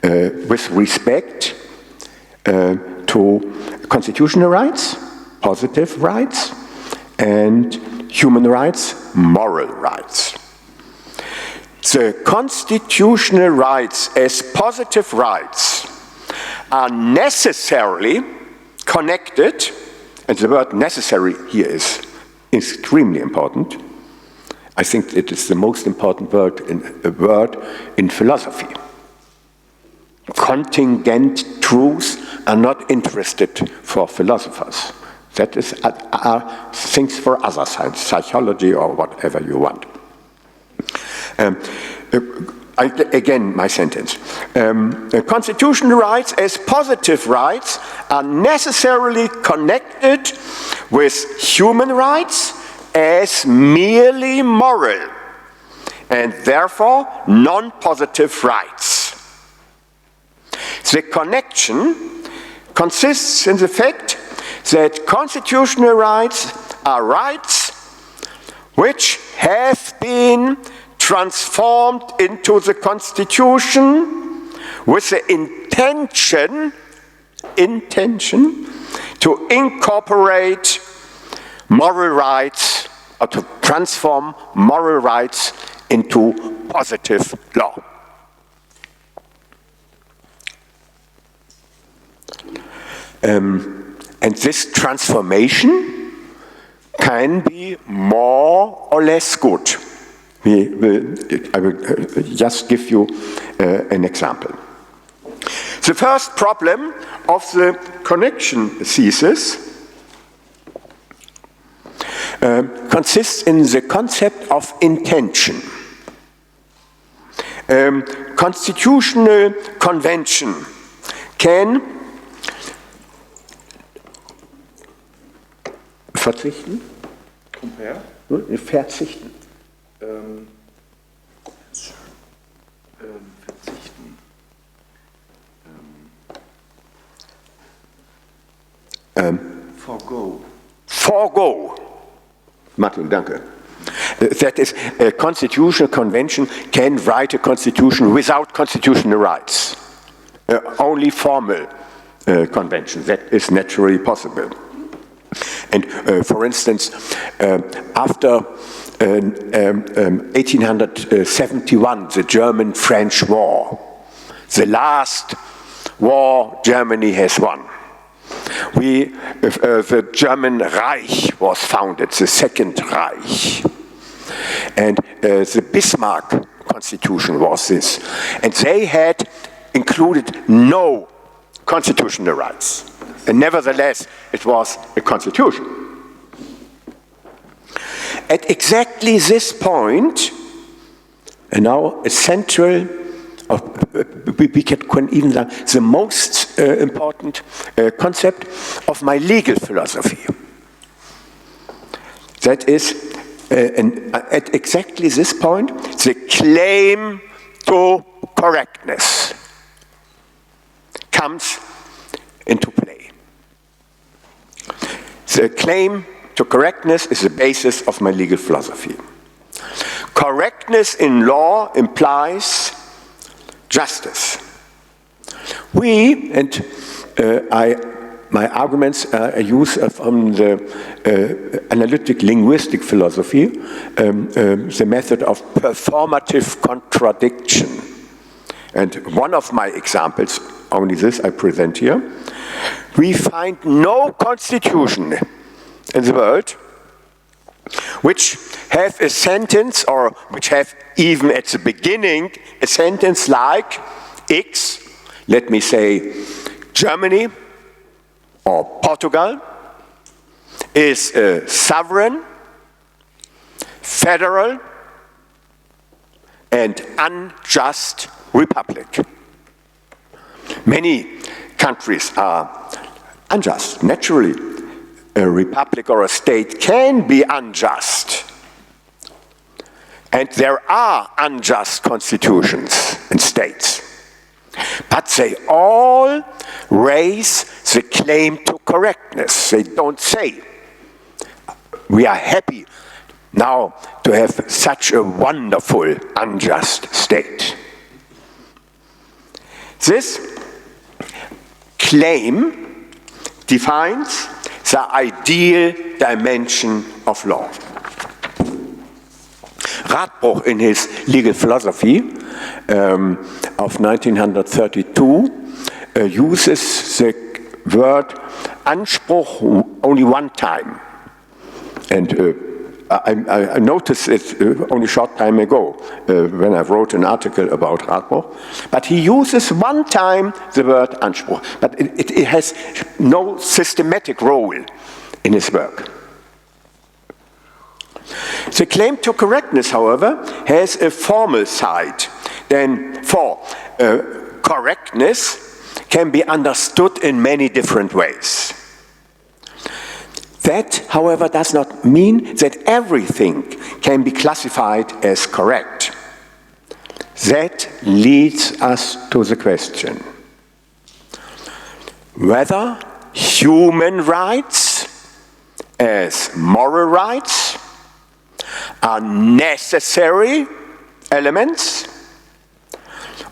G: with respect to constitutional rights, positive rights, and human rights, moral rights. The constitutional rights as positive rights are necessarily connected and the word necessary here is extremely important. I think it is the most important word in philosophy. Contingent truths are not interested for philosophers. That is are things for other science, psychology or whatever you want. Again, my sentence. Constitutional rights as positive rights are necessarily connected with human rights as merely moral and therefore non-positive rights. The connection consists in the fact that constitutional rights are rights which have been transformed into the Constitution with the intention to incorporate moral rights or to transform moral rights into positive law. And this transformation can be more or less good. I will just give you an example. The first problem of the connection thesis consists in the concept of intention. Constitutional convention can verzichten?
C: Compare?
G: Verzichten.
C: Verzichten.
G: Forgo. Martin, danke. That is, a constitutional convention can write a constitution without constitutional rights. Only formal convention. That is naturally possible. And for instance, after 1871, the German-French War, the last war Germany has won. The German Reich was founded, the Second Reich. And the Bismarck Constitution was this. And they had included no constitutional rights. And nevertheless, it was a constitution. At exactly this point, and now a central, we can even say the most important concept of my legal philosophy. That is, at exactly this point, the claim to correctness comes into play. The claim to correctness is the basis of my legal philosophy. Correctness in law implies justice. My arguments are used from the analytic linguistic philosophy, the method of performative contradiction. And one of my examples, only this I present here, we find no constitution in the world which have a sentence, or which have even at the beginning a sentence like X, let me say Germany or Portugal is a sovereign, federal and unjust republic. Many countries are unjust. Naturally, a republic or a state can be unjust. And there are unjust constitutions and states. But they all raise the claim to correctness. They don't say, we are happy now to have such a wonderful unjust state. This claim defines the ideal dimension of law. Radbruch, in his legal philosophy of 1932, uses the word Anspruch only one time. And I noticed it only a short time ago when I wrote an article about Radbruch. But he uses one time the word Anspruch, but it has no systematic role in his work. The claim to correctness, however, has a formal side. Then for correctness can be understood in many different ways. That, however, does not mean that everything can be classified as correct. That leads us to the question whether human rights as moral rights are necessary elements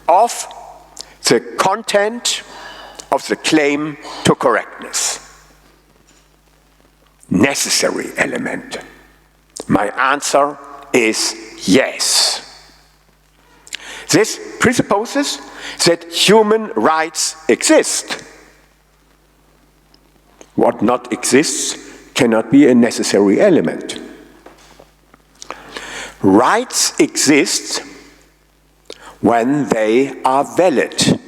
G: of the content of the claim to correctness. Necessary element. My answer is yes. This presupposes that human rights exist. What not exists cannot be a necessary element. Rights exist when they are valid.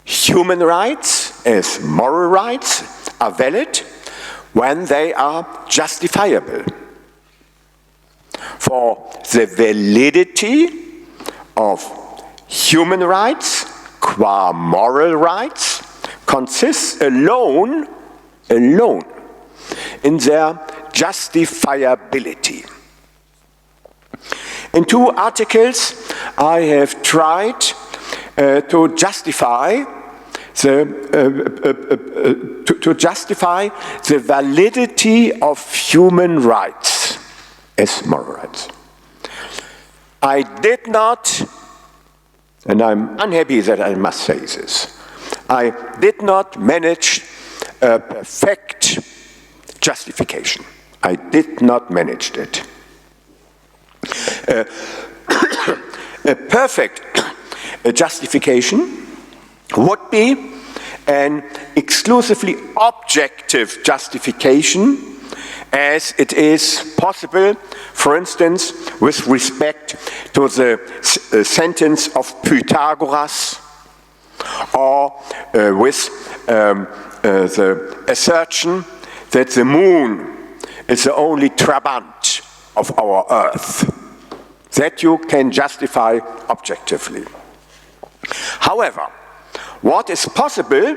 G: Human rights as moral rights are valid when they are justifiable. For the validity of human rights qua moral rights consists alone in their justifiability. In 2 articles I have tried to justify the validity of human rights as moral rights. I did not, and I'm unhappy that I must say this, I did not manage a perfect justification. I did not manage it. A perfect justification would be an exclusively objective justification, as it is possible, for instance, with respect to the sentence of Pythagoras, or with the assertion that the moon is the only trabant of our earth. That you can justify objectively. However, what is possible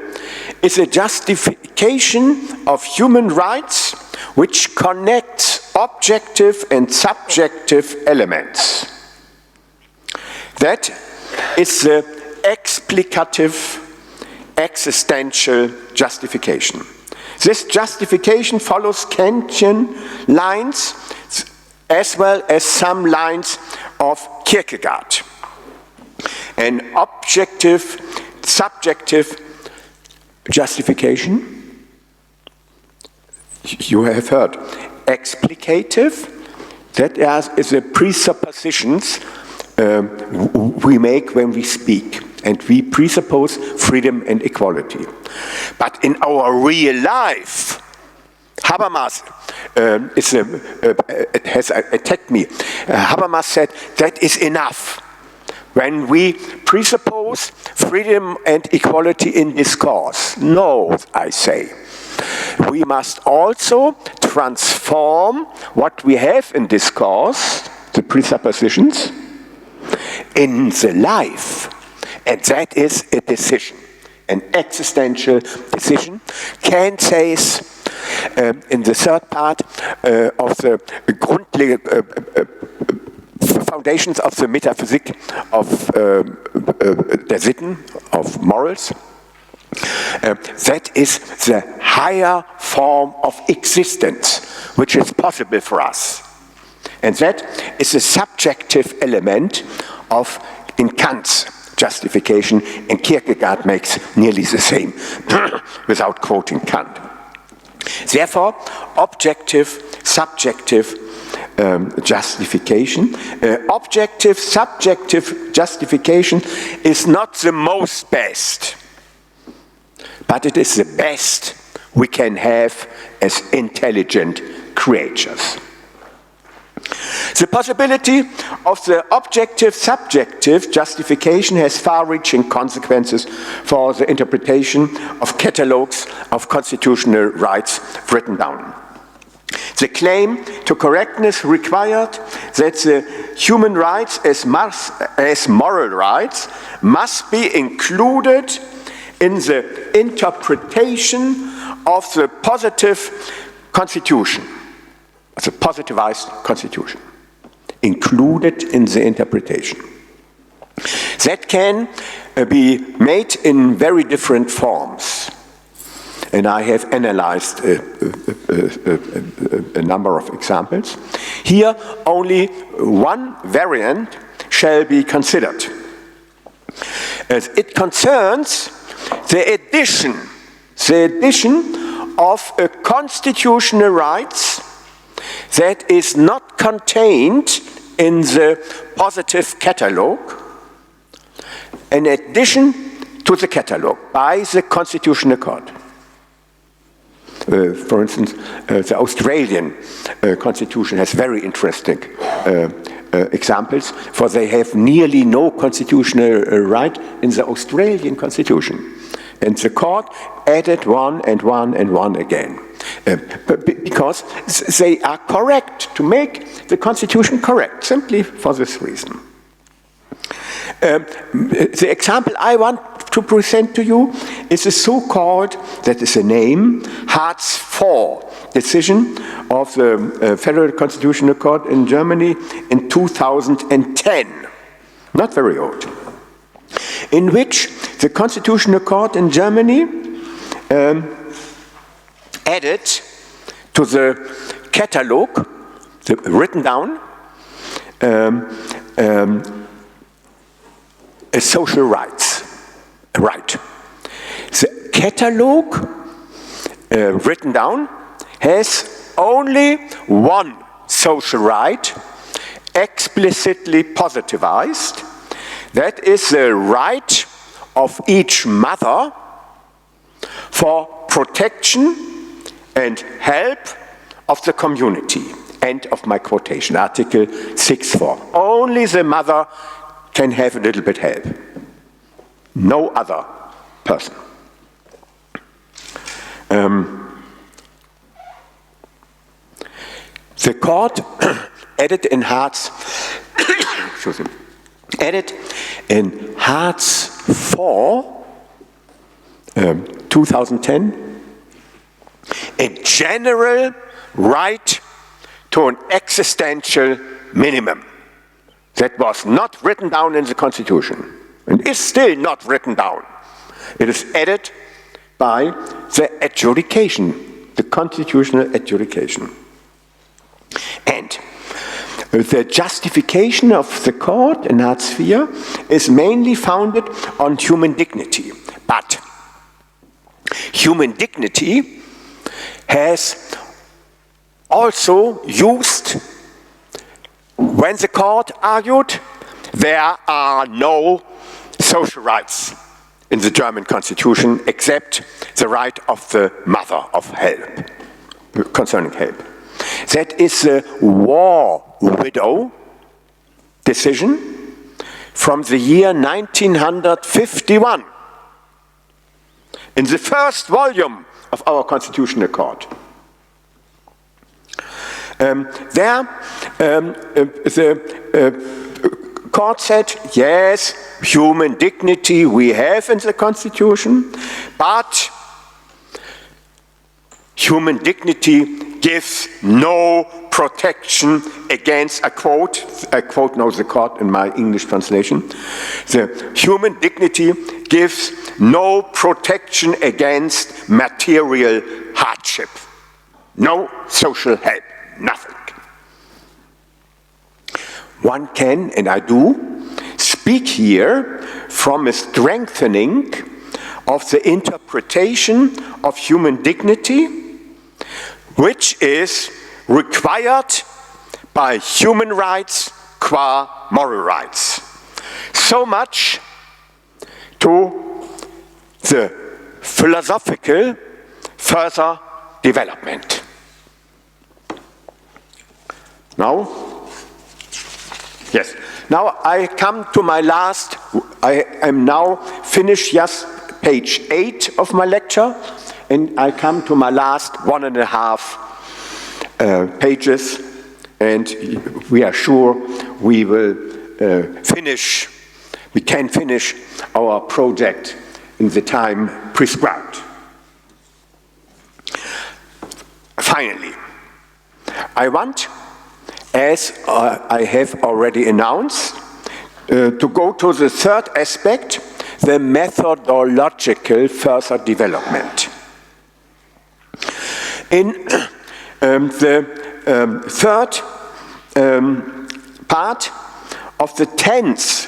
G: is a justification of human rights which connects objective and subjective elements. That is the explicative existential justification. This justification follows Kantian lines as well as some lines of Kierkegaard. An objective, subjective justification, you have heard, explicative, that is the presuppositions we make when we speak, and we presuppose freedom and equality. But in our real life, Habermas it has attacked me. Habermas said that is enough. When we presuppose freedom and equality in discourse. No, I say. We must also transform what we have in discourse, the presuppositions, in the life. And that is a decision, an existential decision. Kant says in the third part of the foundations of the metaphysic of der Sitten, of morals, that is the higher form of existence which is possible for us. And that is a subjective element of in Kant's justification, and Kierkegaard makes nearly the same without quoting Kant. Therefore, objective, subjective justification. Objective, subjective justification is not the most best. but it is the best we can have as intelligent creatures. The possibility of the objective-subjective justification has far-reaching consequences for the interpretation of catalogues of constitutional rights written down. The claim to correctness required that the human rights as moral rights must be included in the interpretation of the positive constitution, the positivized constitution, included in the interpretation. That can be made in very different forms. And I have analyzed a number of examples. Here, only one variant shall be considered. As it concerns the addition of a constitutional rights that is not contained in the positive catalogue, in addition to the catalogue by the Constitutional Court. For instance, the Australian Constitution has very interesting examples, for they have nearly no constitutional right in the Australian Constitution. And the court added one and one and one again. Because they are correct, to make the Constitution correct, simply for this reason. The example I want to present to you is a so-called, that is a name, Hartz IV decision of the Federal Constitutional Court in Germany in 2010, not very old, in which the Constitutional Court in Germany added to the catalogue, written down, a social rights right. The catalogue written down has only one social right explicitly positivized. That is the right of each mother for protection and help of the community. End of my quotation, Article 6.4. Only the mother can have a little bit help. No other person. The court added in Hartz, added in Hartz 4, 2010, a general right to an existential minimum that was not written down in the Constitution and is still not written down. It is added by the adjudication, the constitutional adjudication. And the justification of the court in Hartz IV is mainly founded on human dignity. But human dignity has also used, when the court argued, there are no social rights in the German Constitution except the right of the mother of help, concerning help. That is the war widow decision from the year 1951 in the first volume of our Constitutional Court. The court said, yes, human dignity we have in the Constitution, but human dignity gives no protection against, I quote now the court in my English translation, the human dignity gives no protection against material hardship, no social help, nothing. One can, and I do, speak here from a strengthening of the interpretation of human dignity, which is required by human rights qua moral rights. So much to the philosophical further development. Now, yes, now I come to my last, I am now finished just page 8 of my lecture, and I come to my last 1.5 pages, and we are sure we will we can finish our project in the time prescribed. Finally, I want, as I have already announced, to go to the third aspect, the methodological further development. In the third part of the 10th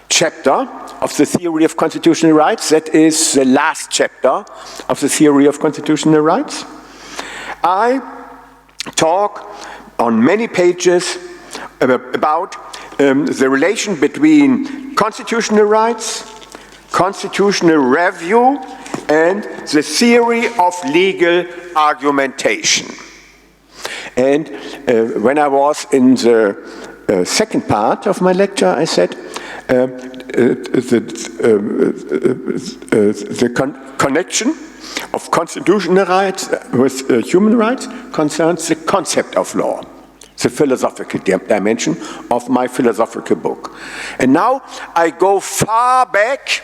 G: chapter of the theory of constitutional rights, that is the last chapter of the theory of constitutional rights, I talk on many pages about the relation between constitutional rights, constitutional review, and the theory of legal argumentation. And when I was in the second part of my lecture, I said the connection of constitutional rights with human rights concerns the concept of law, the philosophical dimension of my philosophical book. And now I go far back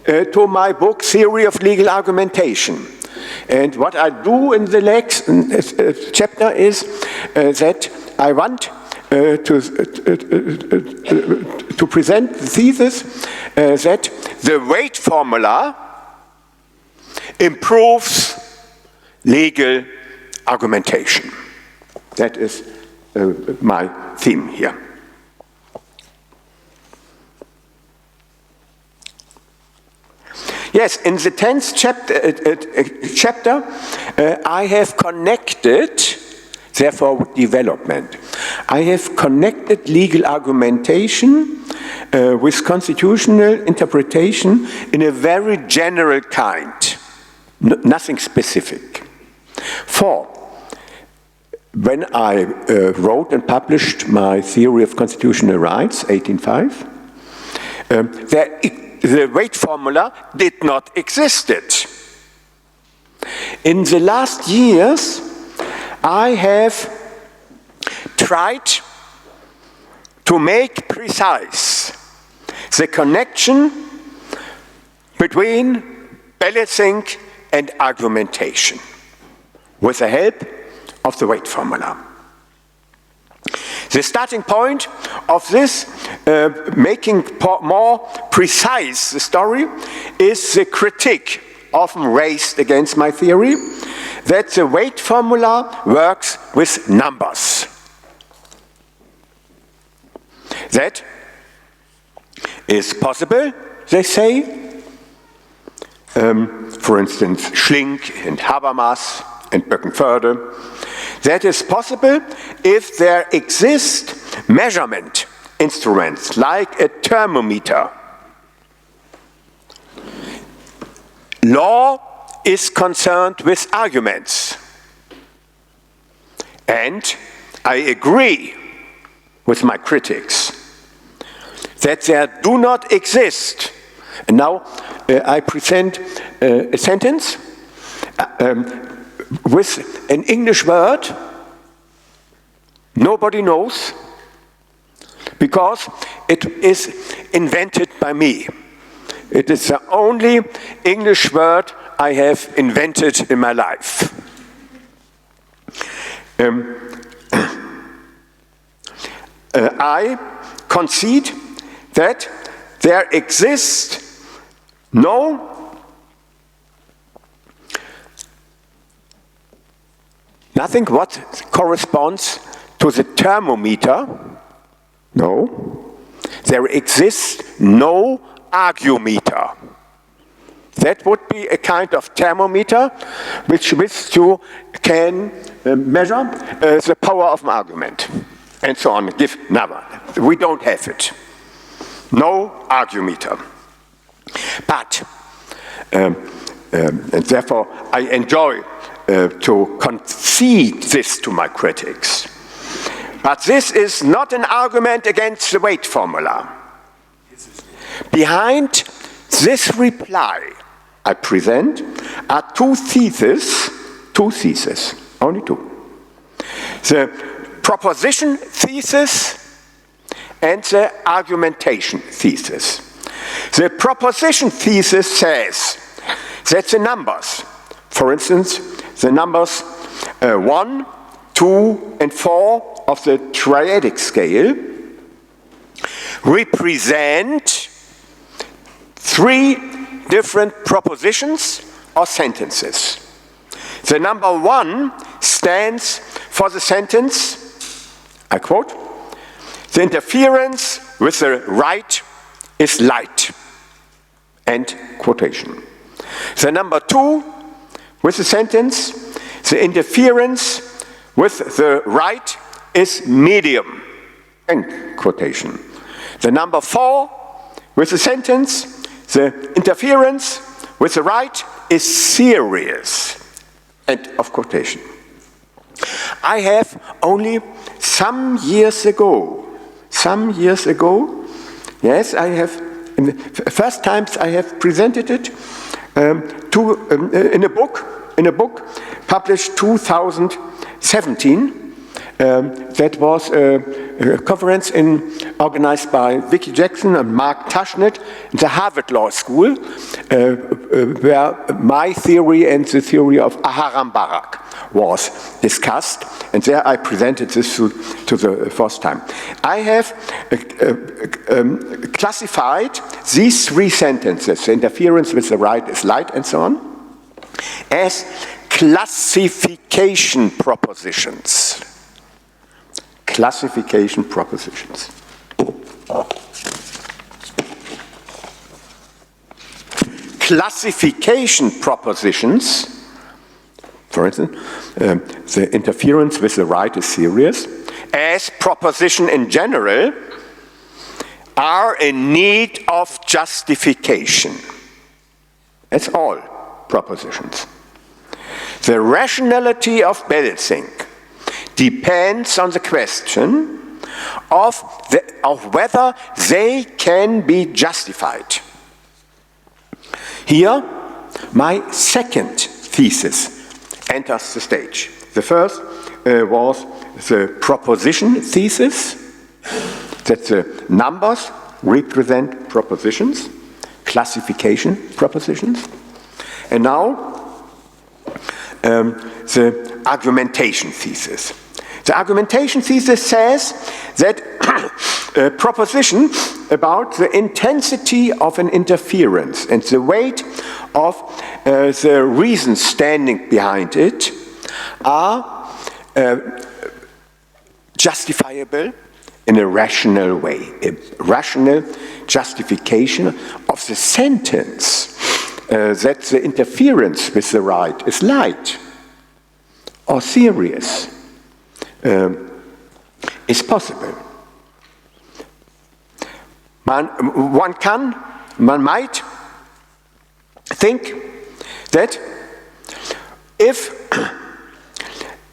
G: to my book, Theory of Legal Argumentation. And what I do in the next chapter is that I want to present the thesis that the weight formula improves legal argumentation. That is my theme here. Yes, in the 10th chapter, I have connected, therefore with development, I have connected legal argumentation with constitutional interpretation in a very general kind, nothing specific. For when I wrote and published my Theory of Constitutional Rights, 1805, the weight formula did not exist. In the last years, I have tried to make precise the connection between balancing and argumentation with the help of the weight formula. The starting point of this, making more precise the story, is the critique often raised against my theory that the weight formula works with numbers. That is possible, they say. For instance, Schlink and Habermas and Böckenförde. That is possible if there exist measurement instruments like a thermometer. Law is concerned with arguments. And I agree with my critics that there do not exist. And now I present a sentence with an English word nobody knows because it is invented by me. It is the only English word I have invented in my life. I concede that there exists nothing what corresponds to the thermometer. No. There exists no argumeter. That would be a kind of thermometer which you can measure the power of an argument. And so on. Never. We don't have it. No argumeter. But And therefore, I enjoy to concede this to my critics. But this is not an argument against the weight formula. Behind this reply I present are two theses, only two. The proposition thesis and the argumentation thesis. The proposition thesis says that the numbers, for instance, the numbers 1, 2, and 4 of the triadic scale represent three different propositions or sentences. The number 1 stands for the sentence, I quote, "The interference with the right is light," end quotation. The number 2 with the sentence, "The interference with the right is medium," end quotation. The number 4 with the sentence, "The interference with the right is serious," end of quotation. I have only some years ago, yes, I have, in the first times I have presented it in a book published 2017. That was a conference organized by Vicky Jackson and Mark Tushnet in the Harvard Law School, where my theory and the theory of Aharam Barak was discussed, and there I presented this to the first time. I have classified these three sentences, the interference with the right is light and so on, as classification propositions. Classification propositions. Classification propositions, for instance, the interference with the right is serious, as proposition in general, are in need of justification. That's all propositions. The rationality of balancing depends on the question of whether they can be justified. Here, my second thesis enters the stage. The first was the proposition thesis, that the numbers represent propositions, classification propositions. And now, the argumentation thesis. The argumentation thesis says that a proposition about the intensity of an interference and the weight of the reasons standing behind it are justifiable in a rational way, a rational justification of the sentence that the interference with the right is light or serious is possible. Man might think that if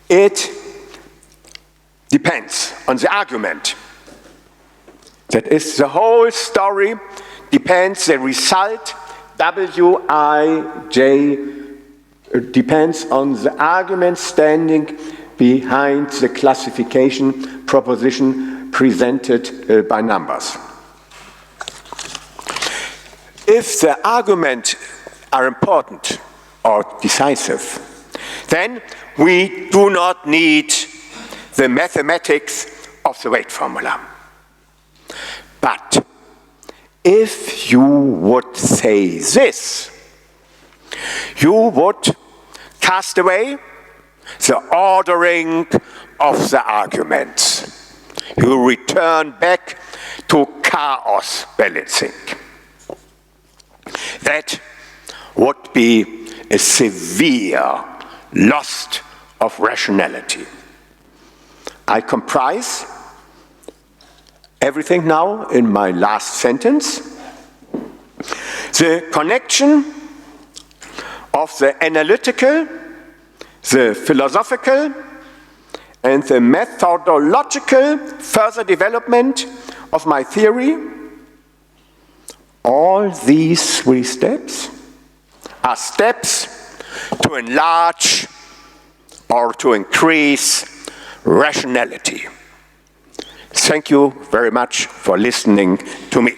G: it depends on the argument, that is, the whole story depends, the result, Wij, depends on the argument standing behind the classification proposition presented by numbers. If the arguments are important or decisive, then we do not need the mathematics of the weight formula. But if you would say this, you would cast away the ordering of the arguments. You return back to chaos balancing. That would be a severe loss of rationality. I comprise everything now in my last sentence. The connection of the analytical, the philosophical, and the methodological further development of my theory, all these 3 steps are steps to enlarge or to increase rationality. Thank you very much for listening to me.